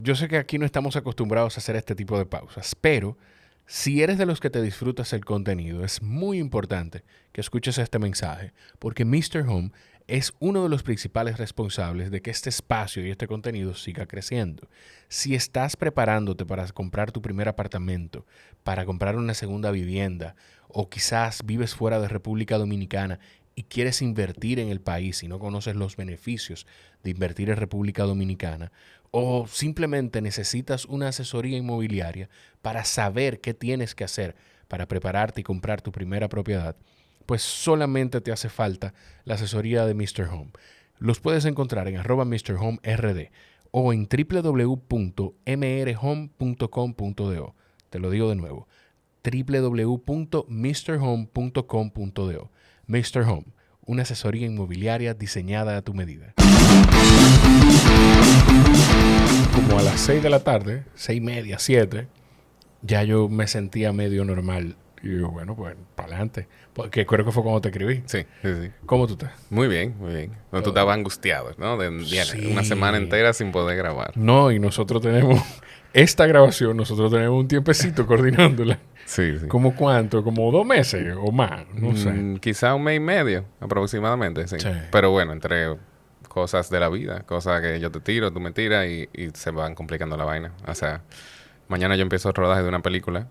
yo sé que aquí no estamos acostumbrados a hacer este tipo de pausas, pero si eres de los que te disfrutas el contenido, es muy importante que escuches este mensaje, porque Mr. Home es uno de los principales responsables de que este espacio y este contenido siga creciendo. Si estás preparándote para comprar tu primer apartamento, para comprar una segunda vivienda, o quizás vives fuera de República Dominicana y quieres invertir en el país y no conoces los beneficios de invertir en República Dominicana, o simplemente necesitas una asesoría inmobiliaria para saber qué tienes que hacer para prepararte y comprar tu primera propiedad, pues solamente te hace falta la asesoría de Mr. Home. Los puedes encontrar en @MrHomeRD o en www.mrhome.com.do. Te lo digo de nuevo, www.mrhome.com.do. Mr. Home, una asesoría inmobiliaria diseñada a tu medida. Como a las 6 de la tarde, 6:30, 7, ya yo me sentía medio normal. Y digo, bueno, pues, para adelante. Porque creo que fue cuando te escribí. Sí, sí, sí. ¿Cómo tú estás? Muy bien, muy bien. No, tú estabas angustiado, ¿no? Sí. Una semana entera sin poder grabar. No, y nosotros tenemos esta grabación, nosotros tenemos un tiempecito coordinándola. Sí, sí. ¿Cómo cuánto? ¿Como 2 meses o más? No sé. Quizá 1 mes y medio aproximadamente, sí. Sí. Pero bueno, entre cosas de la vida, cosas que yo te tiro, tú me tiras y se van complicando la vaina. O sea, mañana yo empiezo el rodaje de una película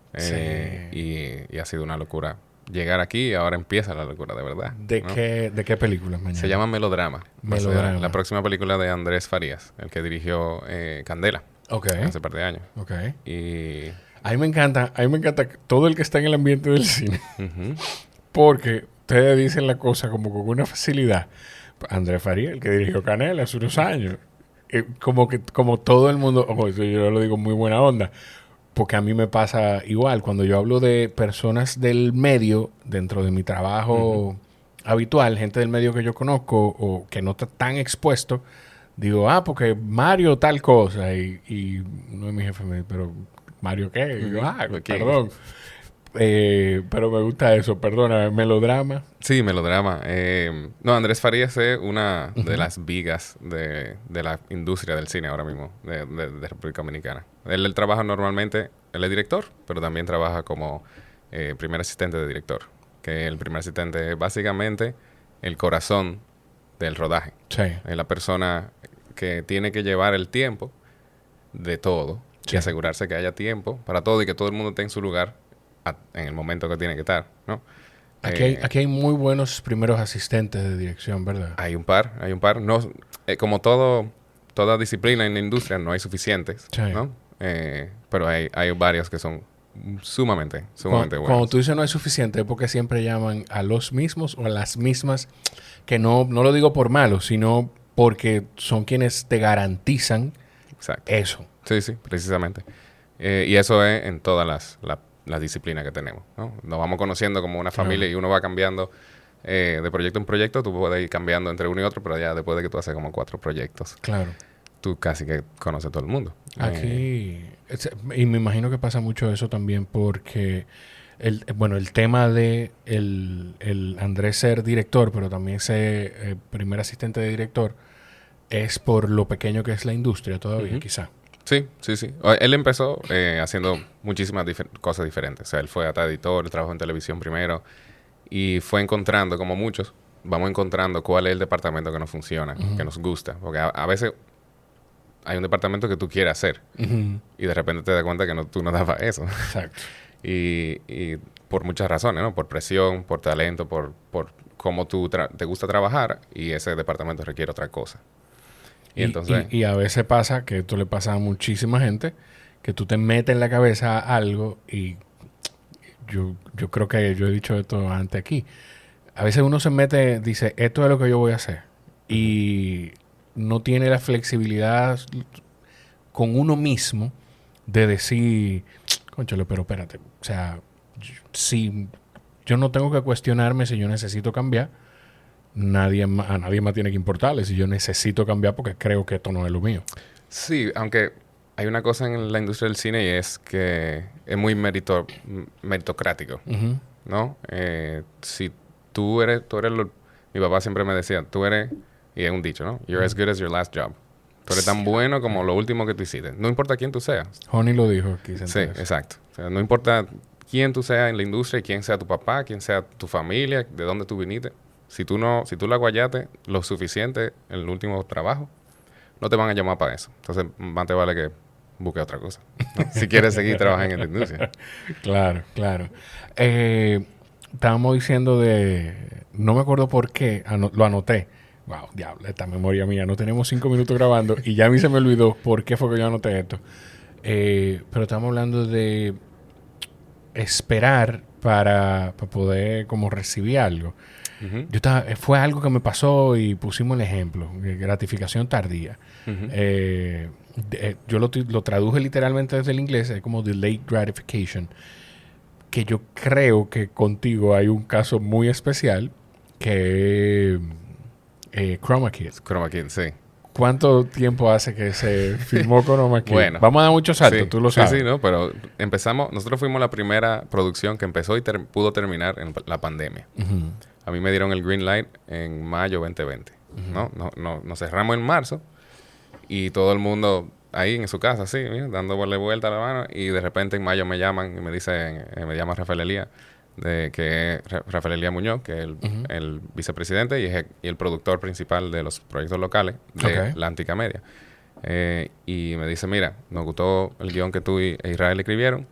y ha sido una locura llegar aquí y ahora empieza la locura, de verdad. ¿De ¿no? qué película mañana? Se llama Melodrama. Melodrama. La próxima película de Andrés Farías, el que dirigió Candela Ok. hace un par de años. Ok. Y... A mí me encanta todo el que está en el ambiente del cine. Ujú. Porque ustedes dicen la cosa como con una facilidad. Andrés Faría, el que dirigió Canela hace unos años. Como todo el mundo, yo lo digo muy buena onda, porque a mí me pasa igual. Cuando yo hablo de personas del medio, dentro de mi trabajo habitual, gente del medio que yo conozco o que no está tan expuesto, digo, porque Mario tal cosa. Y uno de mis jefes me dice, pero ¿Mario qué? Y yo, ¿Quién? perdón. Pero me gusta eso, perdona, melodrama. Sí, Melodrama. No, Andrés Farías es una de las vigas de la industria del cine ahora mismo, de República Dominicana. Él trabaja normalmente, él es director, pero también trabaja como primer asistente de director. Que el primer asistente es básicamente el corazón del rodaje. Sí. Es la persona que tiene que llevar el tiempo de todo y asegurarse que haya tiempo para todo y que todo el mundo esté en su lugar en el momento que tiene que estar, ¿no? Aquí hay muy buenos primeros asistentes de dirección, ¿verdad? Hay un par. No, como toda disciplina en la industria, no hay suficientes, Sí. ¿no? Pero hay varios que son sumamente buenos. Cuando tú dices no es suficiente, es porque siempre llaman a los mismos o a las mismas, que no lo digo por malo, sino porque son quienes te garantizan Exacto. eso. Sí, sí, precisamente. Y eso es en todas las disciplinas que tenemos, ¿no? Nos vamos conociendo como una familia y uno va cambiando de proyecto en proyecto. Tú puedes ir cambiando entre uno y otro, pero ya después de que tú haces como 4 proyectos, Claro. tú casi que conoces a todo el mundo. Aquí, y me imagino que pasa mucho eso también porque el tema de el Andrés ser director, pero también ser primer asistente de director, es por lo pequeño que es la industria todavía, quizá. Sí, sí, sí. Él empezó haciendo muchísimas cosas diferentes. O sea, él fue hasta editor, él trabajó en televisión primero y fue encontrando, como muchos, vamos encontrando cuál es el departamento que nos funciona, que nos gusta. Porque a veces hay un departamento que tú quieres hacer y de repente te das cuenta que tú no das para eso. Exacto. y por muchas razones, ¿no? Por presión, por talento, por cómo te gusta trabajar y ese departamento requiere otra cosa. Y entonces... Y a veces pasa, que esto le pasa a muchísima gente, que tú te metes en la cabeza algo y yo creo que yo he dicho esto antes aquí. A veces uno se mete, dice, esto es lo que yo voy a hacer. Y no tiene la flexibilidad con uno mismo de decir, cónchale, pero espérate. O sea, si yo no tengo que cuestionarme si yo necesito cambiar, a nadie más tiene que importarle si yo necesito cambiar porque creo que esto no es lo mío. Sí, aunque hay una cosa en la industria del cine y es que es muy meritocrático, ¿no? Si tú eres mi papá siempre me decía, tú eres, y es un dicho, ¿no? You're as good as your last job. Tú eres tan bueno como lo último que tú hiciste. No importa quién tú seas. Honey lo dijo aquí. Sí, exacto. O sea, no importa quién tú seas en la industria, quién sea tu papá, quién sea tu familia, de dónde tú viniste. Si tú la guayaste lo suficiente en el último trabajo, no te van a llamar para eso. Entonces, más te vale que busque otra cosa, ¿no? Si quieres seguir trabajando en la industria. Claro, claro. Estábamos diciendo no me acuerdo por qué, lo anoté. Wow, diablo, esta memoria mía. No tenemos 5 minutos grabando y ya a mí se me olvidó por qué fue que yo anoté esto. Pero estamos hablando de esperar para poder como recibir algo. Uh-huh. Fue algo que me pasó y pusimos el ejemplo, gratificación tardía. Uh-huh. Yo lo traduje literalmente desde el inglés, es como delayed gratification, que yo creo que contigo hay un caso muy especial que Chroma Kid. Chroma Kid, sí. ¿Cuánto tiempo hace que se filmó Chroma Kid? Bueno, vamos a dar muchos saltos, sí, tú lo sabes. Sí, ¿no? Pero nosotros fuimos la primera producción que empezó y pudo terminar en la pandemia. Uh-huh. A mí me dieron el green light en mayo 2020, ¿no? Nos cerramos en marzo y todo el mundo ahí en su casa, así, mira, dándole vuelta a la mano, y de repente en mayo me llaman y me dicen, me llama Rafael Elías, Rafael Elías Muñoz, que es el vicepresidente y el productor principal de los proyectos locales de la Antica Media. Y me dice, mira, nos gustó el guión que tú e Israel escribieron,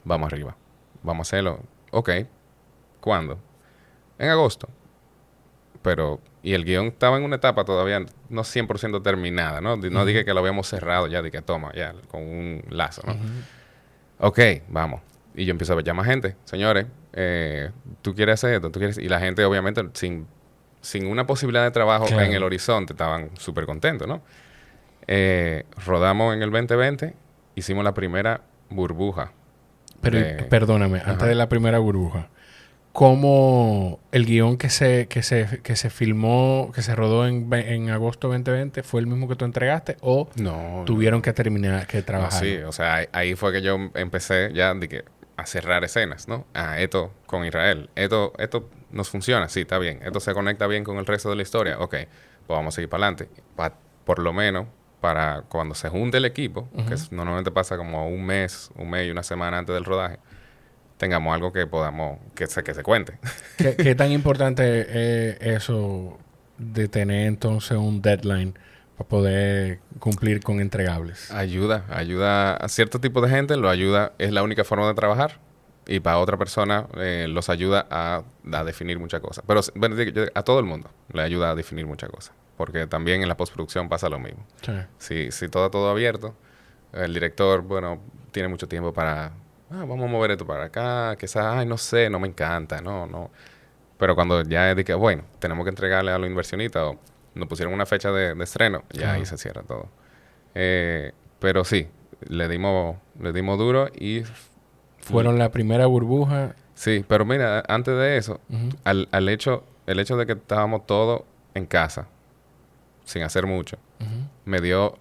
vamos arriba, vamos a hacerlo. Ok, ¿cuándo? En agosto. Pero, y el guión estaba en una etapa todavía no 100% terminada, ¿no? No dije que lo habíamos cerrado ya, dije, toma, ya, con un lazo, ¿no? Ok, vamos. Y yo empiezo a llamar gente. Señores, ¿tú quieres hacer esto? ¿Tú quieres? Y la gente, obviamente, sin una posibilidad de trabajo en el horizonte, estaban súper contentos, ¿no? Rodamos en el 2020, hicimos la primera burbuja. Pero, perdóname, antes de la primera burbuja, ¿cómo el guión que se filmó, que se rodó en agosto 2020, fue el mismo que tú entregaste o tuvieron que trabajar? Sí, o sea, ahí fue que yo empecé ya a cerrar escenas, ¿no? Esto con Israel. Esto nos funciona, sí, está bien. Esto se conecta bien con el resto de la historia. Ok, pues vamos a seguir para adelante. Por lo menos, para cuando se junte el equipo, que normalmente pasa como un mes y una semana antes del rodaje, tengamos algo que podamos, que se cuente. ¿Qué tan importante es eso de tener entonces un deadline para poder cumplir con entregables? Ayuda a cierto tipo de gente, lo ayuda, es la única forma de trabajar, y para otra persona los ayuda a definir muchas cosas. Pero bueno, a todo el mundo le ayuda a definir muchas cosas, porque también en la postproducción pasa lo mismo. Sí. Si todo abierto, el director, bueno, tiene mucho tiempo para... vamos a mover esto para acá, quizás, no sé, no me encanta, no. Pero cuando ya es de que, bueno, tenemos que entregarle a los inversionistas o nos pusieron una fecha de estreno, ya ahí se cierra todo. Pero sí, le dimos duro y... Fueron la primera burbuja. Sí, pero mira, antes de eso, el hecho de que estábamos todos en casa, sin hacer mucho, me dio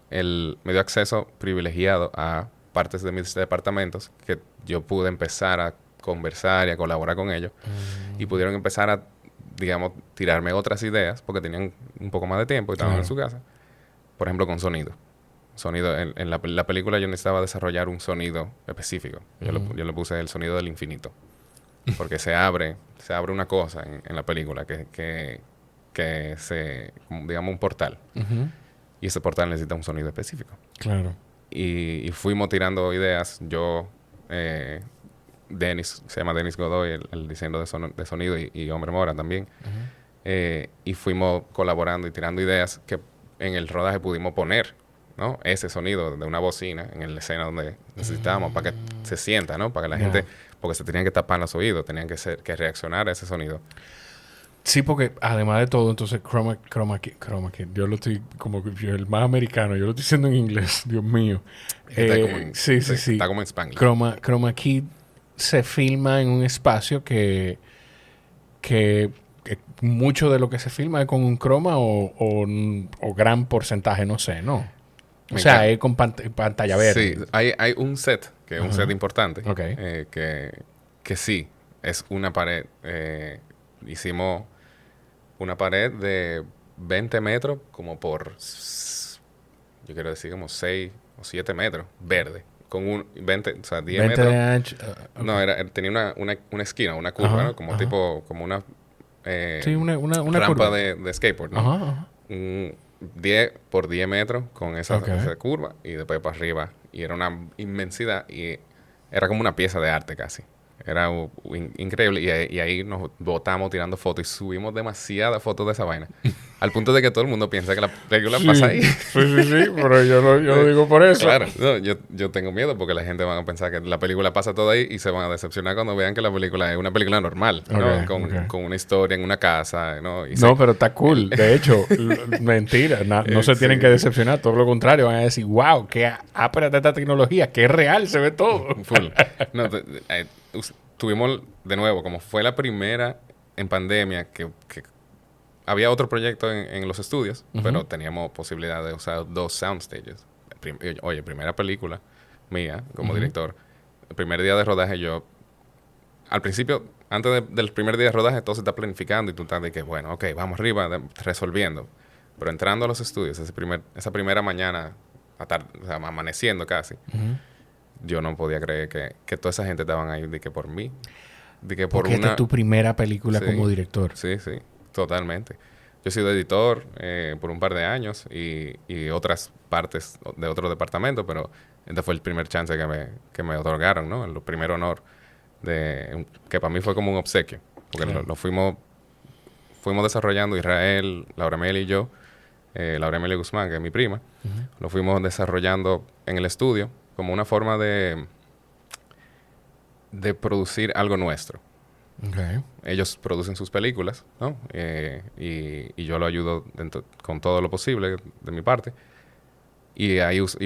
acceso privilegiado a partes de mis departamentos que yo pude empezar a conversar y a colaborar con ellos y pudieron empezar a, digamos, tirarme otras ideas porque tenían un poco más de tiempo y estaban en su casa. Por ejemplo, con sonido. En la película yo necesitaba desarrollar un sonido específico. Yo le puse el sonido del infinito. Porque se abre una cosa en la película que digamos, un portal. Y ese portal necesita un sonido específico. Claro. Y fuimos tirando ideas. Yo, se llama Denis Godoy, el diseño de sonido, y Hombre Mora también. Y fuimos colaborando y tirando ideas que en el rodaje pudimos poner, ¿no? Ese sonido de una bocina en la escena donde necesitábamos para que se sienta, ¿no? Para que la gente... Porque se tenían que tapar los oídos, tenían que reaccionar a ese sonido. Sí, porque además de todo, entonces Chroma Kid, yo lo estoy como el más americano, yo lo estoy diciendo en inglés, Dios mío. Sí. Está como en Spanglish. Chroma Kid se filma en un espacio que mucho de lo que se filma es con un croma o gran porcentaje, no sé, ¿no? O sea, es con pantalla verde. Sí, hay un set, que es un set importante, Okay. que sí, es una pared. Hicimos una pared de 20 metros como por yo quiero decir como 6 o 7 metros, verde, con un 20, o sea, 10 20 metros. de ancho. Okay. No, tenía una esquina, una curva, ¿no? Como tipo, como una sí, una rampa curva. de skateboard, ¿no? Ajá. 10 por 10 metros con esa Okay. curva y después para arriba. Y era una inmensidad y era como una pieza de arte casi. Era increíble. Y ahí nos botamos tirando fotos y subimos demasiadas fotos de esa vaina. Al punto de que todo el mundo piensa que la película pasa ahí. Sí, pero yo lo digo por eso. Claro, no, yo tengo miedo porque la gente va a pensar que la película pasa todo ahí y se van a decepcionar cuando vean que la película es una película normal, ¿no? Con una historia en una casa, ¿no? Y no, pero está cool. De hecho, mentira. No se tienen que decepcionar. Todo lo contrario. Van a decir, wow, qué ápera esta tecnología. Qué real se ve todo. Full. No, tuvimos, de nuevo, como fue la primera en pandemia que había otro proyecto en los estudios, pero teníamos posibilidad de usar 2 soundstages. Oye, primera película mía como director. El primer día de rodaje al principio, antes del primer día de rodaje, todo se está planificando y tú estás de que, bueno, ok, vamos arriba, resolviendo. Pero entrando a los estudios, esa primera mañana, o sea, amaneciendo casi, yo no podía creer que toda esa gente estaban ahí de que por mí. De que porque esta es tu primera película como director. Sí, totalmente. Yo he sido editor por un par de años y otras partes de otro departamento, pero este fue el primer chance que me otorgaron, ¿no? El primer honor que para mí fue como un obsequio. Porque lo fuimos desarrollando Israel, Laura Meli y yo, Laura Meli Guzmán, que es mi prima, lo fuimos desarrollando en el estudio como una forma de producir algo nuestro. Okay. Ellos producen sus películas, ¿no? Y yo lo ayudo con todo lo posible de mi parte. Y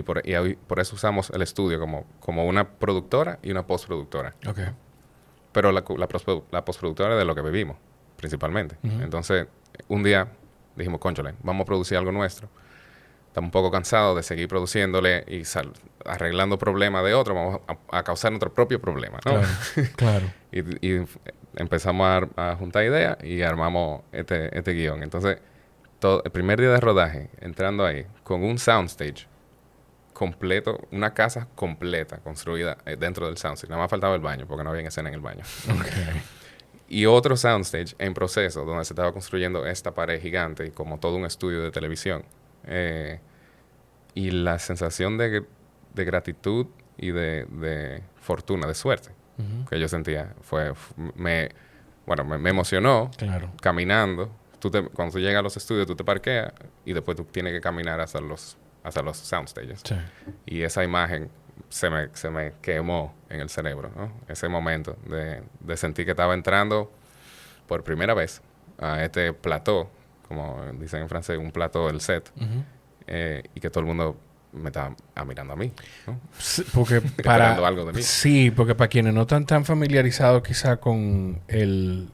por eso usamos el estudio como una productora y una postproductora. Okay. Pero la postproductora es de lo que vivimos, principalmente. Entonces, un día dijimos, cónchale, vamos a producir algo nuestro. Estamos un poco cansados de seguir produciéndole y arreglando problemas de otro. Vamos a causar nuestro propio problema, ¿no? Claro. y empezamos a juntar ideas y armamos este guión. Entonces, el primer día de rodaje, entrando ahí, con un soundstage completo, una casa completa construida dentro del soundstage. Nada más faltaba el baño, porque no había escena en el baño. Okay. Y otro soundstage en proceso, donde se estaba construyendo esta pared gigante, y como todo un estudio de televisión. Y la sensación de gratitud y de fortuna, de suerte, que yo sentía, me emocionó. Claro. Caminando. Cuando tú llegas a los estudios, tú te parqueas y después tú tienes que caminar hasta los soundstages. Sí. Y esa imagen se me quemó en el cerebro, ¿no? Ese momento de sentir que estaba entrando por primera vez a este plató, como dicen en francés, un plató del set, y que todo el mundo me estaba mirando a mí, ¿no? Sí, porque esperando algo de mí. Sí, porque para quienes no están tan familiarizados quizá con el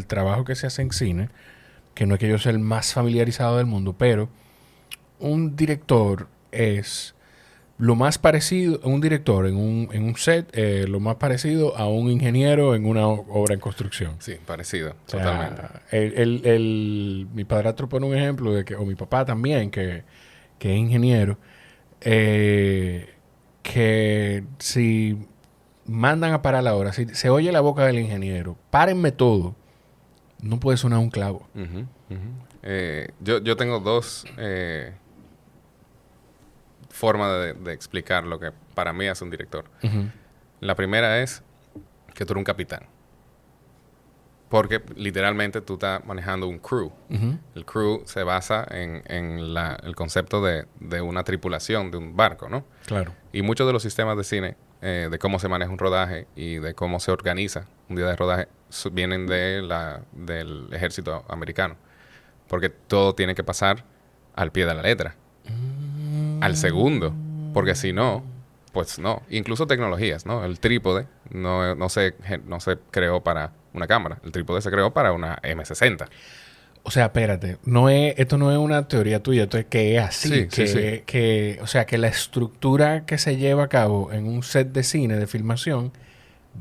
trabajo que se hace en cine, que no es que yo sea el más familiarizado del mundo, pero un director es lo más parecido, un director en un set, lo más parecido a un ingeniero en una obra en construcción. Sí, parecido, O sea, totalmente. Mi padrastro pone un ejemplo de que, o mi papá también, que es ingeniero, que si mandan a parar la hora, si se oye la boca del ingeniero, párenme todo, no puede sonar un clavo. Yo tengo 2 formas de explicar lo que para mí hace un director. La primera es que tú eres un capitán. Porque literalmente tú estás manejando un crew. El crew se basa en el concepto de una tripulación, de un barco, ¿no? Claro. Y muchos de los sistemas de cine, de cómo se maneja un rodaje y de cómo se organiza un día de rodaje, vienen del ejército americano. Porque todo tiene que pasar al pie de la letra. Al segundo. Porque si no, pues no. Incluso tecnologías, ¿no? El trípode no se creó para una cámara. El trípode se creó para una M60. O sea, espérate. Esto no es una teoría tuya. Esto es que es así. Sí. O sea, que la estructura que se lleva a cabo en un set de cine, de filmación,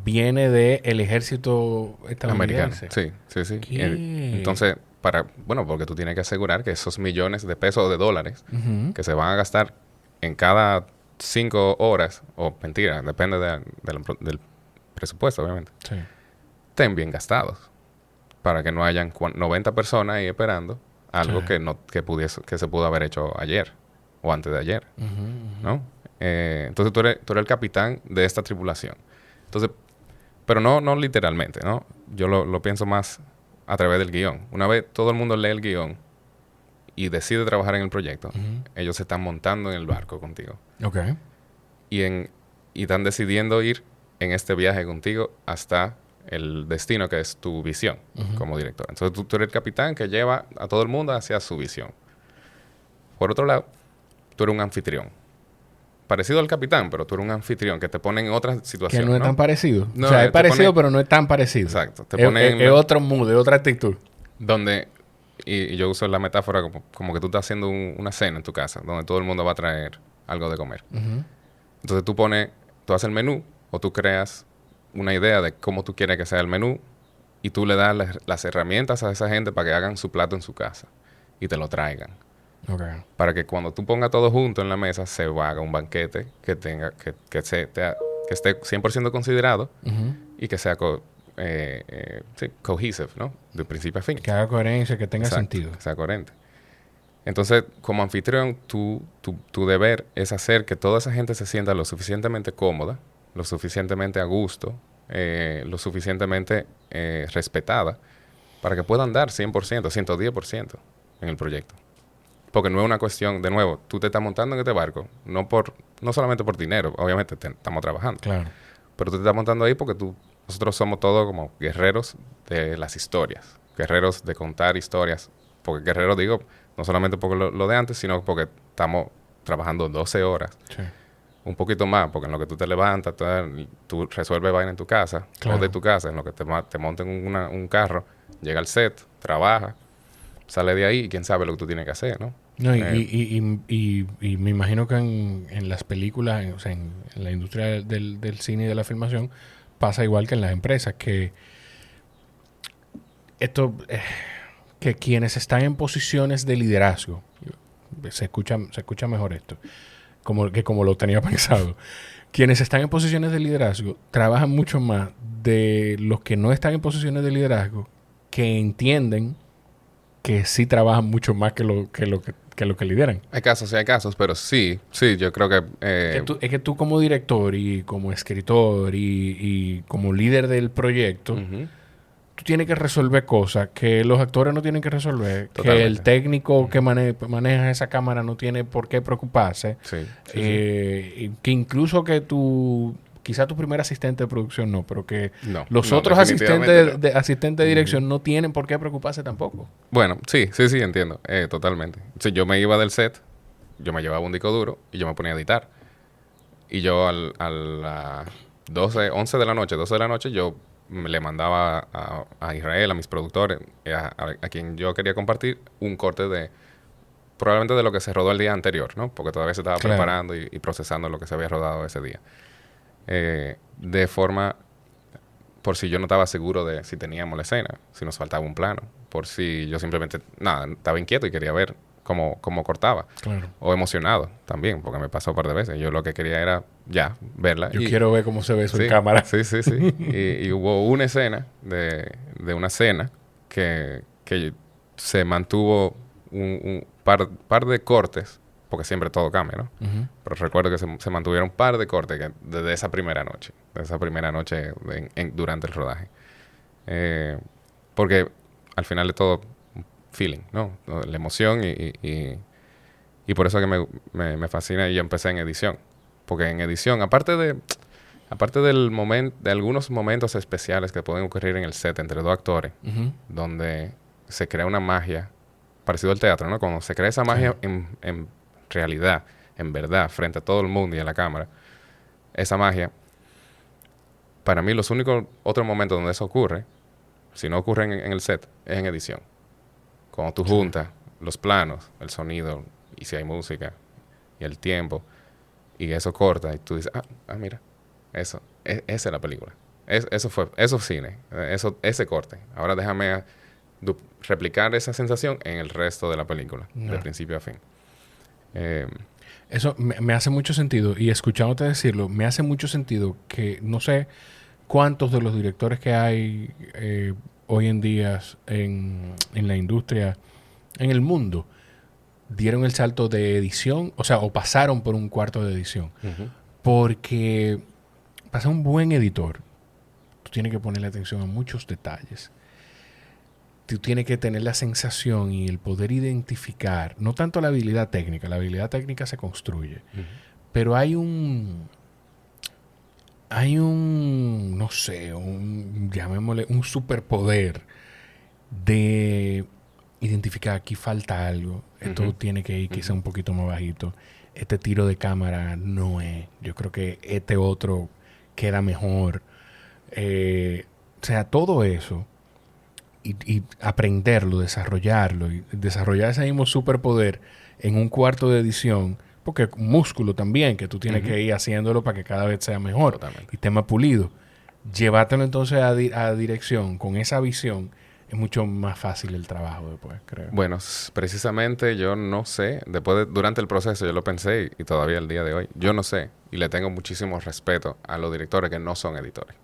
viene del ejército estadounidense. Americano. Sí. ¿Qué? Entonces, porque tú tienes que asegurar que esos millones de pesos o de dólares que se van a gastar en cada 5 horas, o mentira, depende del presupuesto, obviamente, Sí. estén bien gastados. Para que no hayan 90 personas ahí esperando algo Sí. que se pudo haber hecho ayer o antes de ayer, Ujú, ujú. ¿no? Entonces tú eres el capitán de esta tripulación. Entonces, pero no literalmente, ¿no? Yo lo pienso más a través del guión. Una vez todo el mundo lee el guión y decide trabajar en el proyecto, Ujú. ellos se están montando en el barco contigo. Ok. Y están decidiendo ir en este viaje contigo hasta el destino que es tu visión como director. Entonces tú eres el capitán que lleva a todo el mundo hacia su visión. Por otro lado, tú eres un anfitrión. Parecido al capitán, pero tú eres un anfitrión que te pone en otra Que situación, no es ¿no? tan parecido. No, o sea, es te parecido, pone- pero no es tan parecido. Exacto. Te Es, pone en es otro mood, es otra actitud. donde, y yo uso la metáfora como que tú estás haciendo una cena en tu casa, donde todo el mundo va a traer algo de comer. Ujú. Entonces tú haces el menú o tú creas una idea de cómo tú quieres que sea el menú y tú le das las herramientas a esa gente para que hagan su plato en su casa y te lo traigan. Ok. Para que cuando tú pongas todo junto en la mesa se haga un banquete que esté 100% considerado Ujú. y que sea sí, cohesive, ¿no? De principio a fin. Que haga coherencia, que tenga Exacto, sentido. que sea coherente. Entonces, como anfitrión, tu deber es hacer que toda esa gente se sienta lo suficientemente cómoda, lo suficientemente a gusto, lo suficientemente respetada, para que puedan dar 100%, 110% en el proyecto. Porque no es una cuestión, de nuevo, tú te estás montando en este barco, no solamente por dinero, obviamente estamos trabajando, Claro. pero tú te estás montando ahí porque nosotros somos todos como guerreros de las historias, guerreros de contar historias. Porque guerreros digo, no solamente por lo de antes, sino porque estamos trabajando 12 horas, Sí. un poquito más, porque en lo que tú te levantas, tú resuelves vaina en tu casa, Claro. o de tu casa, en lo que te monten un carro, llega al set, trabaja, sale de ahí y quién sabe lo que tú tienes que hacer, ¿no? No, Eh, y me imagino que en las películas, o sea, en la industria del cine y de la filmación, pasa igual que en las empresas, que esto, que quienes están en posiciones de liderazgo, se escucha mejor esto, como lo tenía pensado. Quienes están en posiciones de liderazgo trabajan mucho más de los que no están en posiciones de liderazgo, que entienden que sí trabajan mucho más que lo que lideran. hay casos y hay casos, pero sí, yo creo que... Es que tú como director y como escritor y como líder del proyecto, ujú, tú tienes que resolver cosas que los actores no tienen que resolver, que el totalmente. técnico que maneja esa cámara no tiene por qué preocuparse, Sí. y que incluso que quizá tu primer asistente de producción no, pero que los No, otros definitivamente no. asistentes de dirección no tienen por qué preocuparse tampoco. Bueno, sí, entiendo. Totalmente. Si yo me iba del set, yo me llevaba un disco duro y yo me ponía a editar. Y yo a las 11 de la noche, 12 de la noche, yo le mandaba a Israel, a mis productores, a quien yo quería compartir, un corte probablemente de lo que se rodó el día anterior, ¿no? Porque todavía se estaba Claro. preparando y procesando lo que se había rodado ese día. De forma, por si yo no estaba seguro de si teníamos la escena, si nos faltaba un plano, por si yo simplemente, nada, estaba inquieto y quería ver cómo cortaba. Claro. O emocionado también, porque me pasó un par de veces. Yo lo que quería era ya verla. Yo quiero ver cómo se ve eso en Sí, cámara. sí. Y hubo una escena de una cena que se mantuvo un par de cortes, porque siempre todo cambia, ¿no? Ujú. Pero recuerdo que se mantuvieron un par de cortes desde esa primera noche, durante el rodaje. Porque al final de todo, feeling, ¿no? La emoción y por eso que me fascina y yo empecé en edición. Porque en edición, aparte de algunos momentos especiales que pueden ocurrir en el set entre dos actores, Ujú. donde se crea una magia, parecido al teatro, ¿no? Cuando se crea esa magia en realidad, en verdad, frente a todo el mundo y a la cámara, esa magia, para mí los únicos otros momentos donde eso ocurre, si no ocurre en el set, es en edición. Cuando tú juntas los planos, el sonido, y si hay música, y el tiempo, y eso corta, y tú dices, mira, esa es la película. Eso es cine, ese corte. Ahora déjame replicar esa sensación en el resto de la película, de No. principio a fin. Eso me hace mucho sentido. Y escuchándote decirlo, me hace mucho sentido que no sé cuántos de los directores que hay hoy en día en la industria, en el mundo, dieron el salto de edición, o sea, o pasaron por un cuarto de edición. Ujú. Porque para ser un buen editor, tú tienes que ponerle atención a muchos detalles. Tú tienes que tener la sensación y el poder identificar, no tanto la habilidad técnica se construye, pero no sé, llamémosle un superpoder de identificar aquí falta algo, esto tiene que ir quizá un poquito más bajito, este tiro de cámara no es, yo creo que este otro queda mejor. O sea, todo eso y aprenderlo, desarrollarlo y desarrollar ese mismo superpoder en un cuarto de edición, porque músculo también, que tú tienes que ir haciéndolo para que cada vez sea mejor. Totalmente. Y esté más pulido. Llevártelo entonces a dirección con esa visión es mucho más fácil el trabajo después, creo. Bueno, precisamente yo no sé, durante el proceso yo lo pensé y todavía el día de hoy, yo no sé y le tengo muchísimo respeto a los directores que no son editores.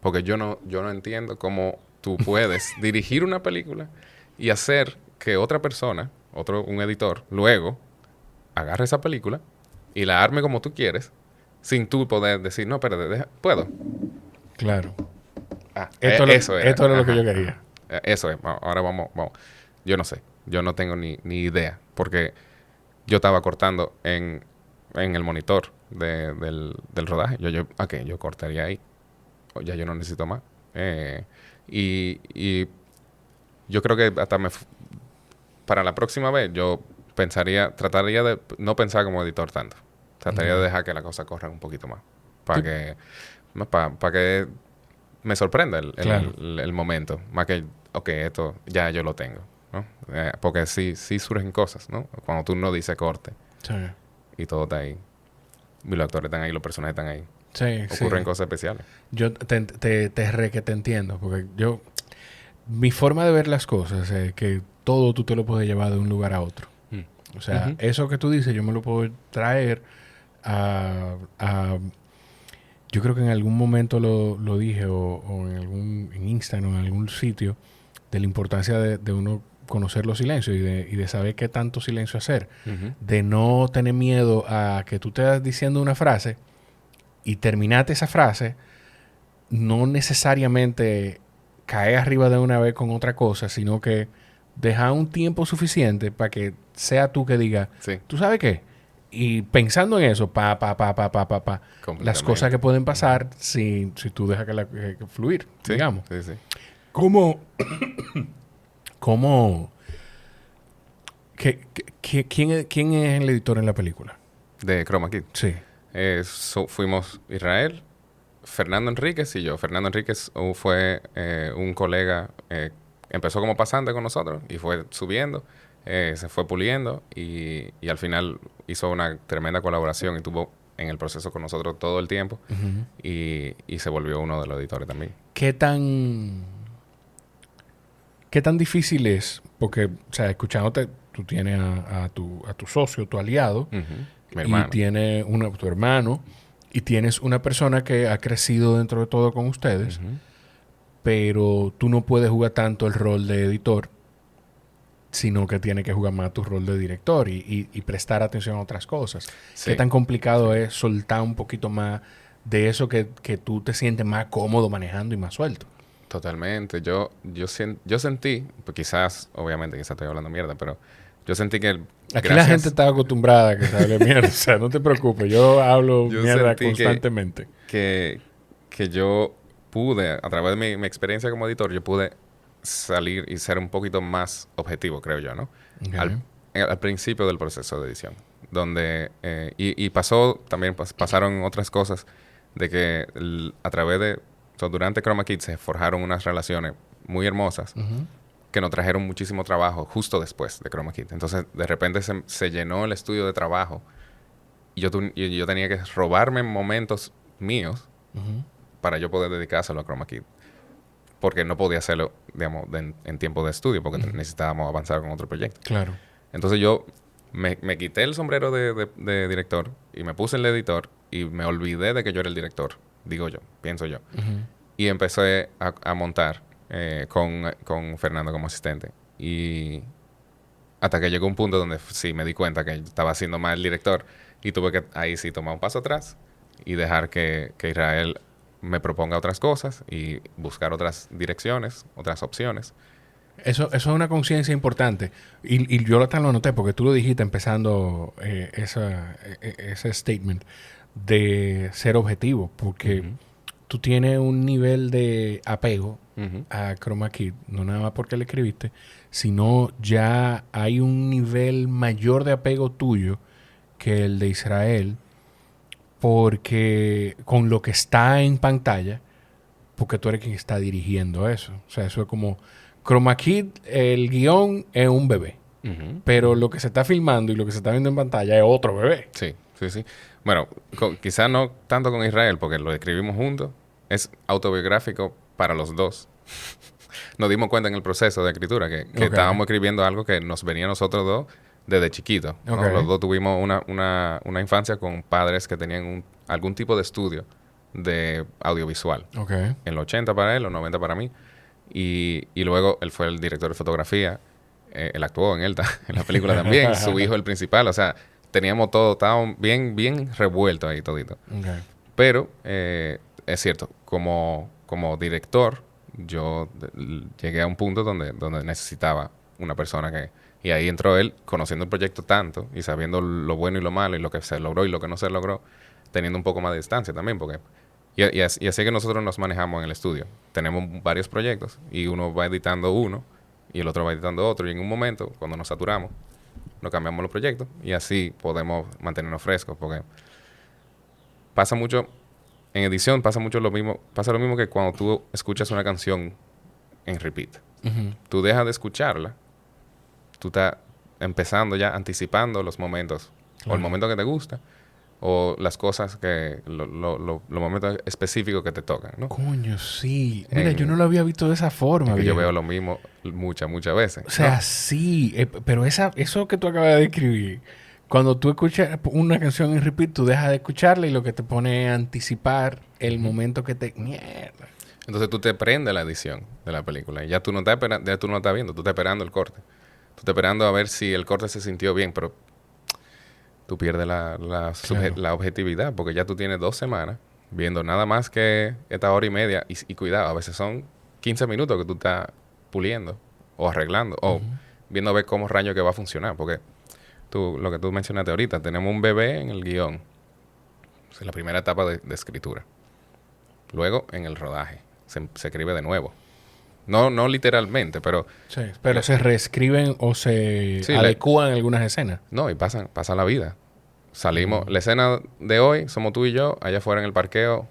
Porque yo no entiendo cómo tú puedes dirigir una película y hacer que otra persona, un editor, luego agarre esa película y la arme como tú quieres, sin tú poder decir, no, espérate, ¿puedo? Claro. Esto Esto era lo que yo quería. Eso es. Ahora vamos. Yo no sé. Yo no tengo ni idea. Porque yo estaba cortando en el monitor del rodaje. Yo cortaría ahí. Ya yo no necesito más. Y yo creo que hasta para la próxima vez yo trataría de no pensar como editor tanto. Trataría de dejar que la cosa corra un poquito más. Para que me sorprenda el momento. Más que, ok, esto ya yo lo tengo, ¿no? Porque sí surgen cosas, ¿no? Cuando tú no dices corte Sí. y todo está ahí. Y los actores están ahí, los personajes están ahí. Sí, Ocurren sí. cosas especiales. Yo te entiendo, porque mi forma de ver las cosas es que todo tú te lo puedes llevar de un lugar a otro. O sea, eso que tú dices, yo me lo puedo traer a yo creo que en algún momento lo dije o en Instagram o en algún sitio de la importancia de uno conocer los silencios y de saber qué tanto silencio hacer. De no tener miedo a que tú estés diciendo una frase y terminaste esa frase, no necesariamente caer arriba de una vez con otra cosa, sino que dejar un tiempo suficiente para que sea tú que digas, Sí. ¿tú sabes qué? Y pensando en eso, las cosas que pueden pasar si tú dejas que fluir, Sí, digamos. sí. ¿Cómo quién es el editor en la película? De Chroma Key. Sí. Fuimos Israel, Fernando Enríquez y yo. Fernando Enríquez fue un colega, empezó como pasante con nosotros y fue subiendo, se fue puliendo y al final hizo una tremenda colaboración y estuvo en el proceso con nosotros todo el tiempo y se volvió uno de los editores también. ¿Qué tan difícil es? Porque, o sea, escuchándote, tú tienes a tu socio, tu aliado, Mi hermano. y tienes tu hermano, y tienes una persona que ha crecido dentro de todo con ustedes, pero tú no puedes jugar tanto el rol de editor, sino que tienes que jugar más tu rol de director y prestar atención a otras cosas. Sí. ¿Qué tan complicado es soltar un poquito más de eso que tú te sientes más cómodo manejando y más suelto? Totalmente. Yo sentí, pues quizás estoy hablando mierda, pero yo sentí que Aquí la gente está acostumbrada a que se hable mierda. O sea, no te preocupes. Yo hablo mierda constantemente. Que yo pude, a través de mi experiencia como editor, yo pude salir y ser un poquito más objetivo, creo yo, ¿no? Okay. Al principio del proceso de edición. Donde, pasaron otras cosas de que a través de, durante Chroma Key se forjaron unas relaciones muy hermosas que nos trajeron muchísimo trabajo justo después de Chroma Key. Entonces, de repente se llenó el estudio de trabajo y yo tenía que robarme momentos míos para yo poder dedicárselo a Chroma Key. Porque no podía hacerlo, digamos, en tiempo de estudio, porque necesitábamos avanzar con otro proyecto. Claro. Entonces yo Me quité el sombrero de director y me puse el de editor y me olvidé de que yo era el director. Digo yo, pienso yo. Y empecé a montar con Fernando como asistente. Y hasta que llegó un punto donde sí me di cuenta que estaba haciendo mal el director y tuve que ahí sí tomar un paso atrás y dejar que Israel me proponga otras cosas y buscar otras direcciones, otras opciones. Eso es una conciencia importante. Y yo lo anoté porque tú lo dijiste empezando ese statement de ser objetivo. Porque tú tienes un nivel de apego a Chroma Key, no nada más porque le escribiste, sino ya hay un nivel mayor de apego tuyo que el de Israel, porque con lo que está en pantalla, porque tú eres quien está dirigiendo eso. O sea, eso es como Chroma Key, el guión es un bebé, pero lo que se está filmando y lo que se está viendo en pantalla es otro bebé. Sí, sí, sí. Bueno, quizás no tanto con Israel, porque lo escribimos juntos. Es autobiográfico para los dos. Nos dimos cuenta en el proceso de escritura que estábamos escribiendo algo que nos venía a nosotros dos desde chiquitos, ¿no? Los dos tuvimos una infancia con padres que tenían algún tipo de estudio de audiovisual. En los 80 para él, los 90 para mí. Y luego él fue el director de fotografía. Él actuó en la película también. Su hijo el principal. O sea, teníamos todo, estábamos bien revueltos ahí todito. Pero es cierto, como director, yo llegué a un punto donde necesitaba una persona que... Y ahí entró él, conociendo el proyecto tanto y sabiendo lo bueno y lo malo y lo que se logró y lo que no se logró, teniendo un poco más de distancia también, porque... Y así que nosotros nos manejamos en el estudio. Tenemos varios proyectos y uno va editando uno y el otro va editando otro. Y en un momento, cuando nos saturamos, nos cambiamos los proyectos y así podemos mantenernos frescos, porque pasa mucho... En edición pasa lo mismo que cuando tú escuchas una canción en repeat. Tú dejas de escucharla, tú estás empezando ya, anticipando los momentos, o el momento que te gusta, o las cosas que, los momentos específicos que te tocan, ¿no? Coño, sí. Mira, yo no lo había visto de esa forma. Es que yo veo lo mismo muchas veces. O sea, ¿no? sí, pero eso que tú acabas de describir, cuando tú escuchas una canción en repeat, tú dejas de escucharla y lo que te pone es anticipar el momento que te... Mierda. Entonces tú te prendes la edición de la película y ya tú no estás viendo, tú estás esperando el corte. Tú estás esperando a ver si el corte se sintió bien, pero tú pierdes la objetividad porque ya tú tienes 2 semanas viendo nada más que esta hora y media y cuidado, a veces son 15 minutos que tú estás puliendo o arreglando o viendo a ver cómo rayo que va a funcionar, porque lo que tú mencionaste ahorita, tenemos un bebé en el guión. Es la primera etapa de escritura. Luego, en el rodaje, se escribe de nuevo. No literalmente, pero... Sí, pero se reescriben o se adecúan algunas escenas. No, y pasa la vida. Salimos... La escena de hoy, somos tú y yo, allá afuera en el parqueo,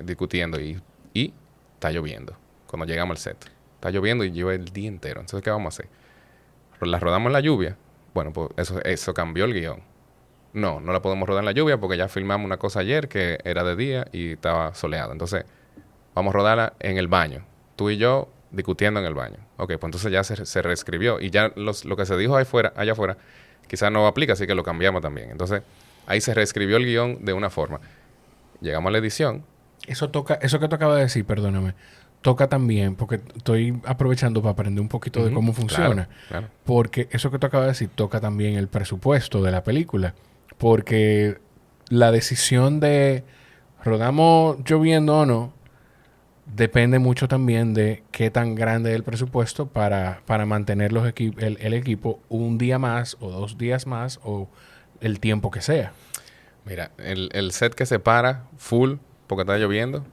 discutiendo. Y está lloviendo. Cuando llegamos al set. Está lloviendo y llueve el día entero. Entonces, ¿qué vamos a hacer? ¿La rodamos en la lluvia? Bueno, pues eso cambió el guión. No la podemos rodar en la lluvia porque ya filmamos una cosa ayer que era de día y estaba soleado. Entonces, vamos a rodarla en el baño. Tú y yo discutiendo en el baño. Ok, pues entonces ya se reescribió. Y ya lo que se dijo allá afuera, quizás no aplica, así que lo cambiamos también. Entonces, ahí se reescribió el guión de una forma. Llegamos a la edición. Eso que tú acabas de decir, perdóname, toca también, porque estoy aprovechando para aprender un poquito de cómo funciona. Claro. Porque eso que tú acabas de decir toca también el presupuesto de la película. Porque la decisión de rodamos lloviendo o no depende mucho también de qué tan grande es el presupuesto para mantener el equipo un día más o 2 días más o el tiempo que sea. Mira, el set que se para full porque está lloviendo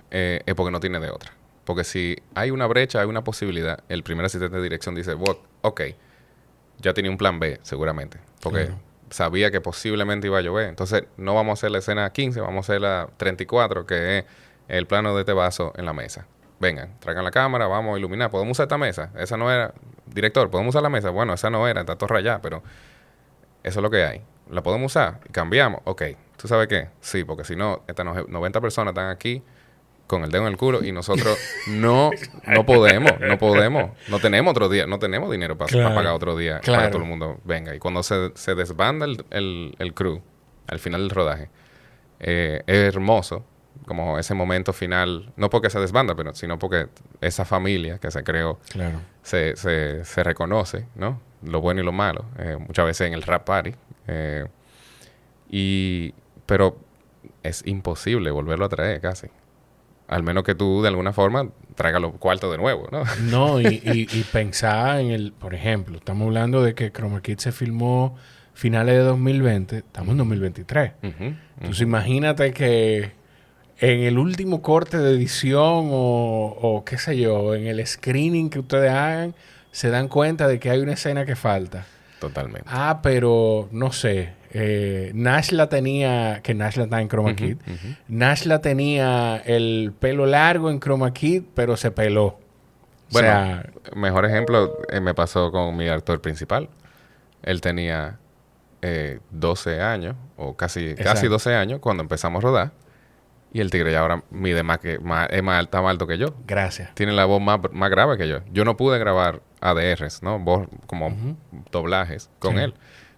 es porque no tiene de otra. Porque si hay una brecha, hay una posibilidad, el primer asistente de dirección dice, ok, ya tenía un plan B seguramente. Porque sabía que posiblemente iba a llover. Entonces, no vamos a hacer la escena 15, vamos a hacer la 34, que es el plano de este vaso en la mesa. Vengan, traigan la cámara, vamos a iluminar. ¿Podemos usar esta mesa? Esa no era. Director, ¿podemos usar la mesa? Bueno, esa no era, está todo rayada, pero eso es lo que hay. ¿La podemos usar? Y cambiamos. Ok. ¿Tú sabes qué? Sí, porque si no, estas 90 personas están aquí con el dedo en el culo y nosotros no podemos. No tenemos otro día, no tenemos dinero para pagar otro día para que todo el mundo venga. Y cuando se desbanda el crew al final del rodaje, es hermoso como ese momento final, no porque se desbanda, pero sino porque esa familia que se creó se reconoce, ¿no? Lo bueno y lo malo, muchas veces en el rap party. Pero es imposible volverlo a traer casi. Al menos que tú, de alguna forma, traigas los cuartos de nuevo, ¿no? No, y pensar en el... Por ejemplo, estamos hablando de que Chroma Key se filmó finales de 2020. Estamos en 2023. Entonces, imagínate que en el último corte de edición o qué sé yo, en el screening que ustedes hagan, se dan cuenta de que hay una escena que falta. Totalmente. Pero no sé. Nashla tenía... Que Nashla está en Chroma Key. Nashla tenía el pelo largo en Chroma Key, pero se peló. Bueno, mejor ejemplo me pasó con mi actor principal. Él tenía 12 años, o casi 12 años, cuando empezamos a rodar. Y el tigre ya ahora mide está más alto que yo. Gracias. Tiene la voz más grave que yo. Yo no pude grabar ADRs, ¿no? Voz como doblajes con él.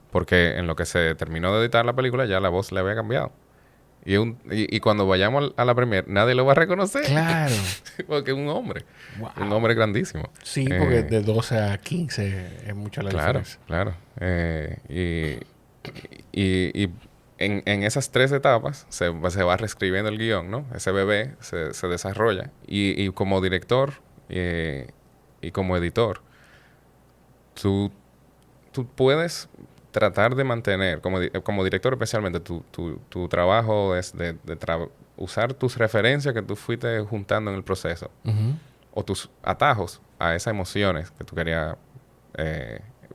Porque en lo que se terminó de editar la película ya la voz le había cambiado. Y cuando vayamos a la premier, nadie lo va a reconocer. Claro. Porque es un hombre. Wow. Un hombre grandísimo. Sí, porque de 12 a 15 es mucha la diferencia. Claro. En esas 3 etapas se va reescribiendo el guión, ¿no? Ese bebé se desarrolla. Y como director y como editor, tú puedes tratar de mantener, como director especialmente, tu trabajo es de usar tus referencias que tú fuiste juntando en el proceso. O tus atajos a esas emociones que tú querías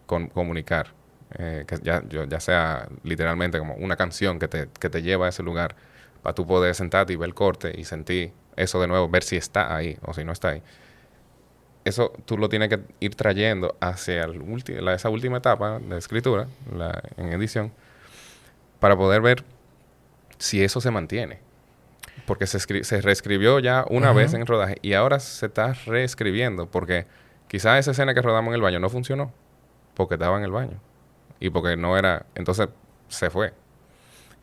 comunicar. Que ya sea literalmente como una canción que te lleva a ese lugar para tú poder sentarte y ver el corte y sentir eso de nuevo, ver si está ahí o si no está ahí. Eso tú lo tienes que ir trayendo hacia esa última etapa de escritura, en edición, para poder ver si eso se mantiene. Porque se reescribió ya una vez en el rodaje y ahora se está reescribiendo porque quizás esa escena que rodamos en el baño no funcionó porque estaba en el baño. Y porque no era... Entonces, se fue.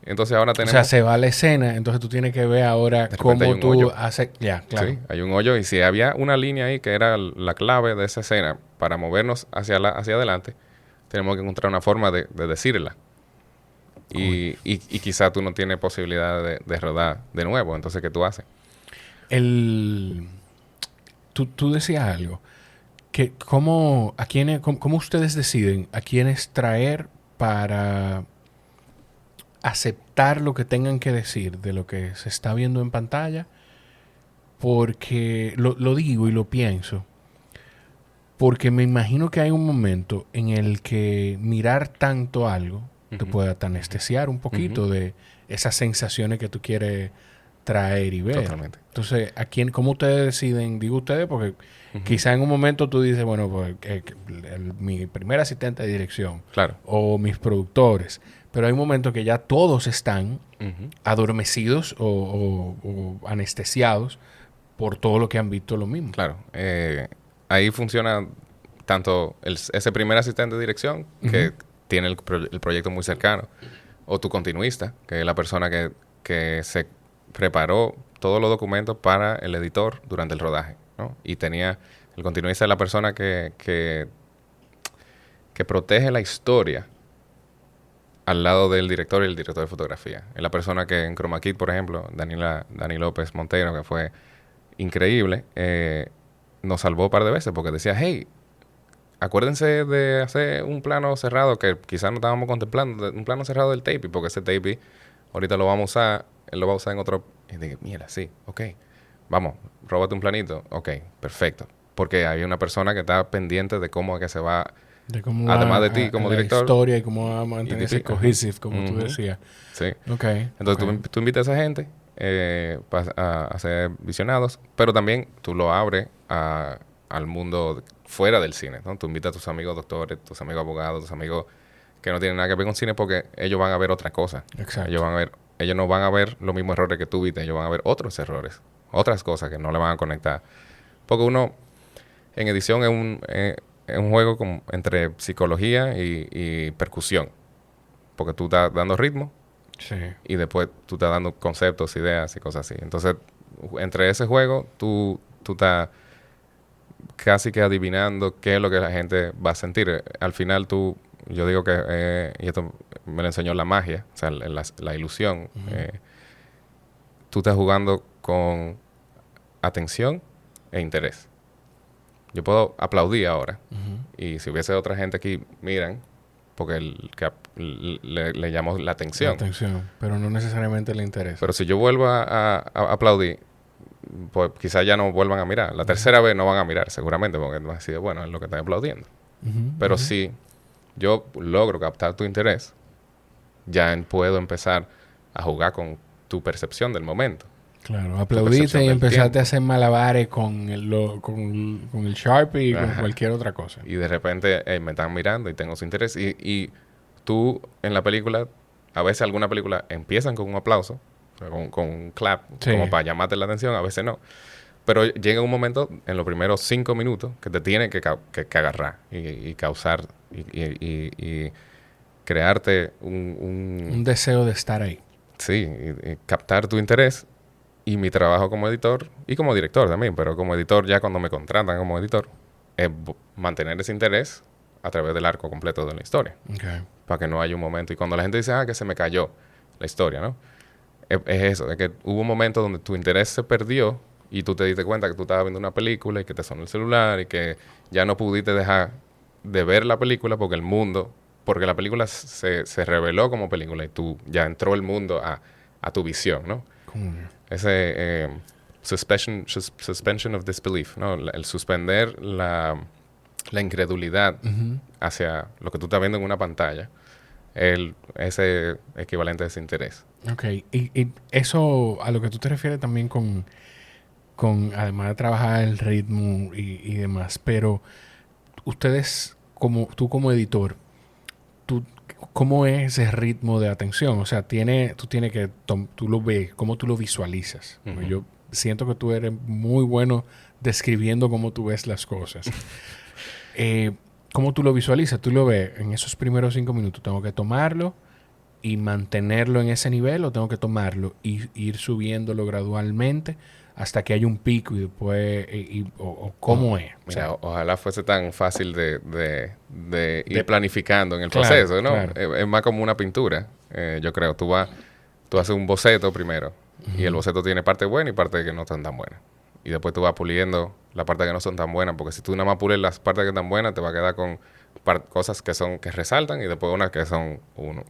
Entonces, ahora tenemos... O sea, se va la escena. Entonces, tú tienes que ver ahora cómo tú haces... Ya, claro. Sí, hay un hoyo. Y si había una línea ahí que era la clave de esa escena para movernos hacia adelante, tenemos que encontrar una forma de decirla. Y quizá tú no tienes posibilidad de rodar de nuevo. Entonces, ¿qué tú haces? Tú decías algo. Que ¿cómo ustedes deciden a quiénes traer para aceptar lo que tengan que decir de lo que se está viendo en pantalla? Porque lo digo y lo pienso. Porque me imagino que hay un momento en el que mirar tanto algo te puede hasta anestesiar un poquito de esas sensaciones que tú quieres traer y ver. Totalmente. Entonces, ¿cómo ustedes deciden? Digo ustedes porque quizá en un momento tú dices, bueno, pues mi primer asistente de dirección o mis productores. Pero hay un momento que ya todos están adormecidos o anestesiados por todo lo que han visto lo mismo. Claro. Ahí funciona tanto ese primer asistente de dirección que tiene el proyecto muy cercano, o tu continuista, que es la persona que se preparó todos los documentos para el editor durante el rodaje, ¿no? Y el continuista es la persona que protege la historia al lado del director y el director de fotografía. Es la persona que en Chroma Key, por ejemplo, Dani López Montero, que fue increíble, nos salvó un par de veces porque decía, hey, acuérdense de hacer un plano cerrado que quizás no estábamos contemplando, un plano cerrado del tape, porque ese tape ahorita lo vamos a usar, él lo va a usar en otro... Y dije, mira, sí, ok, vamos, róbate un planito, ok, perfecto. Porque hay una persona que está pendiente de cómo es que se va... De cómo además de ti como director. La historia y cómo va a mantenerse cohesive, como tú decías. Sí. Ok. Entonces tú invitas a esa gente a hacer visionados, pero también tú lo abres al mundo fuera del cine, ¿no? Tú invitas a tus amigos doctores, tus amigos abogados, tus amigos que no tienen nada que ver con cine porque ellos van a ver otra cosa. Exacto. Ellos no van a ver los mismos errores que tú viste, ellos van a ver otros errores otras cosas que no le van a conectar. Porque uno, en edición, es un juego entre psicología y percusión. Porque tú estás dando ritmo Sí. y después tú estás dando conceptos, ideas y cosas así. Entonces, entre ese juego, tú estás casi que adivinando qué es lo que la gente va a sentir. Al final yo digo que, y esto me lo enseñó la magia, o sea, la ilusión. Tú estás jugando con atención e interés. Yo puedo aplaudir ahora. Y si hubiese otra gente aquí, miran, porque le llamo la atención. La atención, pero no necesariamente le interesa. Pero si yo vuelvo a aplaudir, pues quizás ya no vuelvan a mirar. La tercera vez no van a mirar, seguramente, porque no así de bueno, es lo que están aplaudiendo. Pero si yo logro captar tu interés, ya puedo empezar a jugar con tu percepción del momento. Claro, aplaudiste y empezaste a hacer malabares con el Sharpie y con cualquier otra cosa. Y de repente me están mirando y tengo su interés. Y tú en la película, a veces alguna película empiezan con un aplauso, con un clap, como para llamarte la atención, a veces no. Pero llega un momento, en los primeros 5 minutos, que te tiene que agarrar y causar y crearte un deseo de estar ahí. Sí, y captar tu interés. Y mi trabajo como editor, y como director también, pero como editor ya cuando me contratan como editor, es mantener ese interés a través del arco completo de la historia. Okay. Para que no haya un momento. Y cuando la gente dice, que se me cayó la historia, ¿no? Es eso, es que hubo un momento donde tu interés se perdió y tú te diste cuenta que tú estabas viendo una película y que te sonó el celular y que ya no pudiste dejar de ver la película porque la película se reveló como película y tú ya entró el mundo a tu visión, ¿no? Ese suspension of disbelief, ¿no? El suspender la incredulidad hacia lo que tú estás viendo en una pantalla, ese equivalente a ese interés. Ok, y eso a lo que tú te refieres también con además de trabajar el ritmo y demás, pero ustedes, tú como editor, ¿cómo es ese ritmo de atención? O sea, tú lo ves, ¿cómo tú lo visualizas? Yo siento que tú eres muy bueno describiendo cómo tú ves las cosas. ¿Cómo tú lo visualizas? Tú lo ves en esos primeros 5 minutos. ¿Tengo que tomarlo y mantenerlo en ese nivel o tengo que tomarlo y ir subiéndolo gradualmente hasta que haya un pico y después o cómo es? O sea, ojalá fuese tan fácil de ir planificando en el proceso, ¿no? Claro. Es más como una pintura, yo creo. Tú haces un boceto primero y el boceto tiene parte buena y parte que no están tan buenas. Y después tú vas puliendo la parte que no son tan buenas, porque si tú nada más pules las partes que están buenas, te va a quedar con cosas que resaltan y después unas que son unos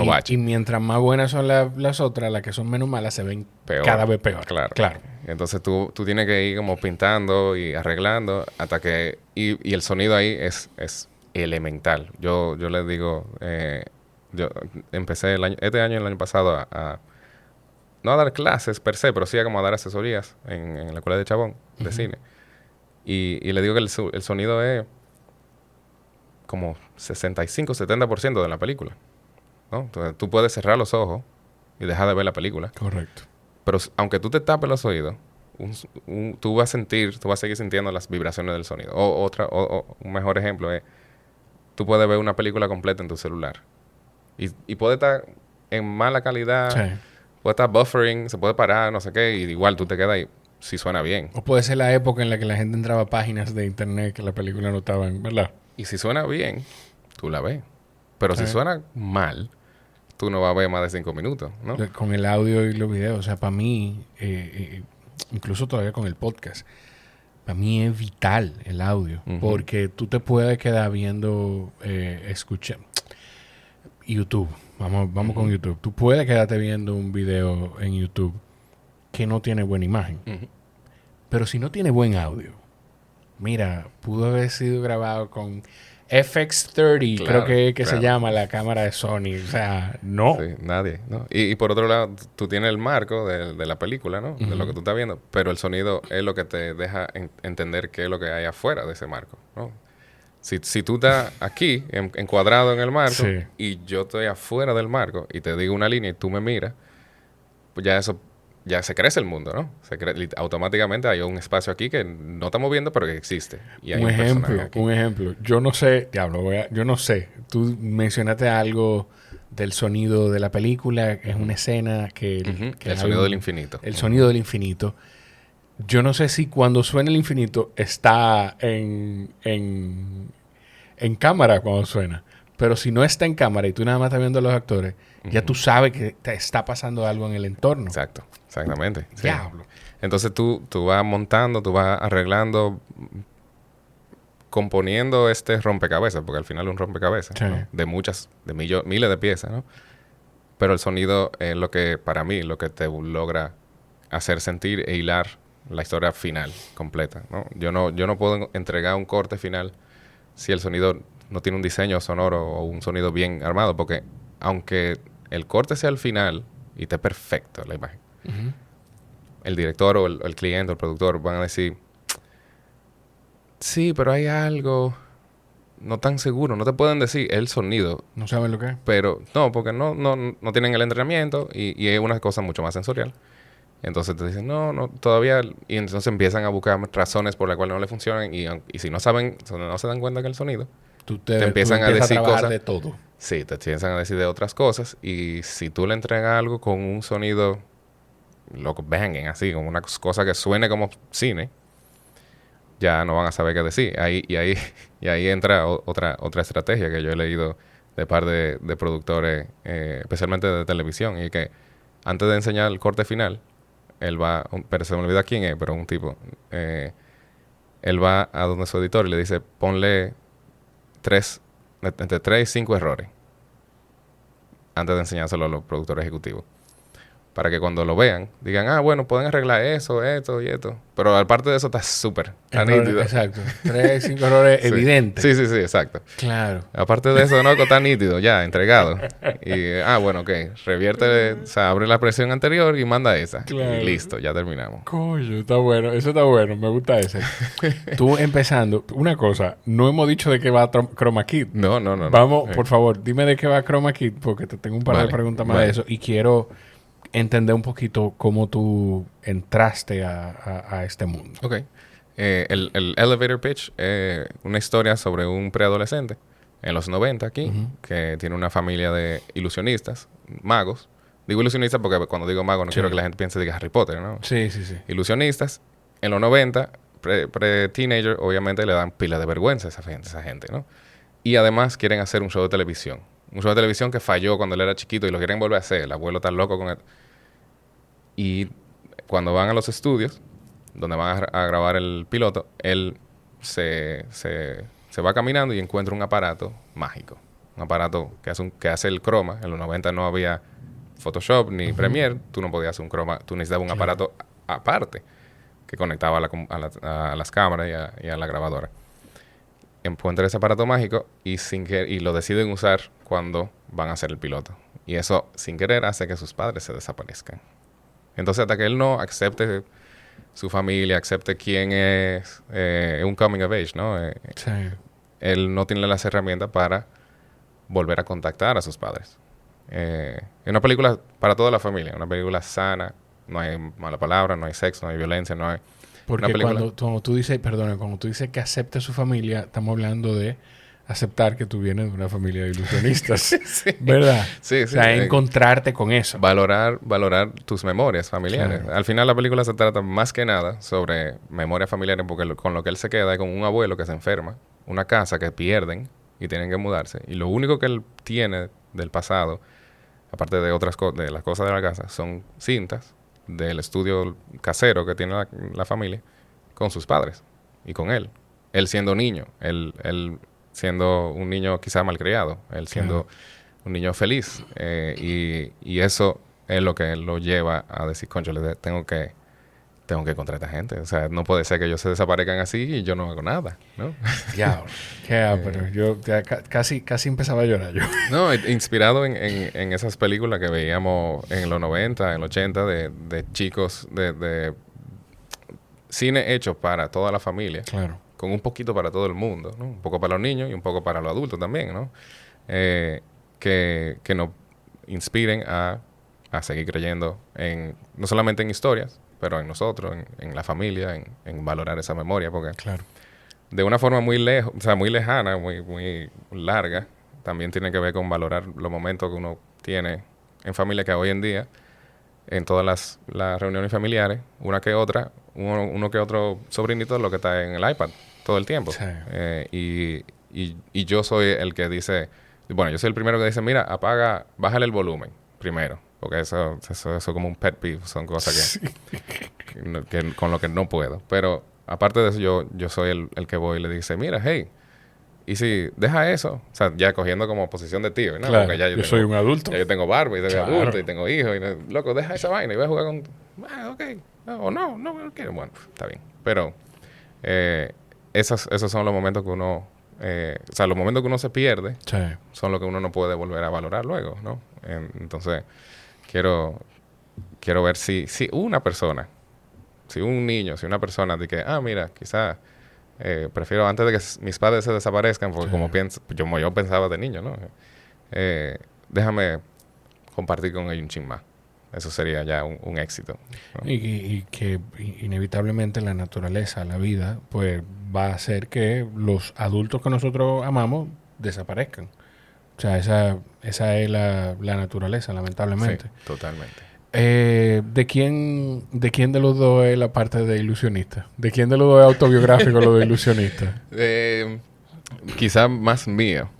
baches. Y mientras más buenas son las otras, las que son menos malas se ven cada vez peor. Claro. Entonces tú tienes que ir como pintando y arreglando hasta que... Y el sonido ahí es elemental. Yo les digo... yo empecé este año y el año pasado no a dar clases per se, pero sí como a dar asesorías en la escuela de Chabón, de cine. Y le digo que el sonido es como 65-70% de la película, ¿no? Entonces, tú puedes cerrar los ojos y dejar de ver la película. Correcto. Pero aunque tú te tapes los oídos, tú vas a seguir sintiendo las vibraciones del sonido. Un mejor ejemplo es, tú puedes ver una película completa en tu celular. Y puede estar en mala calidad, puede estar buffering, se puede parar, no sé qué, y igual tú te quedas ahí. Si suena bien. O puede ser la época en la que la gente entraba a páginas de internet que la película no estaba en, ¿verdad? Y si suena bien, tú la ves. Pero si suena mal, tú no vas a ver más de 5 minutos, ¿no? Con el audio y los videos. O sea, para mí, incluso todavía con el podcast, para mí es vital el audio. Porque tú te puedes quedar viendo, escuchando YouTube. Vamos con YouTube. Tú puedes quedarte viendo un video en YouTube que no tiene buena imagen. Pero si no tiene buen audio, mira, pudo haber sido grabado con FX30, creo que se llama la cámara de Sony. O sea, no. Sí, nadie, ¿no? Y por otro lado, tú tienes el marco de la película, ¿no? De lo que tú estás viendo. Pero el sonido es lo que te deja entender qué es lo que hay afuera de ese marco, ¿no? Si tú estás aquí, encuadrado en el marco, y yo estoy afuera del marco, y te digo una línea y tú me miras, pues ya eso ya se crece el mundo, ¿no? Automáticamente hay un espacio aquí que no estamos viendo, pero que existe. Y hay un ejemplo. Yo no sé, diablo, yo no sé. Tú mencionaste algo del sonido de la película, es una escena que el sonido del infinito. El sonido del infinito. Yo no sé si cuando suena el infinito está en cámara cuando suena. Pero si no está en cámara y tú nada más estás viendo a los actores, ya tú sabes que te está pasando algo en el entorno. Exacto, exactamente. Sí. Diablo. Entonces tú vas montando, tú vas arreglando, componiendo este rompecabezas, porque al final es un rompecabezas, sí. ¿no? De miles de piezas, ¿no? Pero el sonido es lo que, para mí, lo que te logra hacer sentir e hilar la historia final, completa, ¿no? Yo no puedo entregar un corte final si el sonido no tiene un diseño sonoro o un sonido bien armado, porque aunque el corte sea al final y esté perfecto la imagen, el director o el cliente o el productor van a decir, sí, pero hay algo no tan seguro, no te pueden decir el sonido. No saben lo que es. Pero no, porque no tienen el entrenamiento y es una cosa mucho más sensorial. Entonces te dicen, no, todavía... Y entonces empiezan a buscar razones por las cuales no le funcionan. Y si no saben, no se dan cuenta que el sonido... te empiezan a decir cosas de todo. Sí, te empiezan a decir de otras cosas. Y si tú le entregas algo con un sonido... loco, banging, así, con una cosa que suene como cine... ya no van a saber qué decir. Y ahí entra otra estrategia que yo he leído de par de productores, especialmente de televisión, y que antes de enseñar el corte final, él va, pero se me olvida quién es, pero un tipo, él va a donde su editor y le dice, ponle entre 3 y 5 errores antes de enseñárselo a los productores ejecutivos. Para que cuando lo vean, digan, bueno, pueden arreglar eso, esto y esto. Pero aparte de eso está súper nítido. Exacto. 3, 5 errores sí. evidentes. Sí, exacto. Claro. Aparte de eso, no, está nítido, ya, entregado. Y, bueno, ok. Revierte, o sea, abre la presión anterior y manda esa. Claro. Y listo, ya terminamos. Coño, está bueno. Eso está bueno. Me gusta ese. Tú empezando, una cosa, no hemos dicho de qué va Chroma Kid. No. Vamos, por favor, dime de qué va Chroma Kid, porque te tengo un par de preguntas más de eso. Y quiero entender un poquito cómo tú entraste a este mundo. Ok. El elevator pitch es una historia sobre un preadolescente en los 90 aquí, que tiene una familia de ilusionistas, magos. Digo ilusionistas porque cuando digo magos no quiero que la gente piense de Harry Potter, ¿no? Sí. Ilusionistas. En los 90, pre-teenager, obviamente le dan pila de vergüenza a esa gente, ¿no? Y además quieren hacer un show de televisión. Un show de televisión que falló cuando él era chiquito y lo quieren volver a hacer. El abuelo está loco con él. Y cuando van a los estudios, donde van a grabar el piloto, él se va caminando y encuentra un aparato mágico. Un aparato que hace el croma. En los 90 no había Photoshop ni Premiere. Tú no podías hacer un croma. Tú necesitabas un aparato aparte que conectaba a las cámaras y a la grabadora. Encuentra ese aparato mágico y lo deciden usar cuando van a hacer el piloto. Y eso, sin querer, hace que sus padres se desaparezcan. Entonces, hasta que él no acepte su familia, acepte quién es un coming of age, ¿no? Sí. Él no tiene las herramientas para volver a contactar a sus padres. Es una película para toda la familia, una película sana, no hay mala palabra, no hay sexo, no hay violencia, no hay... Porque cuando tú dices, cuando tú dices que acepte su familia, estamos hablando de aceptar que tú vienes de una familia de ilusionistas. Sí. ¿Verdad? Sí. O sea, encontrarte con eso. Valorar tus memorias familiares. Claro. Al final la película se trata más que nada sobre memorias familiares porque con lo que él se queda es con un abuelo que se enferma, una casa que pierden y tienen que mudarse. Y lo único que él tiene del pasado, aparte de otras de las cosas de la casa, son cintas del estudio casero que tiene la familia con sus padres y con él. Él siendo niño, él siendo un niño quizá malcriado, él siendo un niño feliz. Y eso es lo que lo lleva a decir, concho, tengo que encontrar a esta gente. O sea, no puede ser que ellos se desaparezcan así y yo no hago nada, ¿no? Pero yo ya casi empezaba a llorar yo. No, inspirado en esas películas que veíamos en los 90, en los 80, de chicos, de cine hecho para toda la familia. Claro. Con un poquito para todo el mundo, ¿no? Un poco para los niños y un poco para los adultos también, ¿no? Que nos inspiren a a seguir creyendo no solamente en historias, pero en nosotros, en la familia, en valorar esa memoria, porque Claro. de una forma muy muy lejana, muy larga, también tiene que ver con valorar los momentos que uno tiene en familia, que hoy en día, en todas las reuniones familiares, uno que otro sobrinito lo que está en el iPad todo el tiempo. Sí. Y yo soy el que dice, bueno, yo soy el primero que dice, mira, bájale el volumen primero, porque eso es como un pet peeve, son cosas que con lo que no puedo. Pero aparte de eso, yo soy el que voy y le dice, mira, hey, y si deja eso, o sea, ya cogiendo como posición de tío, ¿no? Claro, Porque ya yo soy un adulto. Ya yo tengo barba y soy Claro. adulto y tengo hijos. Y loco, deja esa vaina y voy a jugar con... ok. O no quiero. Bueno, está bien. Pero esos son los momentos que uno... o sea, los momentos que uno se pierde Sí. son los que uno no puede volver a valorar luego, ¿no? Entonces, quiero ver si una persona, si un niño, si una persona de que, mira, quizás... prefiero antes de que mis padres se desaparezcan, porque como yo pensaba de niño, ¿no? Déjame compartir con ellos un chin más. Eso sería ya un éxito, ¿no? Y que inevitablemente la naturaleza, la vida, pues va a hacer que los adultos que nosotros amamos desaparezcan. O sea, esa es la naturaleza, lamentablemente. Sí, totalmente. ¿De quién de los dos es la parte de ilusionista? ¿De quién de los dos es autobiográfico lo de ilusionista? Quizá más mío.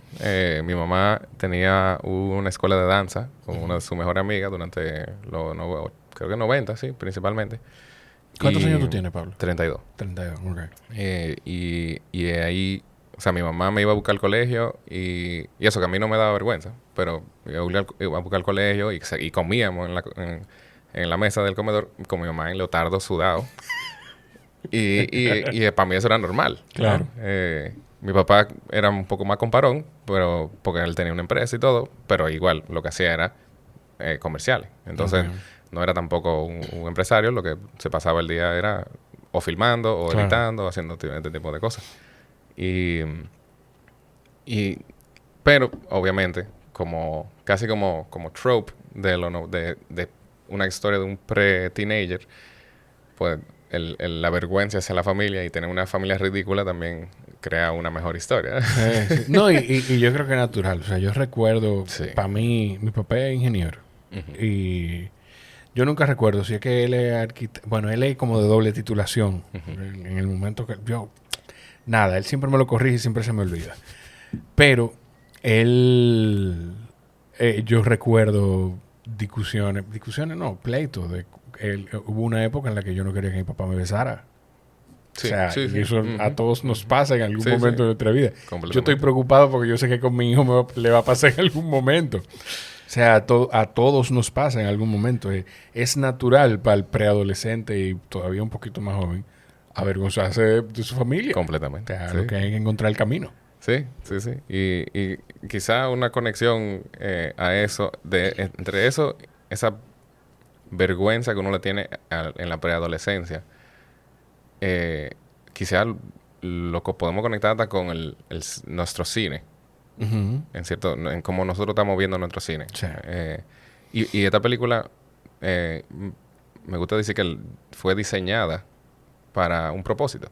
Mi mamá tenía una escuela de danza con una de sus mejores amigas durante creo que 90, sí, principalmente. ¿Cuántos años tú tienes, Pablo? 32. 32, ok. Y ahí, o sea, mi mamá me iba a buscar al colegio y eso que a mí no me daba vergüenza, pero iba a buscar al colegio y comíamos en la mesa del comedor con mi mamá en leotardo sudado. y para mí eso era normal. Claro. ¿No? Mi papá era un poco más comparón, pero porque él tenía una empresa y todo, pero igual lo que hacía era comerciales. Entonces, no era tampoco un empresario, lo que se pasaba el día era o filmando, o editando, o haciendo este tipo de cosas. Pero, obviamente, casi como trope de una historia de un pre-teenager, pues la vergüenza hacia la familia y tener una familia ridícula también crea una mejor historia. Sí. No, y yo creo que es natural. O sea, yo recuerdo, Sí. para mí, mi papá es ingeniero. Uh-huh. Y yo nunca recuerdo si es que él es arquitecto. Bueno, él es como de doble titulación. Uh-huh. En el momento que nada, él siempre me lo corrige y siempre se me olvida. Pero yo recuerdo discusiones no, pleitos. Hubo una época en la que yo no quería que mi papá me besara. Sí, o sea, sí, sí. y eso Uh-huh. a todos nos pasa en algún Sí, momento sí. de nuestra vida. Completamente. Yo estoy preocupado porque yo sé que con mi hijo le va a pasar en algún momento. O sea, a todos nos pasa en algún momento. Es natural para el preadolescente y todavía un poquito más joven avergonzarse de su familia. Completamente. O sea, Sí. lo que hay que encontrar el camino. Sí, sí, sí. Y quizá una conexión a eso, entre eso, esa vergüenza que uno le tiene en la preadolescencia, quizá lo que podemos conectar hasta con nuestro cine, Uh-huh. en cómo nosotros estamos viendo nuestro cine. Sí. Y esta película, me gusta decir que fue diseñada para un propósito.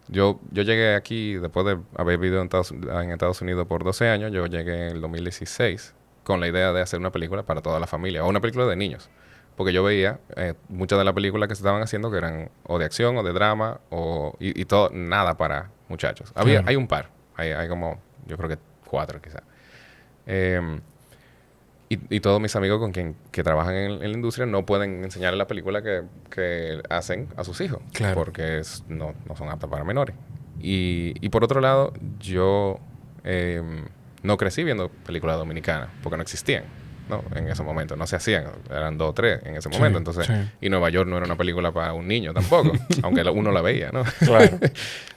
Yo llegué aquí después de haber vivido en Estados Unidos por 12 años. Yo llegué en el 2016 con la idea de hacer una película para toda la familia, o una película de niños. Porque yo veía muchas de las películas que se estaban haciendo que eran o de acción o de drama y todo, nada para muchachos. Claro. Hay un par, hay como, yo creo que 4 quizás. Y todos mis amigos que trabajan en la industria no pueden enseñarle la película que hacen a sus hijos. Claro. Porque no son aptas para menores. Y por otro lado, yo no crecí viendo películas dominicanas porque no existían, ¿no? En ese momento. No se hacían. Eran 2 o 3 en ese momento. Entonces, y Nueva York no era una película para un niño tampoco. Aunque uno la veía, ¿no? Claro.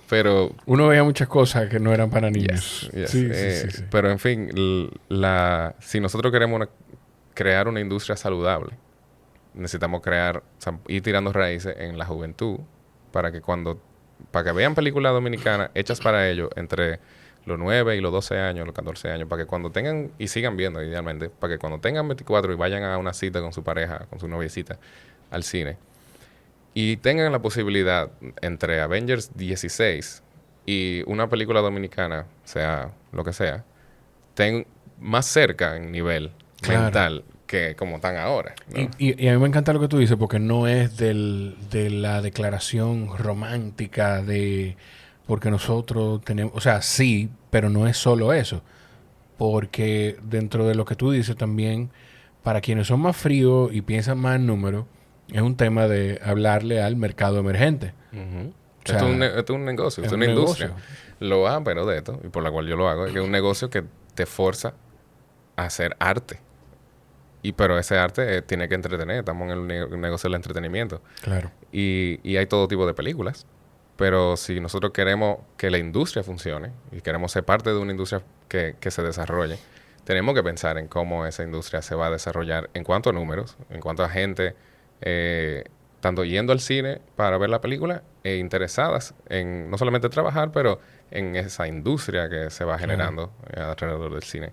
Pero uno veía muchas cosas que no eran para niños. Yes. Sí. Pero en fin, si nosotros queremos crear una industria saludable, necesitamos ir tirando raíces en la juventud para que vean películas dominicanas hechas para ellos entre los 9 y los 12 años, los 14 años, para que cuando tengan, y sigan viendo idealmente, para que cuando tengan 24 y vayan a una cita con su pareja, con su noviecita, al cine, y tengan la posibilidad entre Avengers 16 y una película dominicana, sea lo que sea, estén más cerca en nivel mental que como están ahora, ¿no? Y a mí me encanta lo que tú dices, porque no es de la declaración romántica de... Porque nosotros tenemos... O sea, sí, pero no es solo eso. Porque dentro de lo que tú dices también, para quienes son más fríos y piensan más en números, es un tema de hablarle al mercado emergente. Uh-huh. O sea, esto es un negocio, esto es una industria. Lo pero de esto, y por la cual yo lo hago, es que es un negocio que te forza a hacer arte. Pero ese arte tiene que entretener. Estamos en el negocio del entretenimiento. Claro. Y hay todo tipo de películas. Pero si nosotros queremos que la industria funcione y queremos ser parte de una industria que se desarrolle, tenemos que pensar en cómo esa industria se va a desarrollar en cuanto a números, en cuanto a gente tanto yendo al cine para ver la película e interesadas en no solamente trabajar, pero en esa industria que se va generando alrededor del cine,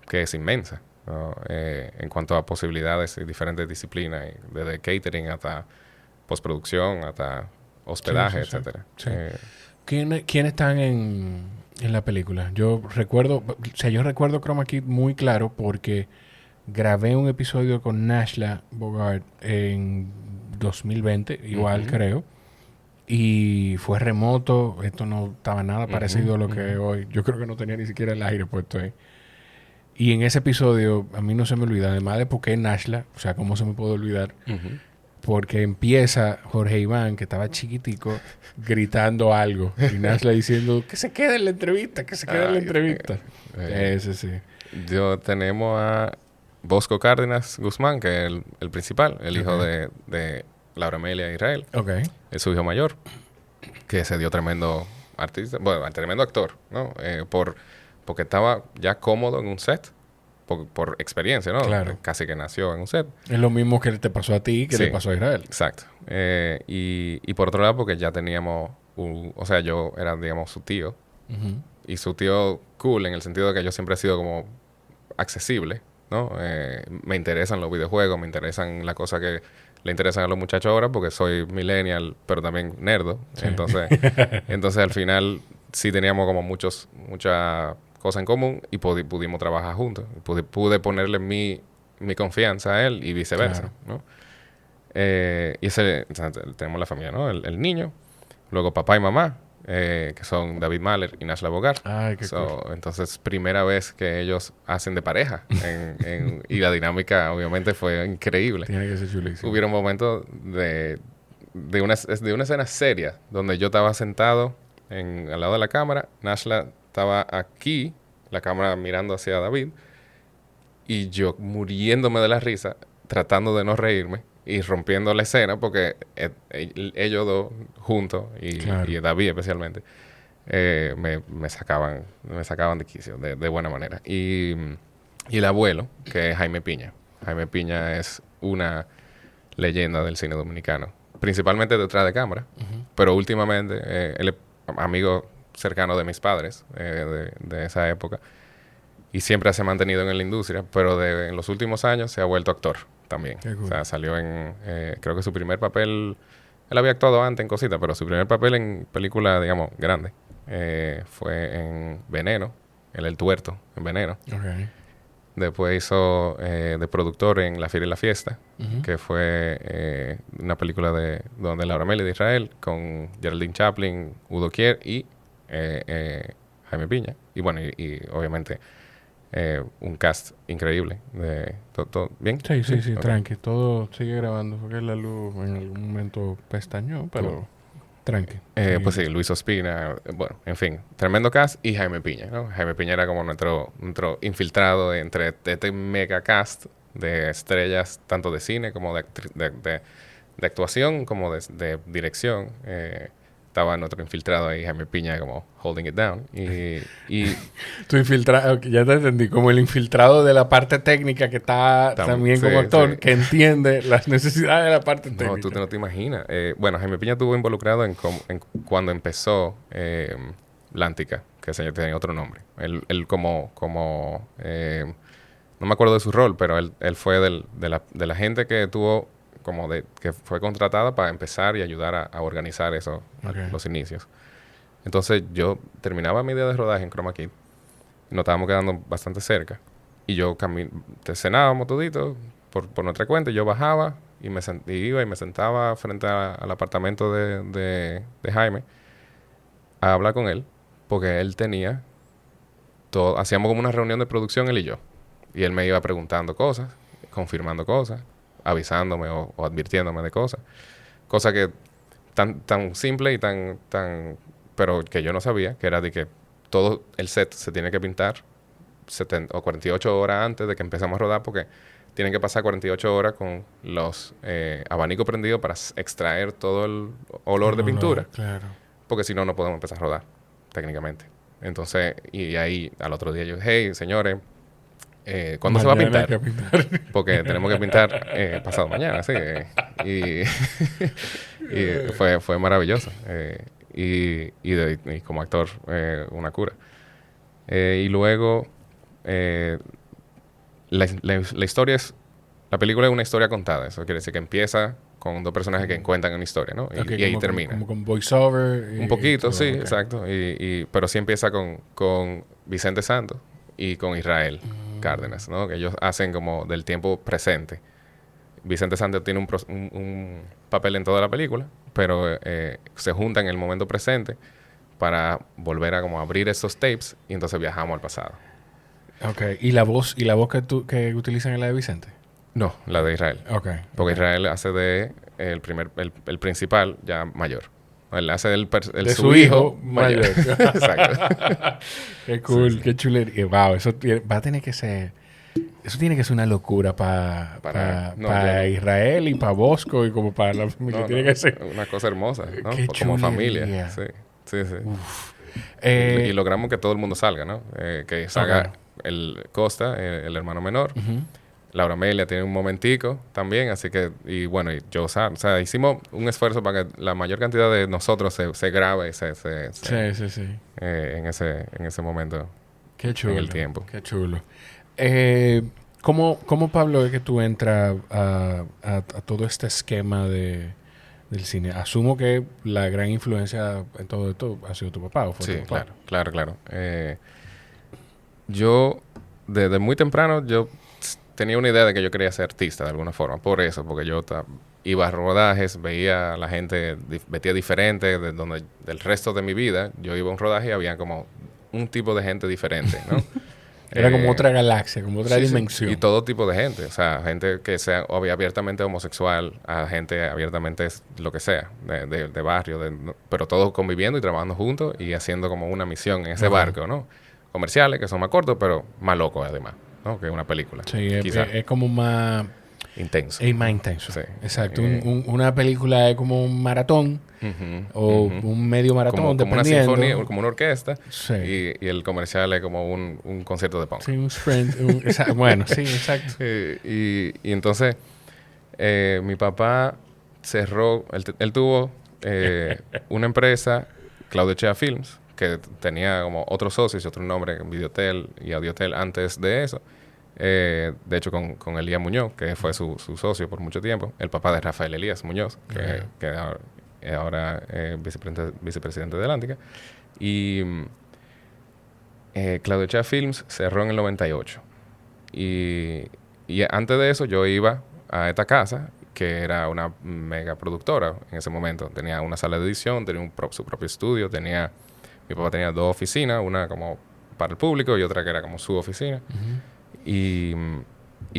que es inmensa, ¿no? En cuanto a posibilidades y diferentes disciplinas, desde catering hasta postproducción, hasta hospedaje, etcétera. Sí. ¿Quiénes están en la película? Yo recuerdo Chroma Key muy claro porque grabé un episodio con Nashla Bogart en 2020, igual creo. Y fue remoto. Esto no estaba nada parecido a lo que hoy. Yo creo que no tenía ni siquiera el aire puesto ahí. Y en ese episodio, a mí no se me olvida, además de por qué Nashla, o sea, cómo se me puede olvidar, porque empieza Jorge Iván, que estaba chiquitico, gritando algo. Y Nashla diciendo, que se quede en la entrevista, que se quede en la entrevista. Ese sí. Tenemos a Bosco Cárdenas Guzmán, que es el principal, el hijo de Laura Amelia Israel. Es su hijo mayor, que se dio tremendo artista, bueno, tremendo actor, ¿no? Porque estaba ya cómodo en un set, por experiencia, ¿no? Claro. Casi que nació en un set. Es lo mismo que te pasó a ti que le pasó a Israel. Exacto. Y por otro lado, porque ya teníamos, o sea, yo era, digamos, su tío. Y su tío cool, en el sentido de que yo siempre he sido como accesible, ¿no? Me interesan los videojuegos, me interesan las cosas que le interesan a los muchachos ahora, porque soy millennial, pero también nerdo. Sí. Entonces al final sí teníamos como muchas cosas en común y pudimos trabajar juntos. Pude ponerle mi confianza a él y viceversa, ¿no? Y tenemos la familia, ¿no? El niño, luego papá y mamá, que son David Mahler y Nashla Bogart. Ay, qué cool. Entonces, primera vez que ellos hacen de pareja. Y la dinámica, obviamente, fue increíble. Tiene que ser chulísimo. Hubieron momentos de una escena seria, donde yo estaba sentado al lado de la cámara, Nashla estaba aquí, la cámara mirando hacia David, y yo muriéndome de la risa, tratando de no reírme, y rompiendo la escena, porque ellos dos juntos, y David especialmente, me sacaban de quicio, de buena manera. Y el abuelo, que es Jaime Piña. Jaime Piña es una leyenda del cine dominicano, principalmente detrás de cámara, pero últimamente él es amigo cercano de mis padres, de esa época, y siempre se ha mantenido en la industria, pero en los últimos años se ha vuelto actor también. Cool. O sea, salió en, creo que su primer papel, él había actuado antes en cositas, pero su primer papel en película, digamos, grande, fue en Veneno, El Tuerto, en Veneno. Después hizo de productor en La Fiera y la Fiesta, que fue una película donde Laura Amelia de Israel, con Geraldine Chaplin, Udo Kier y Jaime Piña. Y bueno, y obviamente un cast increíble. ¿Todo bien? Sí, okay. Tranqui. Todo sigue grabando, porque la luz en algún momento pestañó, pero tranqui. Pues sí, Luis Ospina, bueno, en fin, tremendo cast, y Jaime Piña, ¿no? Jaime Piña era como nuestro infiltrado entre este mega cast de estrellas, tanto de cine como de actuación, como de dirección. Estaba nuestro infiltrado ahí, Jaime Piña, como holding it down. Y tu infiltrado, ya te entendí, como el infiltrado de la parte técnica que está también como actor, que entiende las necesidades de la parte técnica. No, tú no te imaginas. Bueno, Jaime Piña estuvo involucrado en cuando empezó Lántica, que ese señor tenía otro nombre. Él no me acuerdo de su rol, pero él fue de la gente que tuvo que fue contratada para empezar y ayudar a organizar eso, los inicios. Entonces yo terminaba mi día de rodaje en Chroma Key, nos estábamos quedando bastante cerca, y yo cenábamos todito por nuestra cuenta, y yo bajaba y iba y me sentaba frente al apartamento de Jaime a hablar con él, porque él tenía todo, hacíamos como una reunión de producción él y yo, y él me iba preguntando cosas, confirmando cosas, avisándome o advirtiéndome de cosas que tan simple y tan pero que yo no sabía, que era de que todo el set se tiene que pintar 48 horas antes de que empezamos a rodar, porque tienen que pasar 48 horas con los abanicos prendidos para extraer todo el olor de pintura. Claro. Porque si no, no podemos empezar a rodar, técnicamente. Entonces, y ahí al otro día yo, hey, señores, ¿cuándo se va a pintar? Porque tenemos que pintar pasado mañana, sí. Y fue maravilloso. Y como actor, una cura. Y luego, la historia la película es una historia contada. Eso quiere decir que empieza con dos personajes que cuentan una historia, ¿no? Y ahí termina. Como con voiceover. Un poquito, sí, exacto. Pero sí empieza con Vicente Santos y con Israel Cárdenas, ¿no? Que ellos hacen como del tiempo presente. Vicente Santos tiene un papel en toda la película, pero se juntan en el momento presente para volver a como abrir esos tapes, y entonces viajamos al pasado. Ok. ¿Y la voz que utilizan es la de Vicente? No, la de Israel. Ok. Porque Israel hace de el principal ya mayor. Él hace de su hijo mayor. Exacto. Qué cool, sí. qué chulería. Wow, eso va a tener que ser... Eso tiene que ser una locura para Israel y para Bosco y como para la familia. Tiene que ser una cosa hermosa, ¿no? Qué Como chulería. familia. Sí. Y logramos que todo el mundo salga, ¿no? Que salga el Costa, el hermano menor. Laura Amelia tiene un momentico también, así que... Y bueno, y Joe Sam. O sea, hicimos un esfuerzo para que la mayor cantidad de nosotros se grabe sí. En ese momento. Qué chulo. En el tiempo. Qué chulo. ¿Cómo, Pablo, es que tú entras a todo este esquema del cine? Asumo que la gran influencia en todo esto ha sido tu papá, ¿o fue Sí, tu papá? claro. Yo, desde muy temprano, yo tenía una idea de que yo quería ser artista de alguna forma. Por eso, porque yo iba a rodajes, veía a la gente vestida diferente del resto de mi vida. Yo iba a un rodaje y había como un tipo de gente diferente, ¿no? Era como otra galaxia, como otra dimensión. Sí. Y todo tipo de gente. O sea, gente que sea abiertamente homosexual, a gente abiertamente lo que sea, de barrio, pero todos conviviendo y trabajando juntos y haciendo como una misión en ese barco, ¿no? Comerciales, que son más cortos, pero más locos además, ¿no? Que una película. Sí, es como más... Intenso. Es más intenso. Sí. Exacto. Una película es como un maratón o un medio maratón, como una sinfonía, como una orquesta. Sí. Y el comercial es como un concierto de punk. Sí, un sprint. Bueno, sí, exacto. Y entonces, mi papá cerró... Él tuvo una empresa, Claudio Chea Films, que tenía como otros socios y otro nombre, Videotel y Audiotel antes de eso. De hecho, con Elías Muñoz, que fue su socio por mucho tiempo, el papá de Rafael Elías Muñoz, que ahora es vicepresidente de Atlántica. Y Claudio Chea Films cerró en el 98. Y antes de eso yo iba a esta casa, que era una mega productora en ese momento. Tenía una sala de edición, tenía su propio estudio, mi papá tenía 2 oficinas, una como para el público y otra que era como su oficina. Y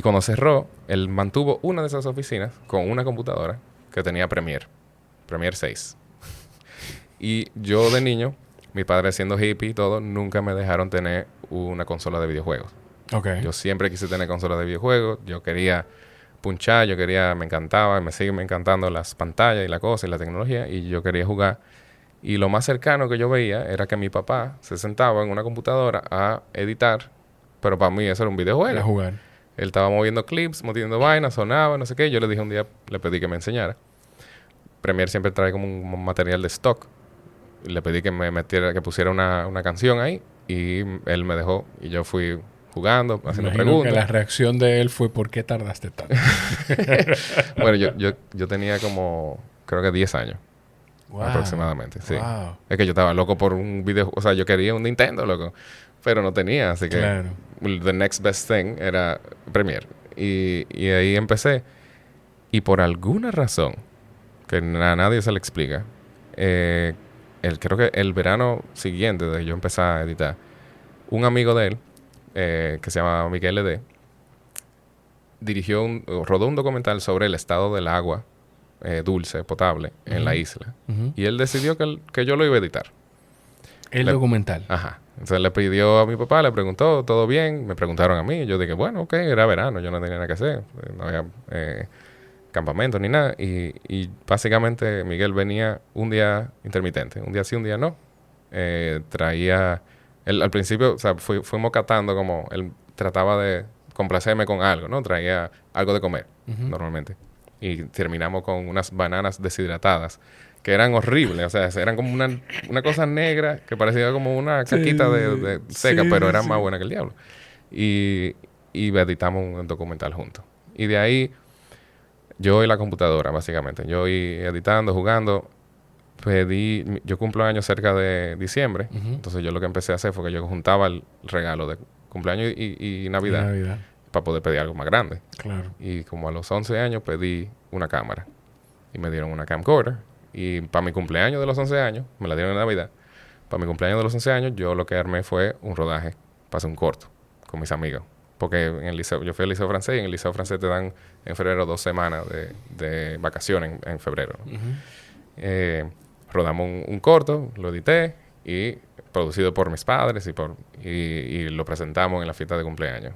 cuando cerró, él mantuvo una de esas oficinas con una computadora que tenía Premiere 6. Y yo de niño, mi padre siendo hippie y todo, nunca me dejaron tener una consola de videojuegos. Okay. Yo siempre quise tener consola de videojuegos. Yo quería punchar, me encantaba, me siguen encantando las pantallas y la cosa y la tecnología. Y yo quería jugar. Y lo más cercano que yo veía era que mi papá se sentaba en una computadora a editar. Pero para mí eso era un videojuego. A jugar. Él estaba moviendo clips, moviendo vainas, sonaba, no sé qué. Yo le dije un día, le pedí que me enseñara. Premiere siempre trae como un material de stock. le pedí que me metiera, que pusiera una canción ahí y él me dejó y yo fui jugando, haciendo Imagino preguntas. que la reacción de él fue ¿por qué tardaste tanto? Bueno, yo tenía como, creo que 10 años. Wow. Aproximadamente, sí. Wow. Es que yo estaba loco por un video, o sea, yo quería un Nintendo, loco, pero no tenía, así que Claro. the next best thing era Premiere. Y ahí empecé. Y por alguna razón, que a nadie se le explica, creo que el verano siguiente de yo empezar a editar, un amigo de él, que se llama Miguel Ede, rodó un documental sobre el estado del agua dulce, potable, en la isla. Y él decidió que yo lo iba a editar. El documental. Ajá. Entonces le pidió a mi papá, le preguntó, ¿todo bien? Me preguntaron a mí. Yo dije, bueno, ok, era verano, yo no tenía nada que hacer. No había campamento ni nada. Y básicamente Miguel venía un día intermitente. Un día sí, un día no. Traía... Él, al principio, o sea, fuimos catando como... Él trataba de complacerme con algo, ¿no? Traía algo de comer, normalmente. Y terminamos con unas bananas deshidratadas que eran horribles, o sea, eran como una cosa negra que parecía como una caquita de seca, pero eran más buenas que el diablo. Y editamos un documental juntos. Y de ahí, yo y la computadora, básicamente. Yo editando, jugando. Yo cumplo años cerca de diciembre, entonces yo lo que empecé a hacer fue que yo juntaba el regalo de cumpleaños y Navidad. Para poder pedir algo más grande. Claro. Y como a los 11 años pedí una cámara. Y me dieron una camcorder. Y para mi cumpleaños de los 11 años, me la dieron en Navidad. Para mi cumpleaños de los 11 años, yo lo que armé fue un rodaje para hacer un corto con mis amigos. Porque en el liceo, yo fui al liceo francés y en el liceo francés te dan en febrero 2 semanas de vacaciones en febrero, ¿no? Rodamos un corto, lo edité y producido por mis padres y lo presentamos en la fiesta de cumpleaños.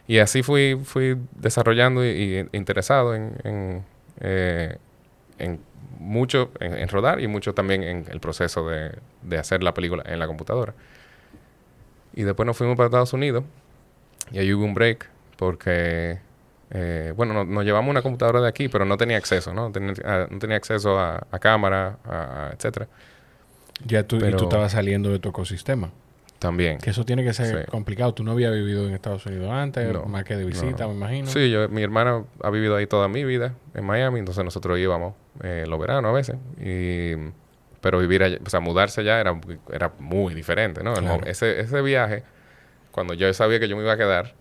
Y así fui desarrollando y interesado en mucho en rodar y mucho también en el proceso de hacer la película en la computadora. Y después nos fuimos para Estados Unidos y ahí hubo un break porque, bueno, nos llevamos una computadora de aquí, pero no tenía acceso, ¿no? No tenía acceso a cámara, etcétera. Y tú estabas saliendo de tu ecosistema. También. Que eso tiene que ser complicado. Tú no habías vivido en Estados Unidos antes, más que de visita, me imagino. Sí, mi hermana ha vivido ahí toda mi vida, en Miami, entonces nosotros íbamos los veranos a veces. Pero vivir allá, o sea, mudarse allá era muy diferente, ¿no? Claro. Ese viaje, cuando yo sabía que yo me iba a quedar,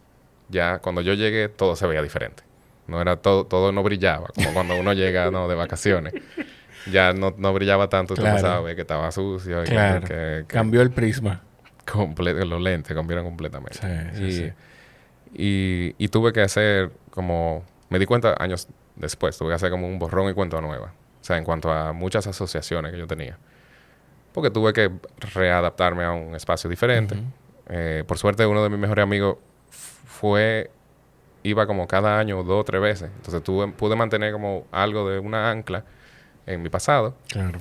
ya cuando yo llegué todo se veía diferente. No era todo no brillaba, como cuando uno llega de vacaciones. Ya no brillaba tanto, tú empezabas a ver que estaba sucio. Claro. Cambió el prisma. Los lentes cambiaron completamente. Sí. Y tuve que hacer como... Me di cuenta años después. Tuve que hacer como un borrón y cuenta nueva. O sea, en cuanto a muchas asociaciones que yo tenía. Porque tuve que readaptarme a un espacio diferente. Por suerte, uno de mis mejores amigos iba como cada año 2 o 3 veces. Entonces pude mantener como algo de una ancla en mi pasado. Claro.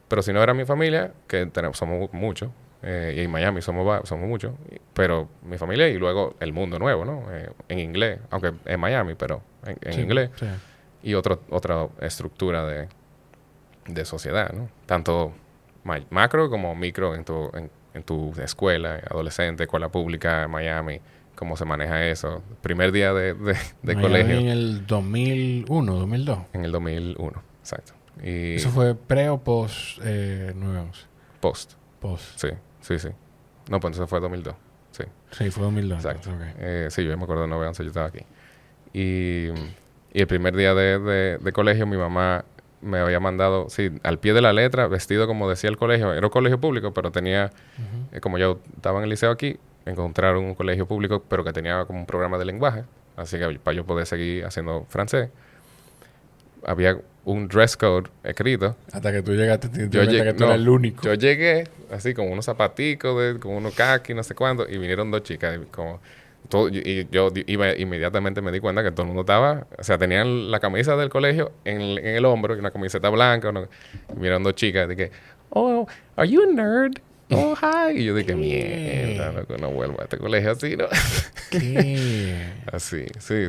Pero si no era mi familia, que somos muchos, y en Miami somos muchos, pero mi familia y luego el mundo nuevo, ¿no? En inglés, aunque en Miami, pero en inglés. Sí. Y otra estructura de sociedad, ¿no? Tanto macro como micro en tu escuela, adolescente, escuela pública en Miami, cómo se maneja eso. Primer día de colegio. En el 2001, 2002. En el 2001, exacto. Y ¿eso fue pre o post 9/11? Post. Sí. No, pues entonces fue 2002. Sí, fue 2002. Exacto. Okay. Sí, yo me acuerdo de 9/11, yo estaba aquí. Y el primer día de colegio, mi mamá me había mandado, al pie de la letra, vestido como decía el colegio. Era un colegio público, pero tenía, como yo estaba en el liceo aquí, encontraron un colegio público, pero que tenía como un programa de lenguaje. Así que para yo poder seguir haciendo francés, había un dress code escrito. Hasta que tú llegaste, tú eras el único. Yo llegué así con unos zapaticos, con unos khaki, no sé cuánto, y vinieron 2 chicas. Y yo inmediatamente me di cuenta que todo el mundo estaba... O sea, tenían la camisa del colegio en el hombro y una camiseta blanca. Y vinieron 2 chicas y dije, oh, are you a nerd? Oh, hi. Y yo dije, mierda, no vuelvo a este colegio así, ¿no? ¿Qué? Así, sí.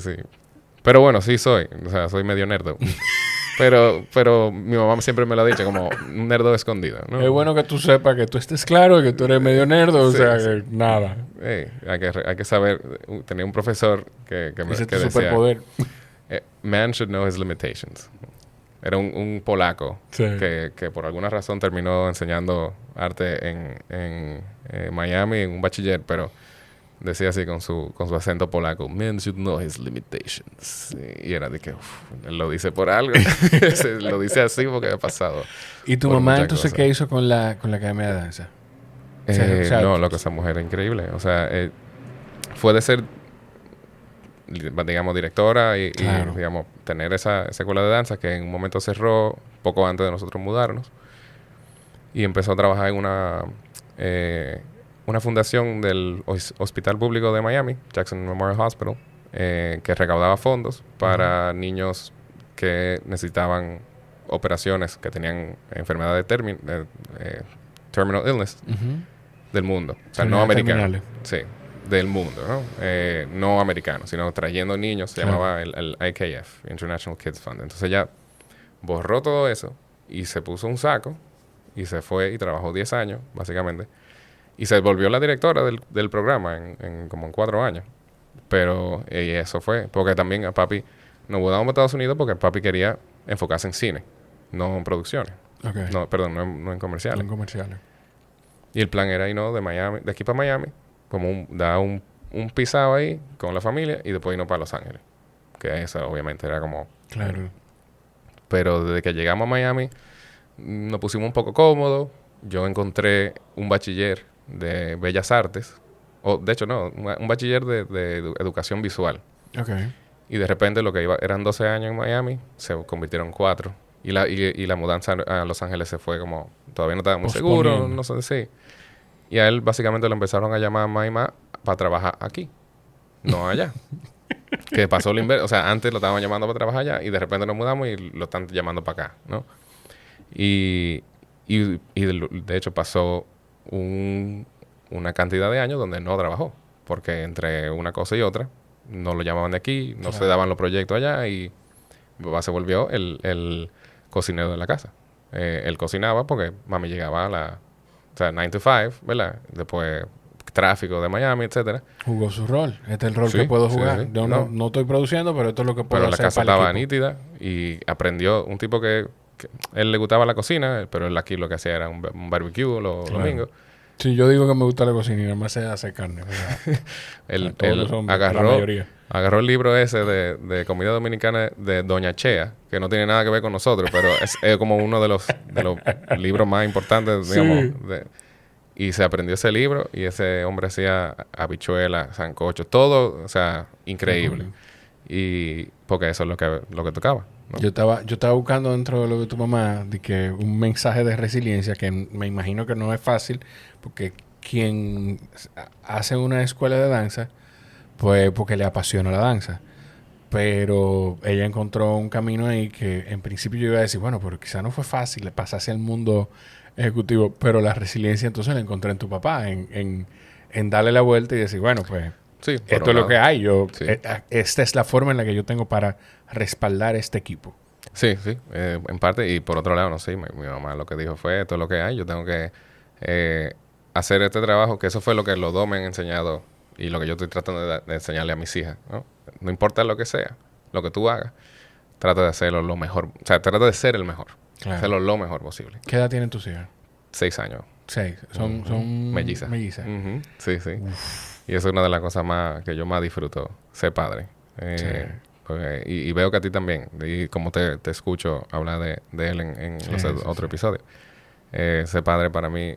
Pero bueno, sí soy. O sea, soy medio nerd. Pero mi mamá siempre me lo ha dicho como un nerdo escondido, ¿no? Es bueno que tú sepas que tú estés claro que tú eres medio nerdo, o Sí, sea, sí. que nada. Hay que saber. Tenía un profesor Ese es que tu decía, superpoder. Man should know his limitations. Era un polaco Sí. que por alguna razón terminó enseñando arte en Miami en un bachiller, pero decía así con su acento polaco, man should know his limitations. Y era de que, él lo dice por algo. Lo dice así porque ha pasado. ¿Y tu por mamá muchas entonces cosas. qué hizo con la academia de danza? O sea, No, lo que esa mujer es increíble. O sea, fue de ser, digamos, directora Claro. y, digamos, tener esa escuela de danza que en un momento cerró poco antes de nosotros mudarnos. Y empezó a trabajar en una fundación del Hospital Público de Miami, Jackson Memorial Hospital, que recaudaba fondos para niños que necesitaban operaciones, que tenían enfermedades terminal illness Ujú. del mundo. O sea, Enfermedades no americano. terminales. Sí, del mundo, ¿no? No americano, sino trayendo niños. Se Claro. llamaba el IKF, International Kids Fund. Entonces ella borró todo eso y se puso un saco y se fue y trabajó 10 años, básicamente. Y se volvió la directora del programa como en 4 años. Pero eso fue, porque también a papi nos mudamos a Estados Unidos porque papi quería enfocarse en cine, no en producciones. Ok. No, perdón, no en comerciales. En comerciales. Y el plan era irnos de aquí para Miami, como dar un pisado ahí con la familia y después irnos para Los Ángeles. Que eso obviamente era como... Claro. Pero desde que llegamos a Miami nos pusimos un poco cómodos. Yo encontré un bachiller de Bellas Artes. O, de hecho, no, un bachiller de educación visual. Ok. Y de repente lo que eran 12 años en Miami se convirtieron en 4. Y la mudanza a Los Ángeles se fue como... Todavía no estaba muy seguro, Posponiendo. no sé si... Y a él básicamente lo empezaron a llamar mamá y mamá para trabajar aquí, no allá. Que pasó lo inverso. O sea, antes lo estaban llamando para trabajar allá y de repente nos mudamos y lo están llamando para acá, ¿no? Y de hecho pasó una cantidad de años donde no trabajó. Porque entre una cosa y otra no lo llamaban de aquí, no se daban los proyectos allá y mi papá se volvió el cocinero de la casa. Él cocinaba porque mami llegaba o sea, 9 to 5, ¿verdad? Después tráfico de Miami, etcétera. Jugó su rol. Este es el rol Sí, que puedo sí, jugar. sí. Yo no estoy produciendo, pero esto es lo que puedo Pero la hacer casa para el estaba equipo. nítida y aprendió un tipo que él le gustaba la cocina, pero él aquí lo que hacía era un barbecue los Claro. domingos. Sí, yo digo que me gusta la cocina y nada más sé hacer carne. ¿Verdad? Él, Todos él los hombres, la mayoría. agarró el libro ese de comida dominicana de Doña Chea, que no tiene nada que ver con nosotros, pero es como uno de los libros más importantes, digamos. Sí. Y se aprendió ese libro y ese hombre hacía habichuelas, sancocho, todo, o sea, increíble. Y porque eso es lo que tocaba, ¿no? Yo estaba buscando dentro de lo de tu mamá de que un mensaje de resiliencia que me imagino que no es fácil porque quien hace una escuela de danza pues porque le apasiona la danza, pero ella encontró un camino ahí que en principio yo iba a decir, bueno, pero quizá no fue fácil le pasarse al mundo ejecutivo, pero la resiliencia entonces la encontré en tu papá, en darle la vuelta y decir, bueno, pues Sí, por esto un es lo que lado. hay. Sí. Esta es la forma en la que yo tengo para respaldar este equipo. Sí, en parte. Y por otro lado, no sé, mi mamá lo que dijo fue, esto es lo que hay, yo tengo que hacer este trabajo, que eso fue lo que los dos me han enseñado y lo que yo estoy tratando de enseñarle a mis hijas, ¿no? No importa lo que sea, lo que tú hagas, trata de hacerlo lo mejor, o sea, trata de ser el mejor, Claro. hacerlo lo mejor posible. ¿Qué edad tienen tus hijas? 6 años. 6. Son Mellizas. mellizas. Ujú. Sí. Y eso es una de las cosas más que yo más disfruto, ser padre. Sí. Y veo que a ti también, y como te escucho hablar de él en los otros episodios. Ser padre para mí,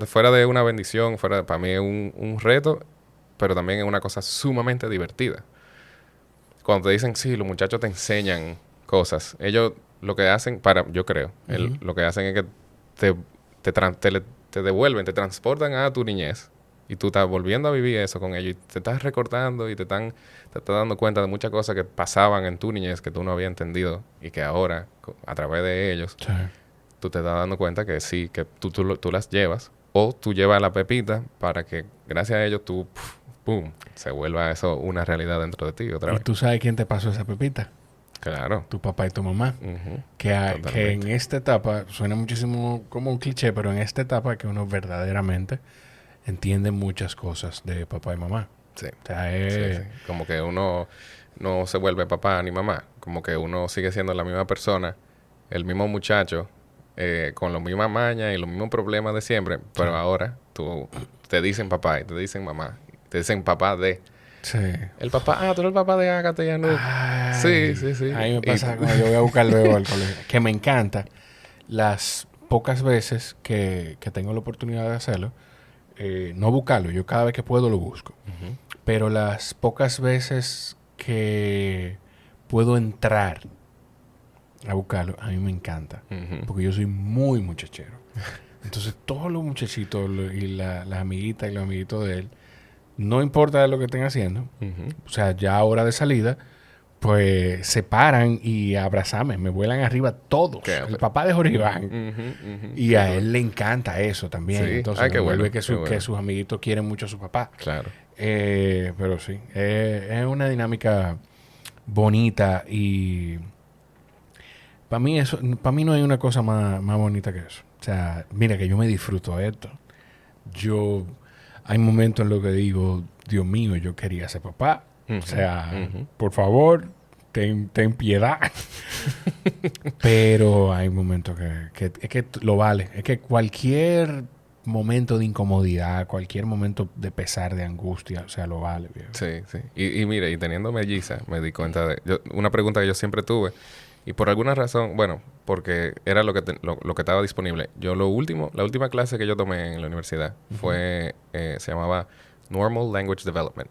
fuera de una bendición, para mí es un reto, pero también es una cosa sumamente divertida. Cuando te dicen, sí, los muchachos te enseñan cosas, ellos lo que hacen, yo creo, lo que hacen es que te devuelven, te transportan a tu niñez y tú estás volviendo a vivir eso con ellos y te estás recordando y te estás dando cuenta de muchas cosas que pasaban en tu niñez que tú no habías entendido y que ahora, a través de ellos, Sí. tú te estás dando cuenta que sí, que tú las llevas o tú llevas la pepita para que gracias a ellos tú, ¡pum!, se vuelva eso una realidad dentro de ti otra ¿Y vez. tú sabes quién te pasó esa pepita? Claro. Tu papá y tu mamá. Que en esta etapa, suena muchísimo como un cliché, pero en esta etapa que uno verdaderamente entiende muchas cosas de papá y mamá. Sí. O sea, Sí. Como que uno no se vuelve papá ni mamá. Como que uno sigue siendo la misma persona, el mismo muchacho, con las mismas mañas y los mismos problemas de siempre. Pero ahora tú te dicen papá y te dicen mamá. Te dicen papá de... Sí. El papá... tú eres el papá de Agatha y Anouk. Sí. A mí me pasa cuando yo voy a buscar luego al colegio. Que me encanta las pocas veces que tengo la oportunidad de hacerlo. No buscarlo. Yo cada vez que puedo lo busco. Pero las pocas veces que puedo entrar a buscarlo, a mí me encanta. Porque yo soy muy muchachero. Entonces, todos los muchachitos y las amiguitas y los amiguitos de él, no importa lo que estén haciendo, o sea, ya a hora de salida, pues se paran y abrazame, me vuelan arriba todos. El papá de Jorge Iván. Y a él le encanta eso también. Sí. Entonces, vuelve que sus amiguitos quieren mucho a su papá. Claro. Pero sí, es una dinámica bonita y para mí no hay una cosa más bonita que eso. O sea, mira que yo me disfruto de esto. Hay momentos en los que digo, Dios mío, yo quería ser papá. O sea, por favor, ten piedad. Pero hay momentos que es que lo vale. Es que cualquier momento de incomodidad, cualquier momento de pesar, de angustia, o sea, lo vale, viejo. Sí. Y mira, y teniendo melliza, me di cuenta de... una pregunta que yo siempre tuve, y por alguna razón, bueno, porque era lo que estaba disponible. La última clase que yo tomé en la universidad fue... se llamaba Normal Language Development.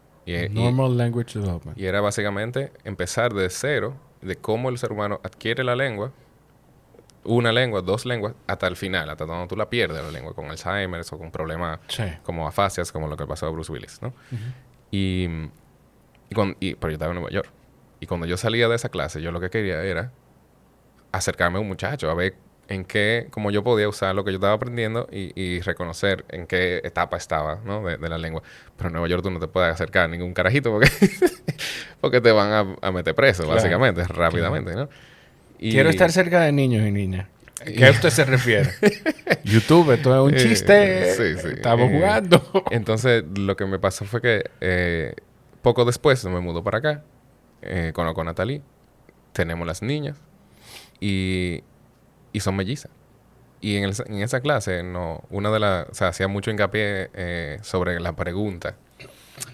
Normal Language Development. Y era básicamente empezar de cero, de cómo el ser humano adquiere la lengua, una lengua, dos lenguas, hasta el final, hasta cuando tú la pierdes la lengua, con Alzheimer o con problemas como afasias, como lo que pasó a Bruce Willis, ¿no? Pero yo estaba en Nueva York. Y cuando yo salía de esa clase, yo lo que quería era acercarme a un muchacho, a ver cómo yo podía usar lo que yo estaba aprendiendo y reconocer en qué etapa estaba, ¿no? de la lengua. Pero en Nueva York tú no te puedes acercar a ningún carajito porque te van a meter preso, básicamente, rápidamente, ¿no? Quiero estar cerca de niños y niñas. ¿Qué a usted se refiere? YouTube, esto es un chiste. Sí. Estamos jugando. Entonces, lo que me pasó fue que poco después me mudó para acá. Conozco a Natalie. Tenemos las niñas. Y son mellizas. Y en esa clase, hacía mucho hincapié sobre la pregunta.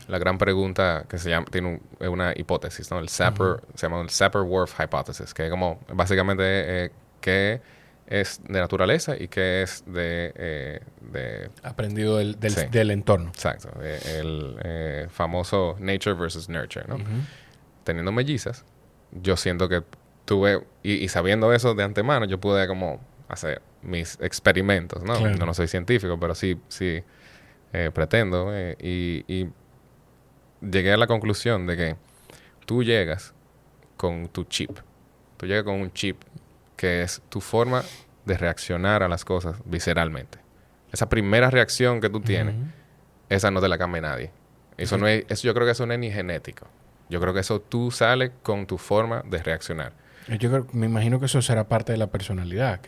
La gran pregunta que tiene una hipótesis, ¿no? Se llama el Sapir-Whorf Hypothesis, que es como, básicamente, qué es de naturaleza y qué es de aprendido del entorno. Exacto. El famoso nature versus nurture, ¿no? Teniendo mellizas, yo siento que tuve, y sabiendo eso de antemano, yo pude como hacer mis experimentos, ¿no? Claro. No soy científico, pero sí pretendo. Y llegué a la conclusión de que tú llegas con tu chip. Tú llegas con un chip que es tu forma de reaccionar a las cosas visceralmente. Esa primera reacción que tú tienes, esa no te la cambia nadie. Eso yo creo que eso no es ni genético. Yo creo que eso tú sales con tu forma de reaccionar. Me imagino que eso será parte de la personalidad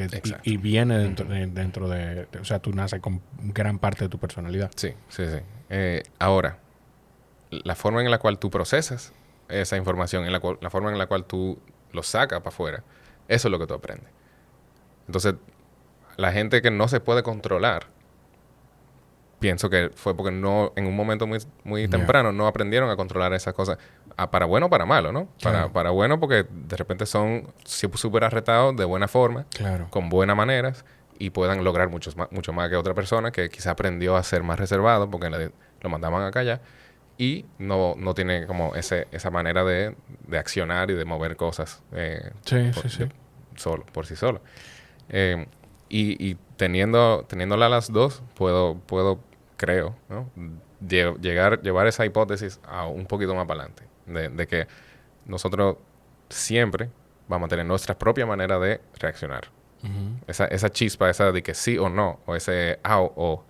y viene dentro de... O sea, tú naces con gran parte de tu personalidad. Sí. Ahora, la forma en la cual tú procesas esa información, la forma en la cual tú lo sacas para afuera, eso es lo que tú aprendes. Entonces, la gente que no se puede controlar, pienso que fue porque en un momento muy temprano no aprendieron a controlar esas cosas. Para bueno o para malo, ¿no? Claro. Para bueno porque de repente son súper arretados de buena forma, con buenas maneras, y puedan lograr mucho más que otra persona que quizá aprendió a ser más reservado porque lo mandaban a callar y no tiene como esa manera de accionar y de mover cosas por sí solo. Y teniéndola a las dos, creo, ¿no? Llevar esa hipótesis a un poquito más para adelante. De que nosotros siempre vamos a tener nuestra propia manera de reaccionar. Esa chispa, esa de que sí o no, o ese o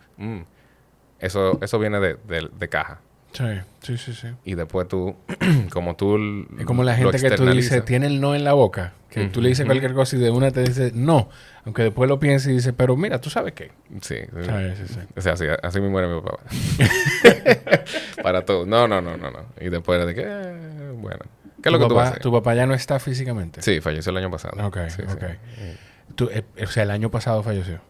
eso viene de caja. Sí. Y después tú, como tú Es como la gente que tú dices, tiene el no en la boca. Que tú le dices cualquier cosa y de una te dice no. Aunque después lo pienses y dices, pero mira, ¿tú sabes qué? Sí. Sí. O sea, así me muere mi papá. Para todo. No. Y después de que, bueno. ¿Qué es lo que tú vas a hacer? ¿Tu papá ya no está físicamente? Sí, falleció el año pasado. Ok. Sí. O sea, el año pasado falleció.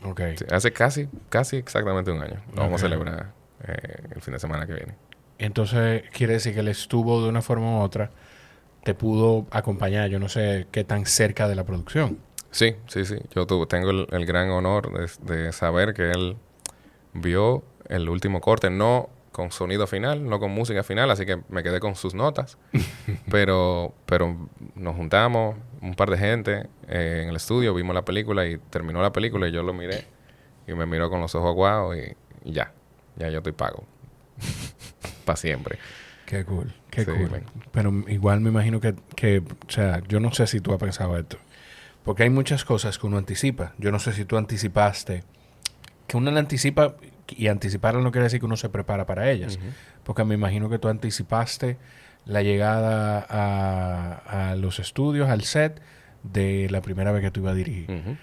Ok. Sí, hace casi exactamente un año. Lo vamos a celebrar el fin de semana que viene. Entonces, quiere decir que él estuvo de una forma u otra, te pudo acompañar, yo no sé qué tan cerca de la producción. Sí. Yo tengo el gran honor de saber que él vio el último corte, no con sonido final, no con música final, así que me quedé con sus notas. pero nos juntamos, un par de gente en el estudio, vimos la película y terminó la película y yo lo miré y me miró con los ojos aguados y ya yo estoy pago. Para siempre. Qué cool. Man. Pero igual me imagino que, o sea, yo no sé si tú has pensado esto. Porque hay muchas cosas que uno anticipa. Yo no sé si tú anticipaste. Que uno la anticipa, y anticiparla no quiere decir que uno se prepara para ellas. Porque me imagino que tú anticipaste la llegada a los estudios, al set, de la primera vez que tú ibas a dirigir.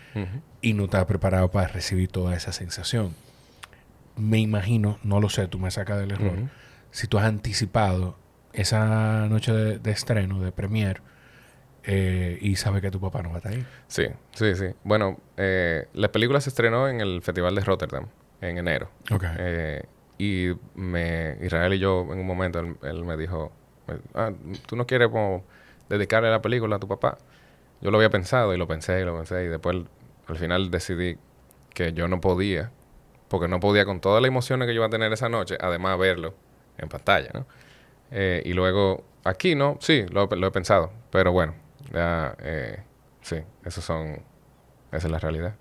Y no estabas preparado para recibir toda esa sensación. Me imagino, no lo sé, tú me sacas del error. Si tú has anticipado esa noche de estreno, de premiere, y sabes que tu papá no va a estar ahí. Sí. Bueno, la película se estrenó en el Festival de Rotterdam en enero. Y Israel y yo, en un momento, él me dijo, ¿tú no quieres como dedicarle la película a tu papá? Yo lo había pensado y lo pensé y después al final decidí que yo no podía, porque no podía con todas las emociones que yo iba a tener esa noche, además verlo en pantalla, ¿no? Y luego, aquí, ¿no? Sí, lo he pensado. Pero bueno, ya, sí, esa es la realidad.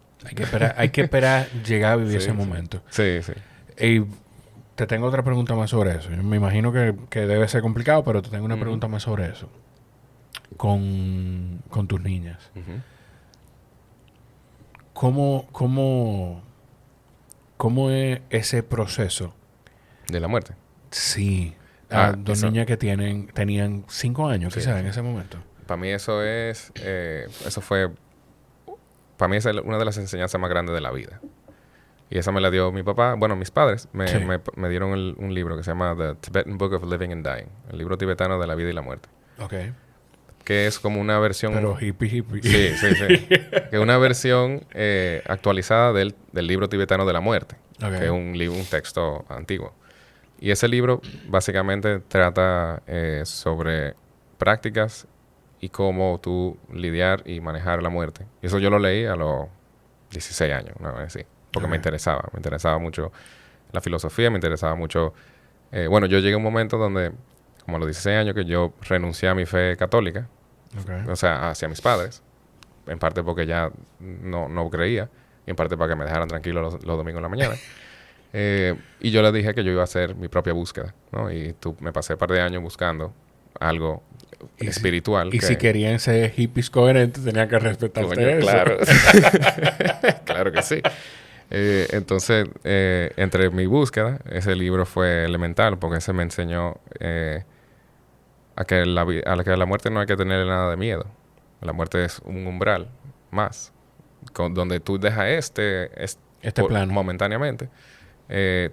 Hay que esperar llegar a vivir ese momento. Sí. Y te tengo otra pregunta más sobre eso. Yo me imagino que debe ser complicado, pero te tengo una pregunta más sobre eso. Con tus niñas. ¿Cómo es ese proceso? ¿De la muerte? Sí. Dos niñas que tenían 5 años, quizás, en ese momento. Para mí eso fue... Para mí es una de las enseñanzas más grandes de la vida. Y esa me la dio mi papá. Bueno, mis padres me dieron un libro que se llama The Tibetan Book of Living and Dying. El libro tibetano de la vida y la muerte. Que es como una versión... Pero hippie. Sí. Que es una versión actualizada del libro tibetano de la muerte. Que es un texto antiguo. Y ese libro básicamente trata sobre prácticas y cómo tú lidiar y manejar la muerte. Y eso yo lo leí a los 16 años, una vez así. Porque me interesaba mucho la filosofía, me interesaba mucho... bueno, yo llegué a un momento donde, como a los 16 años, que yo renuncié a mi fe católica. O sea, hacia mis padres. En parte porque ya no creía. Y en parte para que me dejaran tranquilo los domingos en la mañana. Y yo les dije que yo iba a hacer mi propia búsqueda, ¿no? Y me pasé un par de años buscando algo espiritual. Si querían ser hippies coherentes, tenían que respetarte eso. Claro. Claro que sí. Entonces, entre mi búsqueda, ese libro fue elemental porque ese me enseñó a que la muerte no hay que tener nada de miedo. La muerte es un umbral más, donde tú dejas este plano momentáneamente.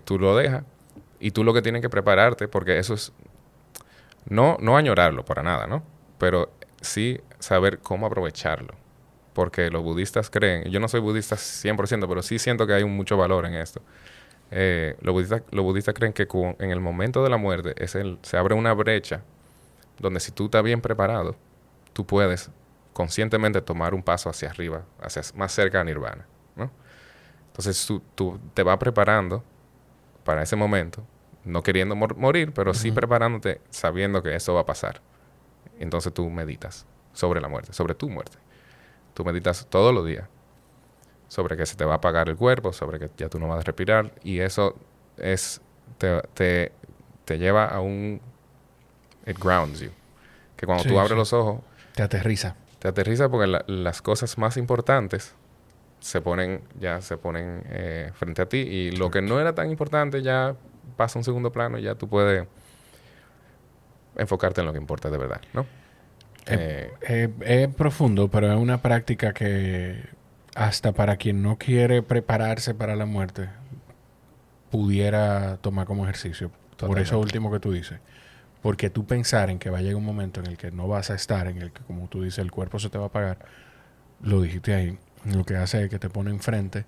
Tú lo dejas y tú lo que tienes que prepararte, porque eso es no añorarlo para nada, ¿no? Pero sí saber cómo aprovecharlo, porque los budistas creen, yo no soy budista 100%, pero sí siento que hay mucho valor en esto. Los budistas creen que en el momento de la muerte se abre una brecha donde si tú estás bien preparado, tú puedes conscientemente tomar un paso hacia arriba, más cerca a Nirvana, ¿no? Entonces tú te vas preparando para ese momento, no queriendo morir, pero sí preparándote sabiendo que eso va a pasar. Entonces tú meditas sobre la muerte, sobre tu muerte. Tú meditas todos los días sobre que se te va a apagar el cuerpo, sobre que ya tú no vas a respirar, y eso te lleva a it grounds you. Que cuando tú abres los ojos... Te aterriza. Te aterriza porque las cosas más importantes se ponen frente a ti, y lo que no era tan importante ya pasa a un segundo plano y ya tú puedes enfocarte en lo que importa de verdad, ¿no? Es profundo, pero es una práctica que hasta para quien no quiere prepararse para la muerte pudiera tomar como ejercicio. Por eso último que tú dices. Porque tú pensar en que va a llegar un momento en el que no vas a estar, en el que, como tú dices, el cuerpo se te va a apagar, lo dijiste ahí, lo que hace es que te pone enfrente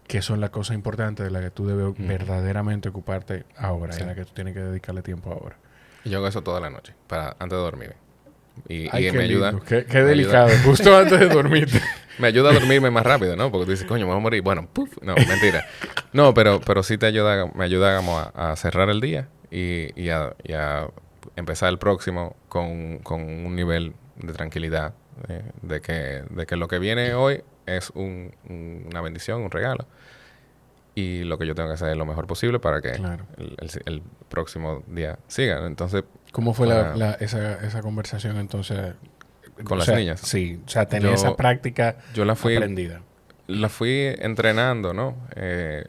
qué son las cosas importantes de las que tú debes verdaderamente ocuparte ahora, y a las que tú tienes que dedicarle tiempo ahora. Yo hago eso toda la noche, antes de dormir. Y Ay, me ayuda. Qué delicado, justo antes de dormirte. Me ayuda a dormirme más rápido, ¿no? Porque tú dices, coño, me voy a morir. Bueno, ¡puf! No, mentira. No, pero sí me ayuda como a cerrar el día y a empezar el próximo con un nivel de tranquilidad. De que lo que viene hoy es una bendición, un regalo. Y lo que yo tengo que hacer es lo mejor posible para que el próximo día siga. Entonces, ¿cómo fue esa conversación entonces? Con las niñas. Sí, o sea, tener esa práctica aprendida. La fui entrenando, ¿no?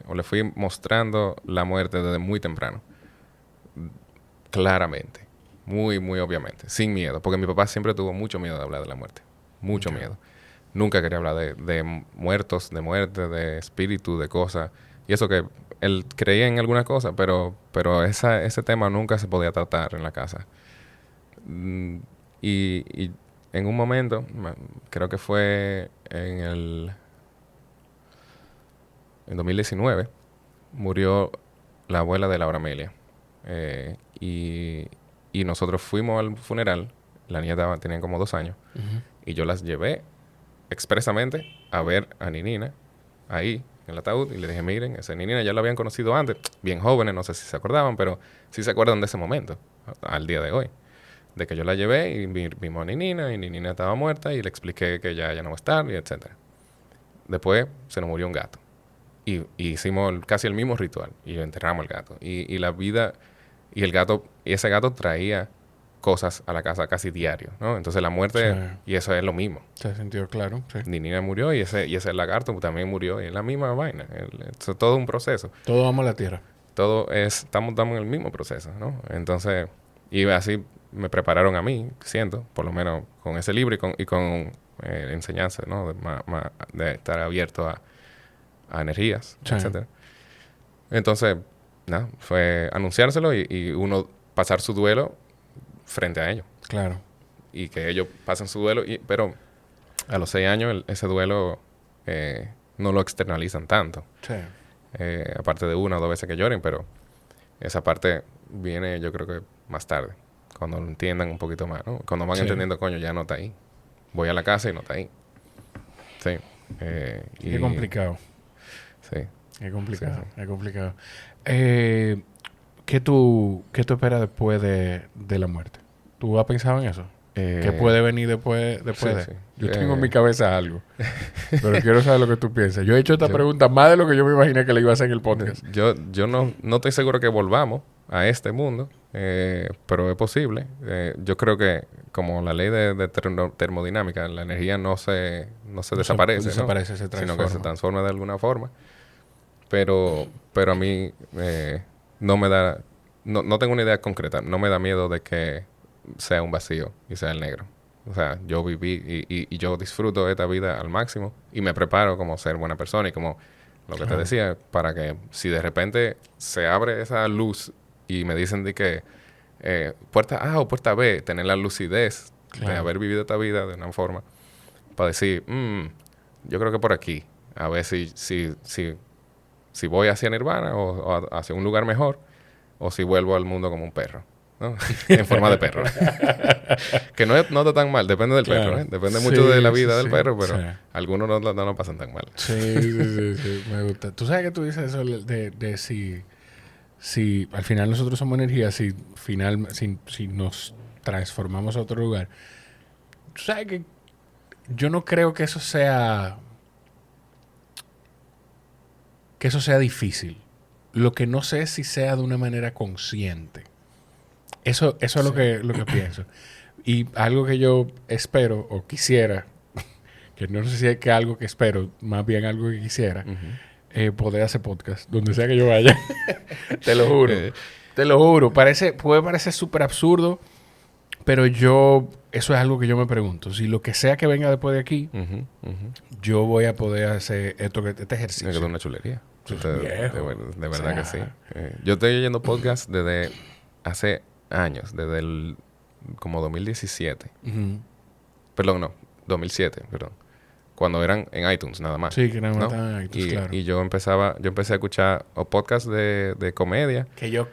O le fui mostrando la muerte desde muy temprano. Claramente. Muy, muy obviamente. Sin miedo. Porque mi papá siempre tuvo mucho miedo de hablar de la muerte. Mucho miedo. Nunca quería hablar de muertos, de muerte, de espíritu, de cosas. Y eso que él creía en alguna cosa, pero ese tema nunca se podía tratar en la casa. Y en un momento, creo que fue en 2019, murió la abuela de Laura Amelia. Y nosotros fuimos al funeral. La niña tenía como 2 años. Y yo las llevé expresamente a ver a Ninina ahí en el ataúd. Y le dije, miren, esa Ninina ya la habían conocido antes. Bien jóvenes, no sé si se acordaban, pero sí se acuerdan de ese momento, al día de hoy. De que yo la llevé y vimos a Ninina y Ninina estaba muerta y le expliqué que ya no va a estar y etcétera. Después se nos murió un gato. Y hicimos casi el mismo ritual y enterramos el gato. Y la vida y ese gato traía cosas a la casa casi diario, ¿no? Entonces la muerte, y eso es lo mismo. Se sintió claro, sí. Ninina murió y ese lagarto también murió y es la misma vaina. Es todo un proceso. Todos vamos a la tierra. Estamos en el mismo proceso, ¿no? Entonces, y así me prepararon a mí, siento, por lo menos con ese libro y con enseñanza, ¿no? De estar abierto a energías, etcétera. Entonces, nada, fue anunciárselo y uno pasar su duelo frente a ellos. Claro. Y que ellos pasen su duelo, pero a los 6 años ese duelo no lo externalizan tanto. Sí. Aparte de 1 o 2 veces que lloren, pero esa parte viene, yo creo que más tarde, cuando lo entiendan un poquito más, ¿no? Cuando van entendiendo, coño, ya no está ahí. Voy a la casa y no está ahí. Sí. Qué complicado. Sí. Es complicado, sí. Es complicado. ¿Qué tú esperas después de la muerte? ¿Tú has pensado en eso? ¿Qué puede venir después de? Sí. Yo tengo en mi cabeza algo, pero quiero saber lo que tú piensas. Yo he hecho esta pregunta más de lo que yo me imaginé que le iba a hacer en el podcast. Yo no estoy seguro que volvamos a este mundo, pero es posible. Yo creo que como la ley de termodinámica, la energía no se desaparece, ¿no? Desaparece, se transforma. Sino que se transforma de alguna forma. Pero a mí no me da... No tengo una idea concreta. No me da miedo de que sea un vacío y sea el negro. O sea, yo viví y yo disfruto esta vida al máximo y me preparo como ser buena persona y como lo que te decía, para que si de repente se abre esa luz y me dicen de que puerta A o puerta B, tener la lucidez de haber vivido esta vida de una forma para decir, yo creo que por aquí, a ver si voy hacia Nirvana o hacia un lugar mejor o si vuelvo al mundo como un perro, ¿no? En forma de perro. Que no está tan mal, depende del perro, ¿eh? Depende mucho de la vida del perro, pero algunos no lo pasan tan mal. Sí, me gusta. Tú sabes que tú dices eso de si al final nosotros somos energía, si nos transformamos a otro lugar. Tú sabes que yo no creo que eso sea difícil. Lo que no sé es si sea de una manera consciente. Eso es lo que pienso. Y algo que yo espero o quisiera, que no sé si es que algo que espero, más bien algo que quisiera, poder hacer podcast donde sea que yo vaya. Te lo juro. Te lo juro. Puede parecer súper absurdo, pero eso es algo que yo me pregunto. Si lo que sea que venga después de aquí, yo voy a poder hacer este ejercicio. Es una chulería. De verdad que sí. sea, Yo estoy oyendo podcast desde hace años, desde como 2017. Perdón, no, 2007, perdón. Cuando eran en iTunes nada más. Sí, que nada más ¿no? estaban en iTunes, claro. Y yo empecé a escuchar podcasts de comedia. Que yo,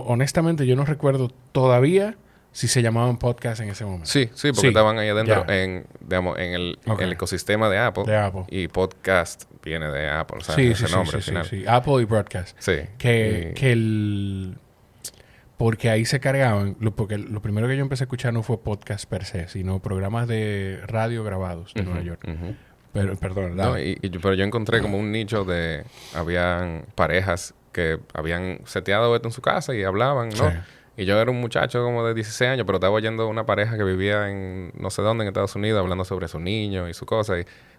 honestamente, yo no recuerdo todavía si se llamaban podcast en ese momento. Sí, porque estaban ahí adentro ya. en el ecosistema de Apple. De Apple. Y podcast viene de Apple, o sea, Sí, ese nombre al final. sí. Apple y Broadcast. Sí. Porque ahí se cargaban, porque lo primero que yo empecé a escuchar no fue podcast per se, sino programas de radio grabados de Nueva York. Pero, perdón, no, pero yo encontré como un nicho habían parejas que habían seteado esto en su casa y hablaban, ¿no? Sí. Y yo era un muchacho como de 16 años, pero estaba oyendo una pareja que vivía en no sé dónde, en Estados Unidos, hablando sobre su niño y su cosa.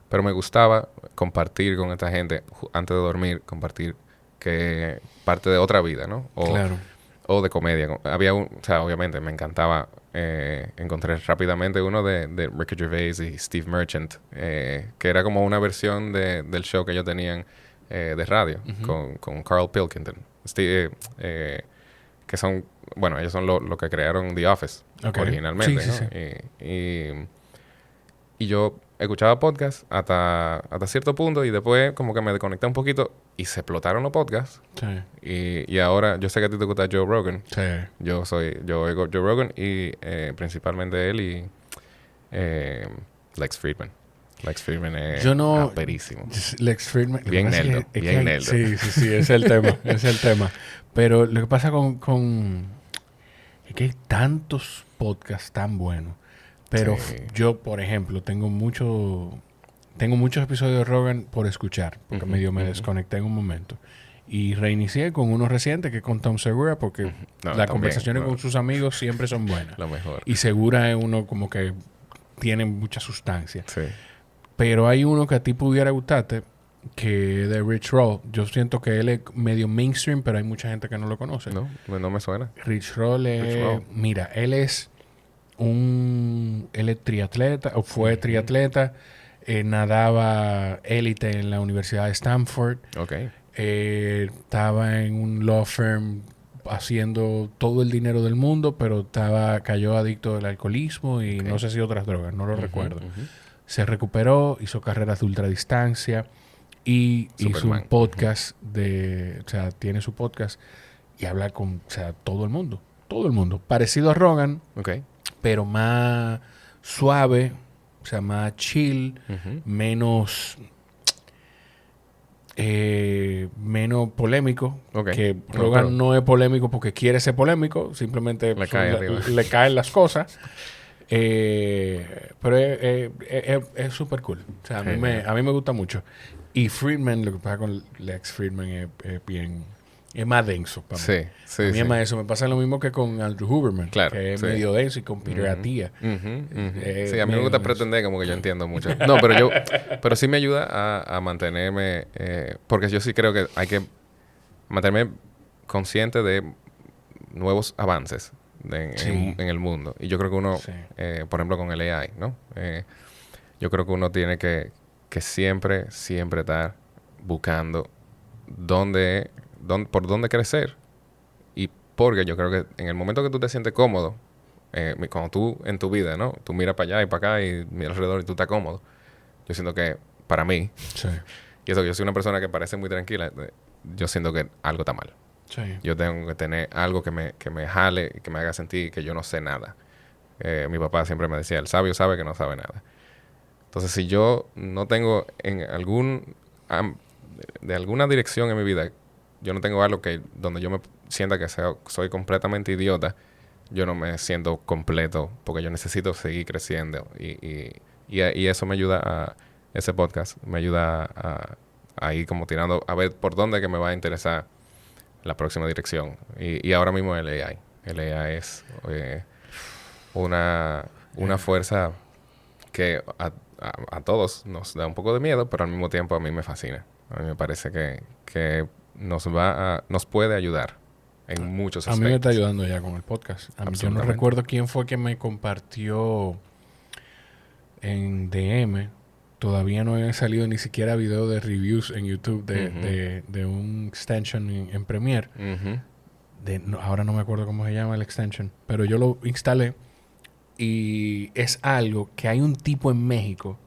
Pero me gustaba compartir con esta gente, antes de dormir, compartir que parte de otra vida, ¿no? Claro. O de comedia. O sea, obviamente me encantaba. Encontré rápidamente uno de Ricky Gervais y Steve Merchant, que era como una versión del show que ellos tenían de radio con Carl Pilkington. Que son, bueno, ellos son los que crearon The Office originalmente, sí, ¿no? Sí. Y yo escuchaba podcasts hasta cierto punto y después como que me desconecté un poquito y se explotaron los podcasts. Sí. Y ahora, yo sé que a ti te gusta Joe Rogan. Sí. Yo oigo Joe Rogan y principalmente él y Lex Friedman. Lex Friedman es aperísimo. Lex Friedman. Bien nerdo. Bien nerdo. Sí, ese es el tema. Es el tema. Pero lo que pasa es que hay tantos podcasts tan buenos. Pero yo, por ejemplo, tengo muchos episodios de Rogan por escuchar. Porque medio me desconecté en un momento. Y reinicié con uno reciente que es con Tom Segura. Porque las conversaciones con sus amigos siempre son buenas. Lo mejor. Y Segura es uno como que tiene mucha sustancia. Sí. Pero hay uno que a ti pudiera gustarte, que es de Rich Roll. Yo siento que él es medio mainstream, pero hay mucha gente que no lo conoce. No me suena. Rich Roll es... Mira, él es triatleta, o fue triatleta, nadaba élite en la Universidad de Stanford. Estaba en un law firm haciendo todo el dinero del mundo, pero cayó adicto al alcoholismo y no sé si otras drogas, no lo recuerdo. Se recuperó, hizo carreras de ultradistancia y hizo un podcast tiene su podcast y habla con, todo el mundo. Todo el mundo. Parecido a Rogan, pero más suave, más chill, menos polémico. Que Rogan no es polémico porque quiere ser polémico, simplemente le caen las cosas. Pero es súper cool. O sea, a mí me gusta mucho. Y Friedman, lo que pasa con Lex Friedman es bien... Es más denso para mí. A mí es más eso. Me pasa lo mismo que con Andrew Huberman, que es medio denso, y con Peter Attia. Sí, a mí me gusta pretender como que yo entiendo mucho. No, pero sí me ayuda a mantenerme... porque yo sí creo que hay que mantenerme consciente de nuevos avances en el mundo. Y yo creo que uno, por ejemplo, con el AI, ¿no? Yo creo que uno tiene que siempre estar buscando por dónde crecer. Y porque yo creo que en el momento que tú te sientes cómodo, cuando tú en tu vida, ¿no? Tú miras para allá y para acá y miras alrededor y tú estás cómodo. Yo siento que para mí, y eso, yo soy una persona que parece muy tranquila, yo siento que algo está mal. Yo tengo que tener algo que me jale y que me haga sentir que yo no sé nada. Mi papá siempre me decía, el sabio sabe que no sabe nada. Entonces, si yo no tengo de alguna dirección en mi vida, yo no tengo algo donde yo me sienta que soy completamente idiota, yo no me siento completo porque yo necesito seguir creciendo. Y eso me ayuda ese podcast me ayuda a ir como tirando, a ver por dónde que me va a interesar la próxima dirección. Y ahora mismo el AI. El AI es una fuerza que a todos nos da un poco de miedo, pero al mismo tiempo a mí me fascina. A mí me parece que nos puede ayudar en muchos A aspectos. mí me está ayudando ya con el podcast. Yo no recuerdo quién fue que me compartió en DM. Todavía no habían salido ni siquiera videos de reviews en YouTube de un extension en Premiere. Ahora no me acuerdo cómo se llama el extension, pero yo lo instalé y es algo que hay un tipo en México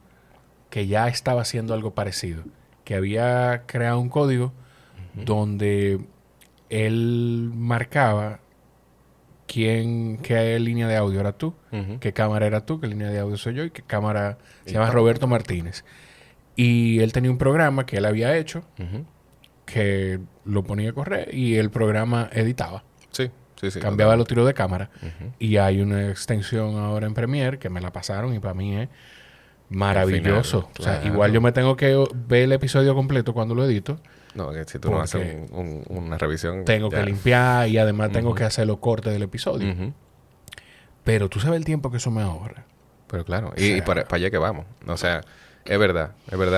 que ya estaba haciendo algo parecido, que había creado un código donde él marcaba qué línea de audio era tú, qué cámara era tú, qué línea de audio soy yo y qué cámara se llama Roberto Martínez. Y él tenía un programa que él había hecho que lo ponía a correr y el programa editaba. Sí. Cambiaba los tiros de cámara. Y hay una extensión ahora en Premiere que me la pasaron y para mí es maravilloso. Final, claro. O sea, igual yo me tengo que ver el episodio completo cuando lo edito. No, que si tú no haces una revisión... Tengo que limpiar y además tengo que hacer los cortes del episodio. Pero tú sabes el tiempo que eso me ahorra. Pero claro, y para allá que vamos. O sea, es verdad.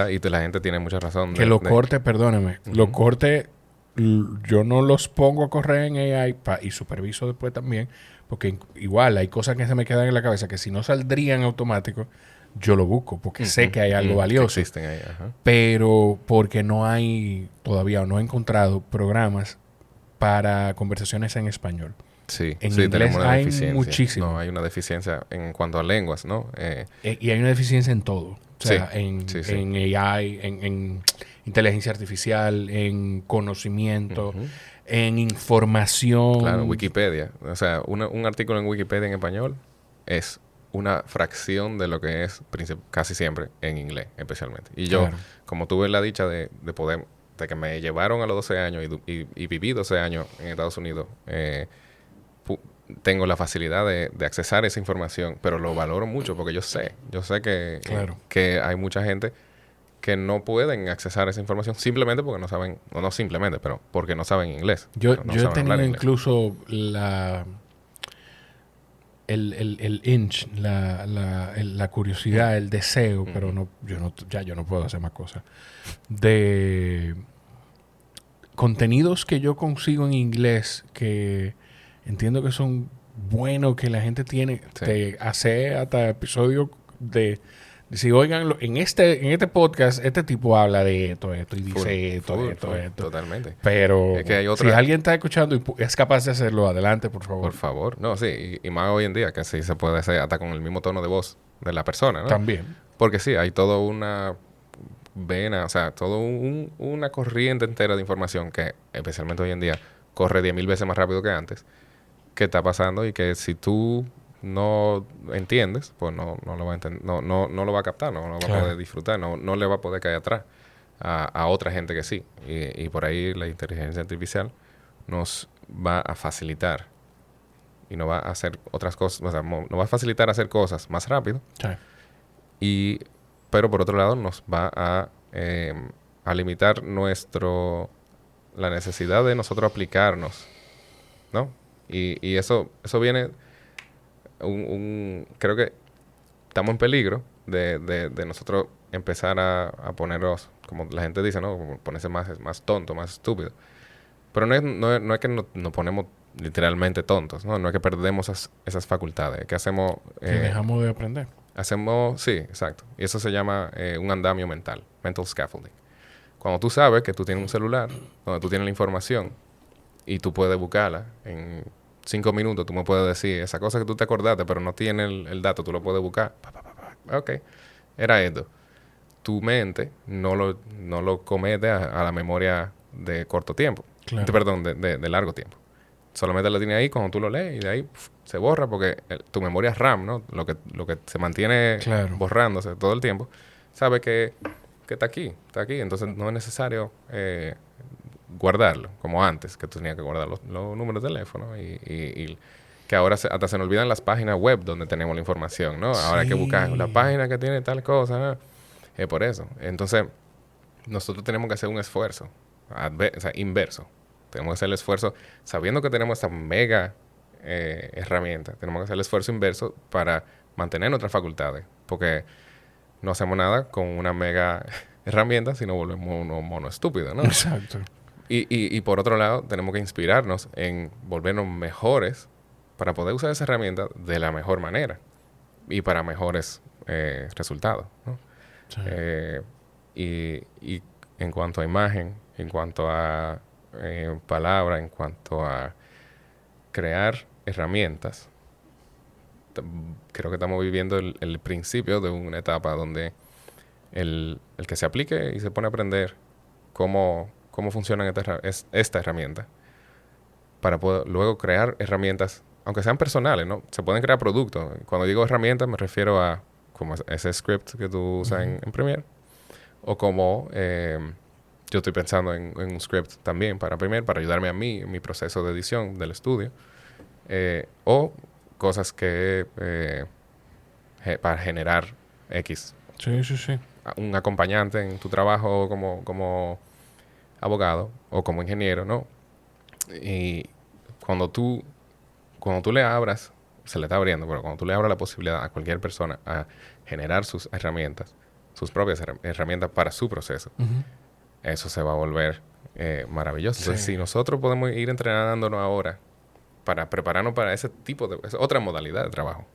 Y la gente tiene mucha razón. Que los cortes, perdóname, los cortes yo no los pongo a correr en AI y superviso después también, porque igual hay cosas que se me quedan en la cabeza que si no saldrían automático, yo lo busco, porque sé que hay algo valioso. Existen ahí, pero porque no hay todavía o no he encontrado programas para conversaciones en español. Sí, en inglés hay muchísimo. No, hay una deficiencia en cuanto a lenguas, ¿no? Y hay una deficiencia en todo. O sea, en AI, en inteligencia artificial, en conocimiento, en información. Claro, Wikipedia. O sea, un artículo en Wikipedia en español es una fracción de lo que es casi siempre en inglés, especialmente. Y yo, como tuve la dicha de poder, de que me llevaron a los 12 años y viví 12 años en Estados Unidos, tengo la facilidad de accesar esa información, pero lo valoro mucho porque yo sé que hay mucha gente que no pueden accesar esa información simplemente porque no saben, o no simplemente, pero porque no saben inglés. Yo he tenido incluso el inch, la curiosidad, el deseo, pero yo no puedo hacer más cosas, de contenidos que yo consigo en inglés que entiendo que son buenos, que la gente tiene, de hacer hasta episodios de decir, oigan, en este podcast, este tipo habla de esto, y dice esto. Totalmente. Pero es que si alguien está escuchando y es capaz de hacerlo, adelante, por favor. Por favor. No, sí. Y más hoy en día, que sí se puede hacer hasta con el mismo tono de voz de la persona, ¿no? También. Porque sí, hay toda una vena, o sea, toda una corriente entera de información que, especialmente hoy en día, corre 10,000 veces más rápido que antes, que está pasando y que si tú no entiendes, pues no lo va a entender, no lo va a captar, no lo va a poder disfrutar, no le va a poder caer atrás a otra gente que sí. Y por ahí la inteligencia artificial nos va a facilitar y nos va a hacer otras cosas, o sea, nos va a facilitar hacer cosas más rápido. Sí. Pero por otro lado nos va a limitar la necesidad de nosotros aplicarnos, ¿no? Y eso viene creo que estamos en peligro de nosotros empezar a ponernos, como la gente dice, ¿no? Como ponerse más tonto, más estúpido. Pero no es que nos ponemos literalmente tontos, ¿no? No es que perdemos esas facultades. Es que hacemos... que dejamos de aprender. Sí, exacto. Y eso se llama un andamio mental, mental scaffolding. Cuando tú sabes que tú tienes un celular, donde tú tienes la información y tú puedes buscarla en 5 minutos, tú me puedes decir esa cosa que tú te acordaste, pero no tienes el dato, tú lo puedes buscar. Ok, era esto. Tu mente no lo comete a la memoria de corto tiempo. Claro. Perdón, de largo tiempo. Solamente la tienes ahí cuando tú lo lees y de ahí se borra porque tu memoria RAM, ¿no? Lo que se mantiene borrándose todo el tiempo, sabe que está aquí. Entonces no es necesario guardarlo, como antes, que tú tenías que guardar los números de teléfono y que ahora hasta se nos olvidan las páginas web donde tenemos la información, ¿no? Ahora hay que buscar la página que tiene tal cosa, ¿no? Es por eso. Entonces, nosotros tenemos que hacer un esfuerzo, inverso. Tenemos que hacer el esfuerzo, sabiendo que tenemos esta mega herramienta, tenemos que hacer el esfuerzo inverso para mantener nuestras facultades, porque no hacemos nada con una mega herramienta, sino volvemos unos monos estúpidos, ¿no? Exacto. Y por otro lado, tenemos que inspirarnos en volvernos mejores para poder usar esa herramienta de la mejor manera y para mejores resultados, ¿no? Sí. Y en cuanto a imagen, en cuanto a palabra, en cuanto a crear herramientas, creo que estamos viviendo el principio de una etapa donde el que se aplique y se pone a aprender cómo funciona esta herramienta para poder luego crear herramientas, aunque sean personales, ¿no? Se pueden crear productos. Cuando digo herramientas me refiero a como ese script que tú usas en Premiere, o como yo estoy pensando en un script también para Premiere, para ayudarme a mí en mi proceso de edición del estudio, o cosas que para generar X. Sí, sí, sí. Un acompañante en tu trabajo como abogado o como ingeniero, ¿no? Y cuando tú le abras, se le está abriendo, pero cuando tú le abras la posibilidad a cualquier persona a generar sus herramientas, sus propias herramientas para su proceso, eso se va a volver maravilloso. Entonces, si nosotros podemos ir entrenándonos ahora para prepararnos para ese tipo de... Es otra modalidad de trabajo.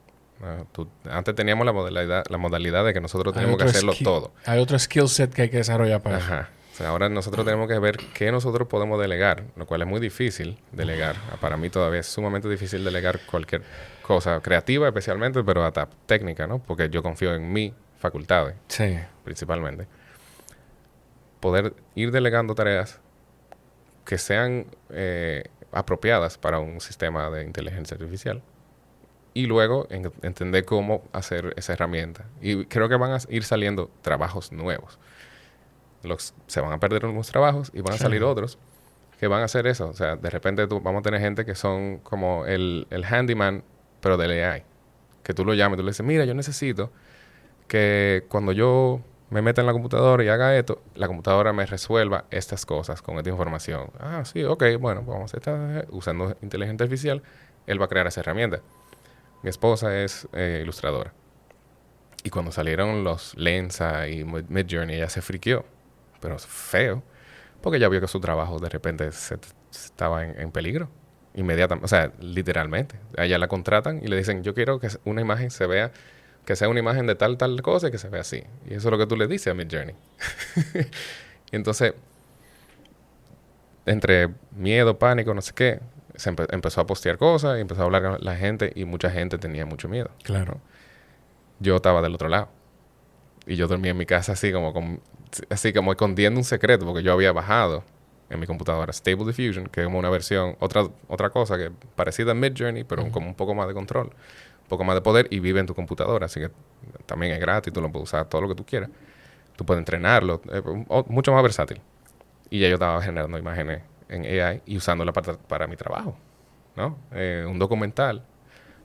Antes teníamos la modalidad de que nosotros tenemos que hacerlo todo. Hay otro skill set que hay que desarrollar para eso. Ajá. O sea, ahora nosotros tenemos que ver qué nosotros podemos delegar, lo cual es muy difícil delegar. Para mí todavía es sumamente difícil delegar cualquier cosa creativa especialmente, pero hasta técnica, ¿no? Porque yo confío en mis facultades, Sí. principalmente. Poder ir delegando tareas que sean apropiadas para un sistema de inteligencia artificial. Y luego entender cómo hacer esa herramienta. Y creo que van a ir saliendo trabajos nuevos. Se van a perder unos trabajos y van a salir otros que van a hacer eso. O sea, de repente vamos a tener gente que son como el handyman, pero del AI. Que tú lo llamas y tú le dices, mira, yo necesito que cuando yo me meta en la computadora y haga esto, la computadora me resuelva estas cosas con esta información. Ah, sí, ok, bueno, pues vamos a estar usando inteligencia artificial. Él va a crear esa herramienta. Mi esposa es ilustradora. Y cuando salieron los Lensa y Midjourney, ella se friqueó. Pero feo. Porque ella vio que su trabajo de repente estaba en peligro. Inmediatamente. O sea, literalmente. A ella la contratan y le dicen, yo quiero que una imagen se vea, que sea una imagen de tal cosa y que se vea así. Y eso es lo que tú le dices a Midjourney. Y entonces, entre miedo, pánico, no sé qué, se empezó a postear cosas y empezó a hablar con la gente y mucha gente tenía mucho miedo. Claro. Yo estaba del otro lado. Y yo dormía en mi casa así como escondiendo un secreto, porque yo había bajado en mi computadora Stable Diffusion, que es como una versión, otra cosa que parecida a Midjourney, pero como un poco más de control, un poco más de poder, y vive en tu computadora. Así que también es gratis, tú lo puedes usar todo lo que tú quieras. Tú puedes entrenarlo, mucho más versátil. Y ya yo estaba generando imágenes en AI y usándola para mi trabajo, ¿no? Un documental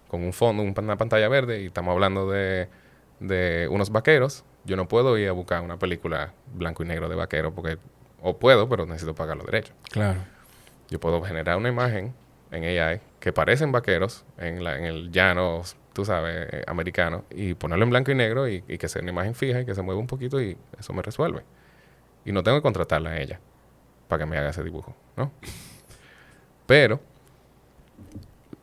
con un fondo, una pantalla verde, y estamos hablando de unos vaqueros. Yo no puedo ir a buscar una película blanco y negro de vaquero o puedo, pero necesito pagar los derechos. Claro. Yo puedo generar una imagen en AI que parecen vaqueros en el llano, tú sabes, americano, y ponerlo en blanco y negro y que sea una imagen fija y que se mueva un poquito, y eso me resuelve. Y no tengo que contratarla a ella para que me haga ese dibujo, ¿no? Pero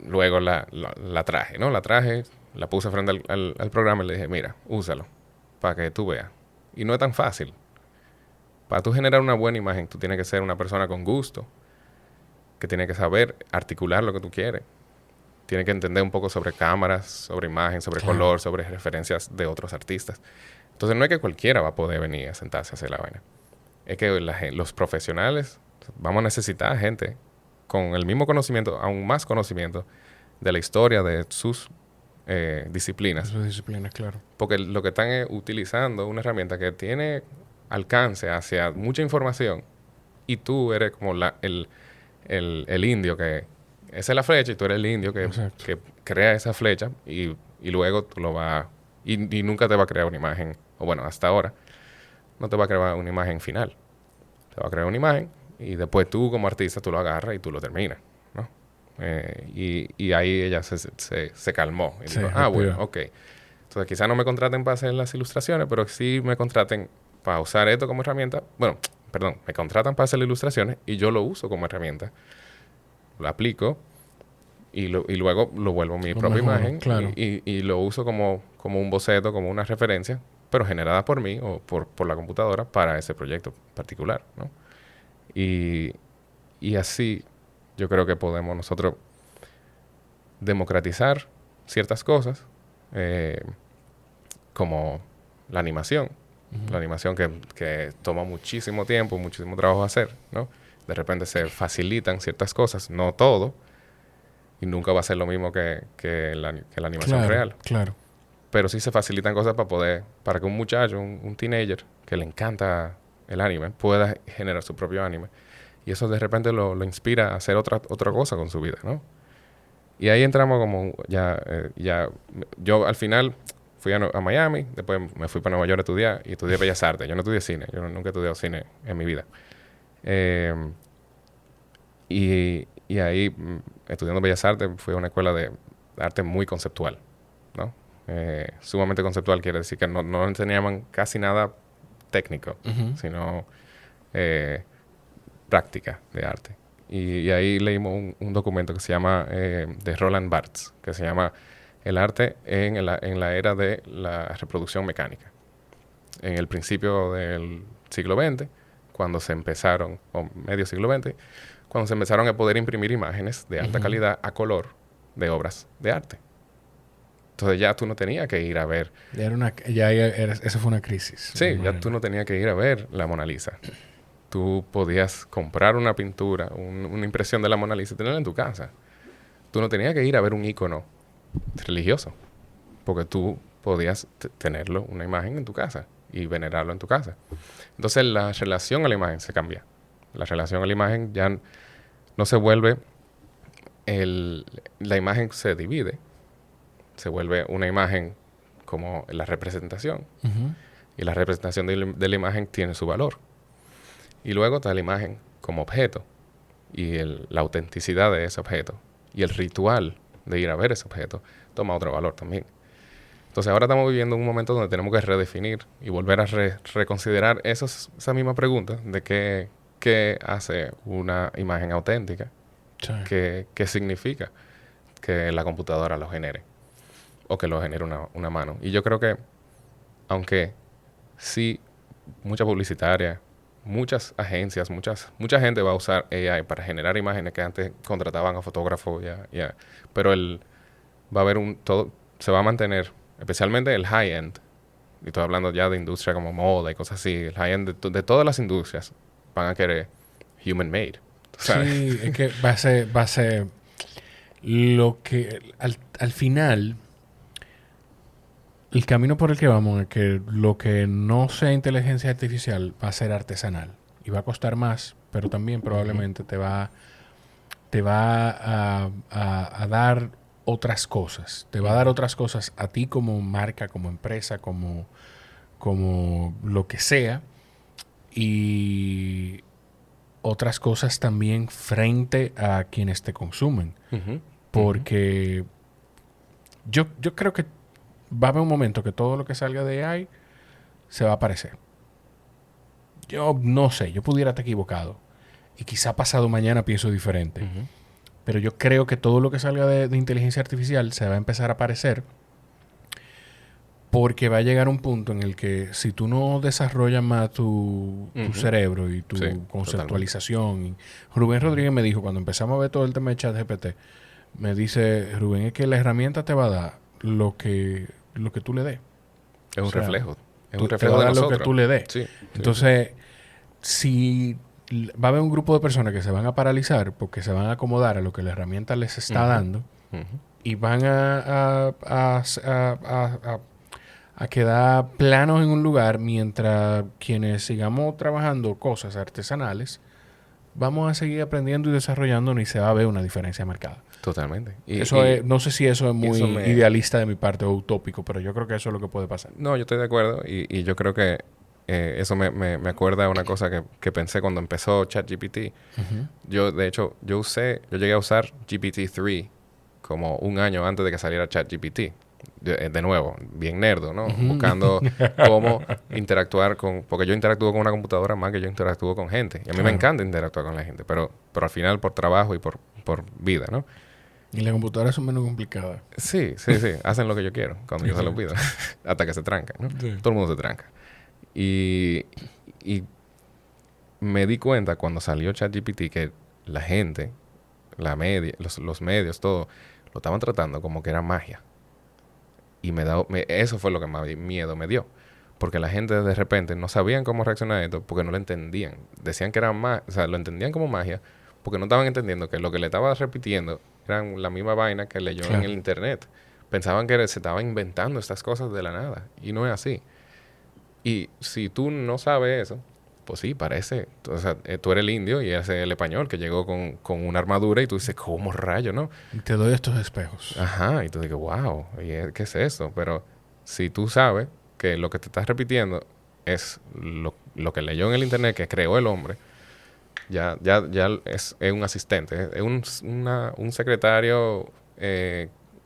luego la traje, ¿no? La traje, la puse frente al programa y le dije, mira, úsalo para que tú veas. Y no es tan fácil. Para tú generar una buena imagen, tú tienes que ser una persona con gusto, que tiene que saber articular lo que tú quieres. Tiene que entender un poco sobre cámaras, sobre imagen, sobre color, sobre referencias de otros artistas. Entonces no es que cualquiera va a poder venir a sentarse a hacer la vaina. Es que los profesionales vamos a necesitar gente con el mismo conocimiento, aún más conocimiento de la historia de sus disciplinas. Sus disciplinas, claro. Porque lo que están es utilizando una herramienta que tiene alcance hacia mucha información, y tú eres como el indio que... Esa es la flecha y tú eres el indio que crea esa flecha y luego tú lo vas... Y nunca te va a crear una imagen, o bueno, hasta ahora, no te va a crear una imagen final. Te va a crear una imagen y después tú como artista tú lo agarras y tú lo terminas, ¿no? Y ahí ella se calmó. Y dijo, bueno, ok. Entonces, quizás no me contraten para hacer las ilustraciones, pero sí me contraten para usar esto como herramienta. Bueno, perdón, me contratan para hacer las ilustraciones y yo lo uso como herramienta. Lo aplico y luego lo vuelvo mi Lo propia mejor, imagen claro. y lo uso como un boceto, como una referencia, pero generada por mí o por la computadora para ese proyecto particular, ¿no? Y así yo creo que podemos nosotros democratizar ciertas cosas, como la animación. La animación que toma muchísimo tiempo, muchísimo trabajo hacer, ¿no? De repente se facilitan ciertas cosas, no todo, y nunca va a ser lo mismo que la animación Claro, real. claro. Pero sí se facilitan cosas para que un muchacho, un teenager, que le encanta el anime, pueda generar su propio anime. Y eso de repente lo inspira a hacer otra cosa con su vida, ¿no? Y ahí entramos como yo al final fui a Miami, después me fui para Nueva York a estudiar y estudié Bellas Artes. Yo no estudié cine, yo nunca he estudiado cine en mi vida. Y ahí, estudiando Bellas Artes, fui a una escuela de arte muy conceptual, ¿no? Sumamente conceptual quiere decir que no enseñaban casi nada técnico, sino práctica de arte. Y ahí leímos un documento que se llama, de Roland Barthes, que se llama El arte en la era de la reproducción mecánica. En el principio del siglo XX, cuando se empezaron, o medio siglo XX, cuando se empezaron a poder imprimir imágenes de alta calidad a color de obras de arte. Entonces ya tú no tenías que ir a ver... Esa fue una crisis. Sí, ya tú no tenías que ir a ver la Mona Lisa. Tú podías comprar una pintura, una impresión de la Mona Lisa y tenerla en tu casa. Tú no tenías que ir a ver un icono religioso, porque tú podías tenerlo, una imagen en tu casa y venerarlo en tu casa. Entonces la relación a la imagen se cambia. La relación a la imagen ya no se vuelve... la imagen se divide. Se vuelve una imagen como la representación. Y la representación de la imagen tiene su valor. Y luego está la imagen como objeto y la autenticidad de ese objeto y el ritual de ir a ver ese objeto toma otro valor también. Entonces ahora estamos viviendo un momento donde tenemos que redefinir y volver a reconsiderar esa misma pregunta de qué hace una imagen auténtica, Sí. qué significa que la computadora lo genere o que lo genere una mano. Y yo creo que, aunque sí, mucha publicitaria, muchas agencias, mucha gente va a usar AI para generar imágenes que antes contrataban a fotógrafos, pero va a haber todo, se va a mantener, especialmente el high-end, y estoy hablando ya de industria como moda y cosas así, el high-end de todas las industrias van a querer human-made. ¿Sabes? Sí, es que va a ser lo que al final el camino por el que vamos es que lo que no sea inteligencia artificial va a ser artesanal y va a costar más, pero también probablemente te va a dar otras cosas. Te va a dar otras cosas a ti como marca, como empresa, como lo que sea. Y otras cosas también frente a quienes te consumen. Porque yo creo que va a haber un momento que todo lo que salga de AI se va a aparecer. Yo no sé, yo pudiera estar equivocado. Y quizá pasado mañana pienso diferente. Pero yo creo que todo lo que salga de inteligencia artificial se va a empezar a aparecer porque va a llegar un punto en el que si tú no desarrollas más tu cerebro y tu conceptualización... Y Rubén Rodríguez me dijo, cuando empezamos a ver todo el tema de ChatGPT, me dice, Rubén, es que la herramienta te va a dar lo que tú le des. Es un reflejo. Es un Te reflejo va a de dar nosotros. lo que tú le des. Sí, Entonces, si va a haber un grupo de personas que se van a paralizar porque se van a acomodar a lo que la herramienta les está dando y van a quedar planos en un lugar mientras quienes sigamos trabajando cosas artesanales vamos a seguir aprendiendo y desarrollando y se va a ver una diferencia marcada. Totalmente. No sé si eso es muy idealista de mi parte o utópico, pero yo creo que eso es lo que puede pasar. No, yo estoy de acuerdo y yo creo que eso me acuerda de una cosa que pensé cuando empezó ChatGPT. Yo, de hecho, yo llegué a usar GPT-3 como un año antes de que saliera ChatGPT. de nuevo, bien nerdo, ¿no? Buscando cómo interactuar con... Porque yo interactúo con una computadora más que yo interactúo con gente. Y a mí me encanta interactuar con la gente, pero al final por trabajo y por vida, ¿no? Y las computadoras son menos complicadas. Sí. Hacen lo que yo quiero cuando yo se lo pido. Hasta que se trancan, ¿no? Sí. Todo el mundo se tranca. Y me di cuenta cuando salió ChatGPT que la gente, la media, los medios, todo, lo estaban tratando como que era magia. Y eso fue lo que más miedo me dio. Porque la gente de repente no sabían cómo reaccionar a esto porque no lo entendían. Decían que era magia, o sea, lo entendían como magia porque no estaban entendiendo que lo que le estaba repitiendo eran la misma vaina que leyó en el internet. Pensaban que se estaba inventando estas cosas de la nada. Y no es así. Y si tú no sabes eso, pues sí, parece. O sea, tú eres el indio y ese es el español que llegó con una armadura y tú dices, ¿cómo rayo, no? Y te doy estos espejos. Ajá, y tú dices, wow, ¿qué es eso? Pero si tú sabes que lo que te estás repitiendo es lo que leyó en el internet, que creó el hombre, ya es un asistente, es un secretario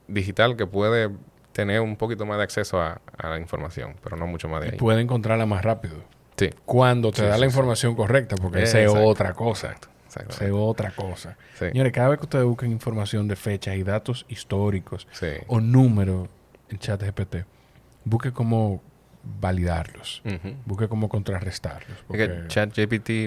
digital que puede tener un poquito más de acceso a la información, pero no mucho más de Y ahí. puede encontrarla más rápido. Sí. Cuando te da la información correcta, porque esa es otra cosa. Exacto. Esa es otra cosa. Sí. Señores, cada vez que ustedes busquen información de fechas y datos históricos Sí. o números en ChatGPT, busque cómo validarlos. Ujú. Busque cómo contrarrestarlos. Es Porque... que ChatGPT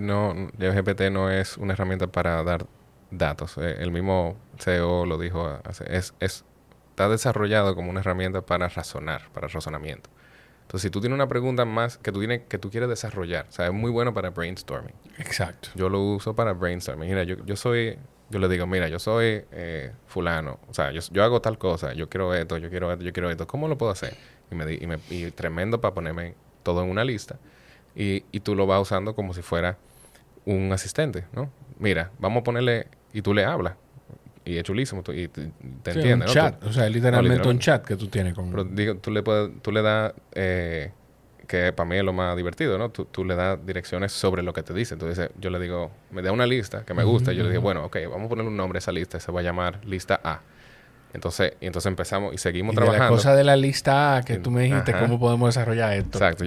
GPT no es una herramienta para dar datos. El mismo CEO lo dijo. Está desarrollado como una herramienta para razonar, para razonamiento. Entonces, si tú tienes una pregunta más que tú quieres desarrollar, o sea, es muy bueno para brainstorming. Exacto. Yo lo uso para brainstorming. Mira, yo le digo, mira, yo soy fulano, o sea, yo hago tal cosa, yo quiero esto, yo quiero esto, yo quiero esto, ¿cómo lo puedo hacer? Y tremendo para ponerme todo en una lista. Y tú lo vas usando como si fuera un asistente, ¿no? Mira, vamos a ponerle, y tú le hablas. Y es chulísimo, y te entiende, un ¿no? chat, o sea, literalmente un chat que tú tienes con... Pero digo, tú le das, que para mí es lo más divertido, ¿no? Tú le das direcciones sobre lo que te dice. Entonces, yo le digo, me da una lista que me gusta. Y yo le digo, bueno, ok, vamos a ponerle un nombre a esa lista. Se va a llamar lista A. Entonces empezamos y seguimos trabajando. De la cosa de la lista A que tú me dijiste, Ajá. ¿cómo podemos desarrollar esto? Exacto.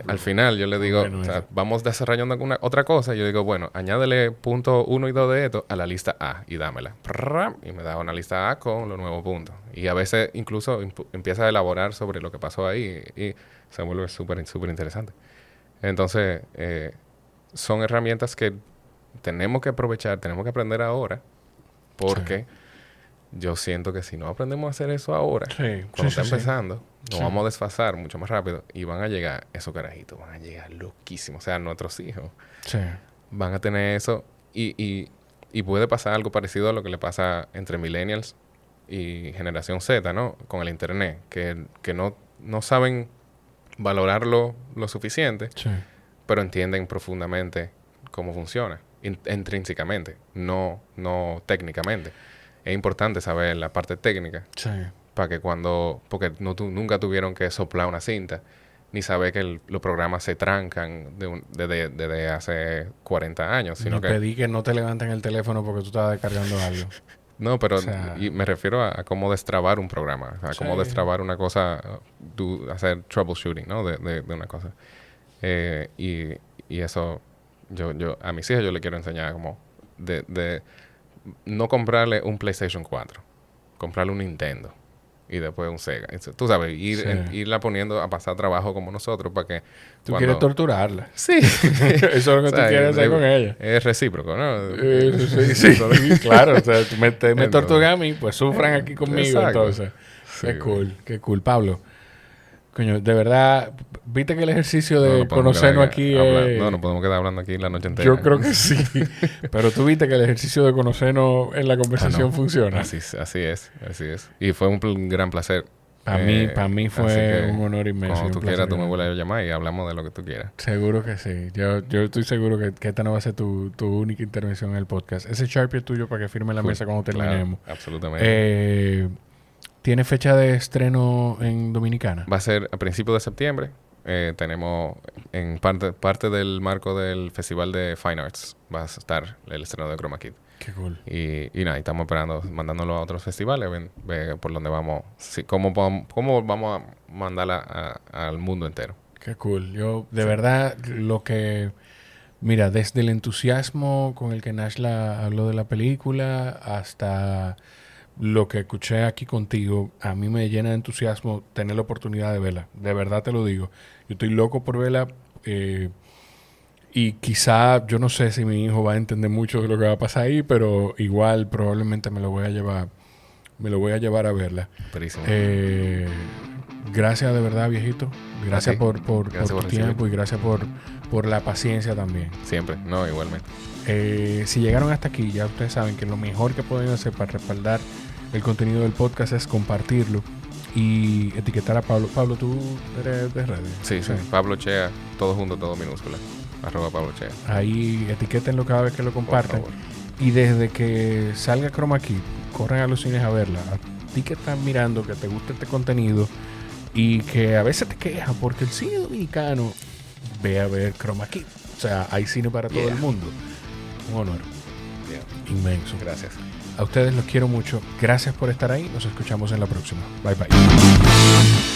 Al final yo le digo, Bueno, vamos desarrollando otra cosa. Y yo digo, bueno, añádele punto 1 y 2 de esto a la lista A y dámela. Y me da una lista A con los nuevos puntos. Y a veces incluso empieza a elaborar sobre lo que pasó ahí y se vuelve súper interesante. Entonces, son herramientas que tenemos que aprovechar, tenemos que aprender ahora, porque yo siento que si no aprendemos a hacer eso ahora, cuando está empezando, nos vamos a desfasar mucho más rápido y van a llegar esos carajitos, van a llegar loquísimos. O sea, nuestros hijos van a tener eso y puede pasar algo parecido a lo que le pasa entre millennials y generación Z, ¿no? Con el internet, que no saben valorarlo lo suficiente, pero entienden profundamente cómo funciona, intrínsecamente, no técnicamente. Es importante saber la parte técnica para que porque nunca tuvieron que soplar una cinta, ni saber que los programas se trancan desde hace 40 años. Sino que pedí que no te levanten el teléfono porque tú estabas descargando algo. No, pero y me refiero a cómo destrabar un programa, a cómo destrabar una cosa, hacer troubleshooting, ¿no? De una cosa. Y eso, yo a mis hijos yo le quiero enseñar como de no comprarle un PlayStation 4, comprarle un Nintendo y después un Sega. Tú sabes, irla poniendo a pasar trabajo como nosotros para que... Tú quieres torturarla. Sí. Eso es lo que tú quieres hacer con ella. Es recíproco, ¿no? Sí. Claro, o sea, tú me torturas a mí, pues sufran aquí conmigo. Exacto. Entonces. Sí, qué cool. Pablo, coño, de verdad, viste que el ejercicio de conocernos aquí no podemos quedar hablando aquí la noche entera. Yo creo que sí. Pero tú viste que el ejercicio de conocernos en la conversación funciona. Así es. Y fue un gran placer. Para mí fue un honor inmenso. Cuando tú quieras, tú me vuelves a llamar y hablamos de lo que tú quieras. Seguro que sí. Yo estoy seguro que esta no va a ser tu única intervención en el podcast. Ese Sharpie es tuyo para que firme la mesa cuando terminemos. Claro, absolutamente. ¿Tiene fecha de estreno en Dominicana? Va a ser a principios de septiembre. Tenemos en parte del marco del Festival de Fine Arts va a estar el estreno de Chroma Kid. Qué cool. Y nada, y estamos esperando, mandándolo a otros festivales, ver por dónde vamos, cómo vamos a mandarla al mundo entero. Qué cool. Yo, de verdad, mira, desde el entusiasmo con el que Nashla habló de la película hasta lo que escuché aquí contigo, a mí me llena de entusiasmo tener la oportunidad de verla. De verdad te lo digo. Yo estoy loco por verla. Y quizá, yo no sé si mi hijo va a entender mucho de lo que va a pasar ahí, pero igual probablemente me lo voy a llevar a verla. Perísimo. Gracias de verdad, viejito. Gracias por tu recibirme. tiempo y gracias por la paciencia también. Siempre, no, igualmente. Si llegaron hasta aquí, ya ustedes saben que lo mejor que pueden hacer para respaldar el contenido del podcast es compartirlo y etiquetar a Pablo. Pablo, ¿tú eres de redes? Sí. Pablo Chea, todo junto, todo minúscula. @PabloChea. Ahí etiquétenlo cada vez que lo compartan. Y desde que salga Chroma Key, corran a los cines a verla. A ti que estás mirando, que te gusta este contenido y que a veces te quejas porque el cine dominicano, ve a ver Chroma Key. O sea, hay cine para todo el mundo. Un honor. Inmenso. Gracias. A ustedes los quiero mucho. Gracias por estar ahí. Nos escuchamos en la próxima. Bye bye.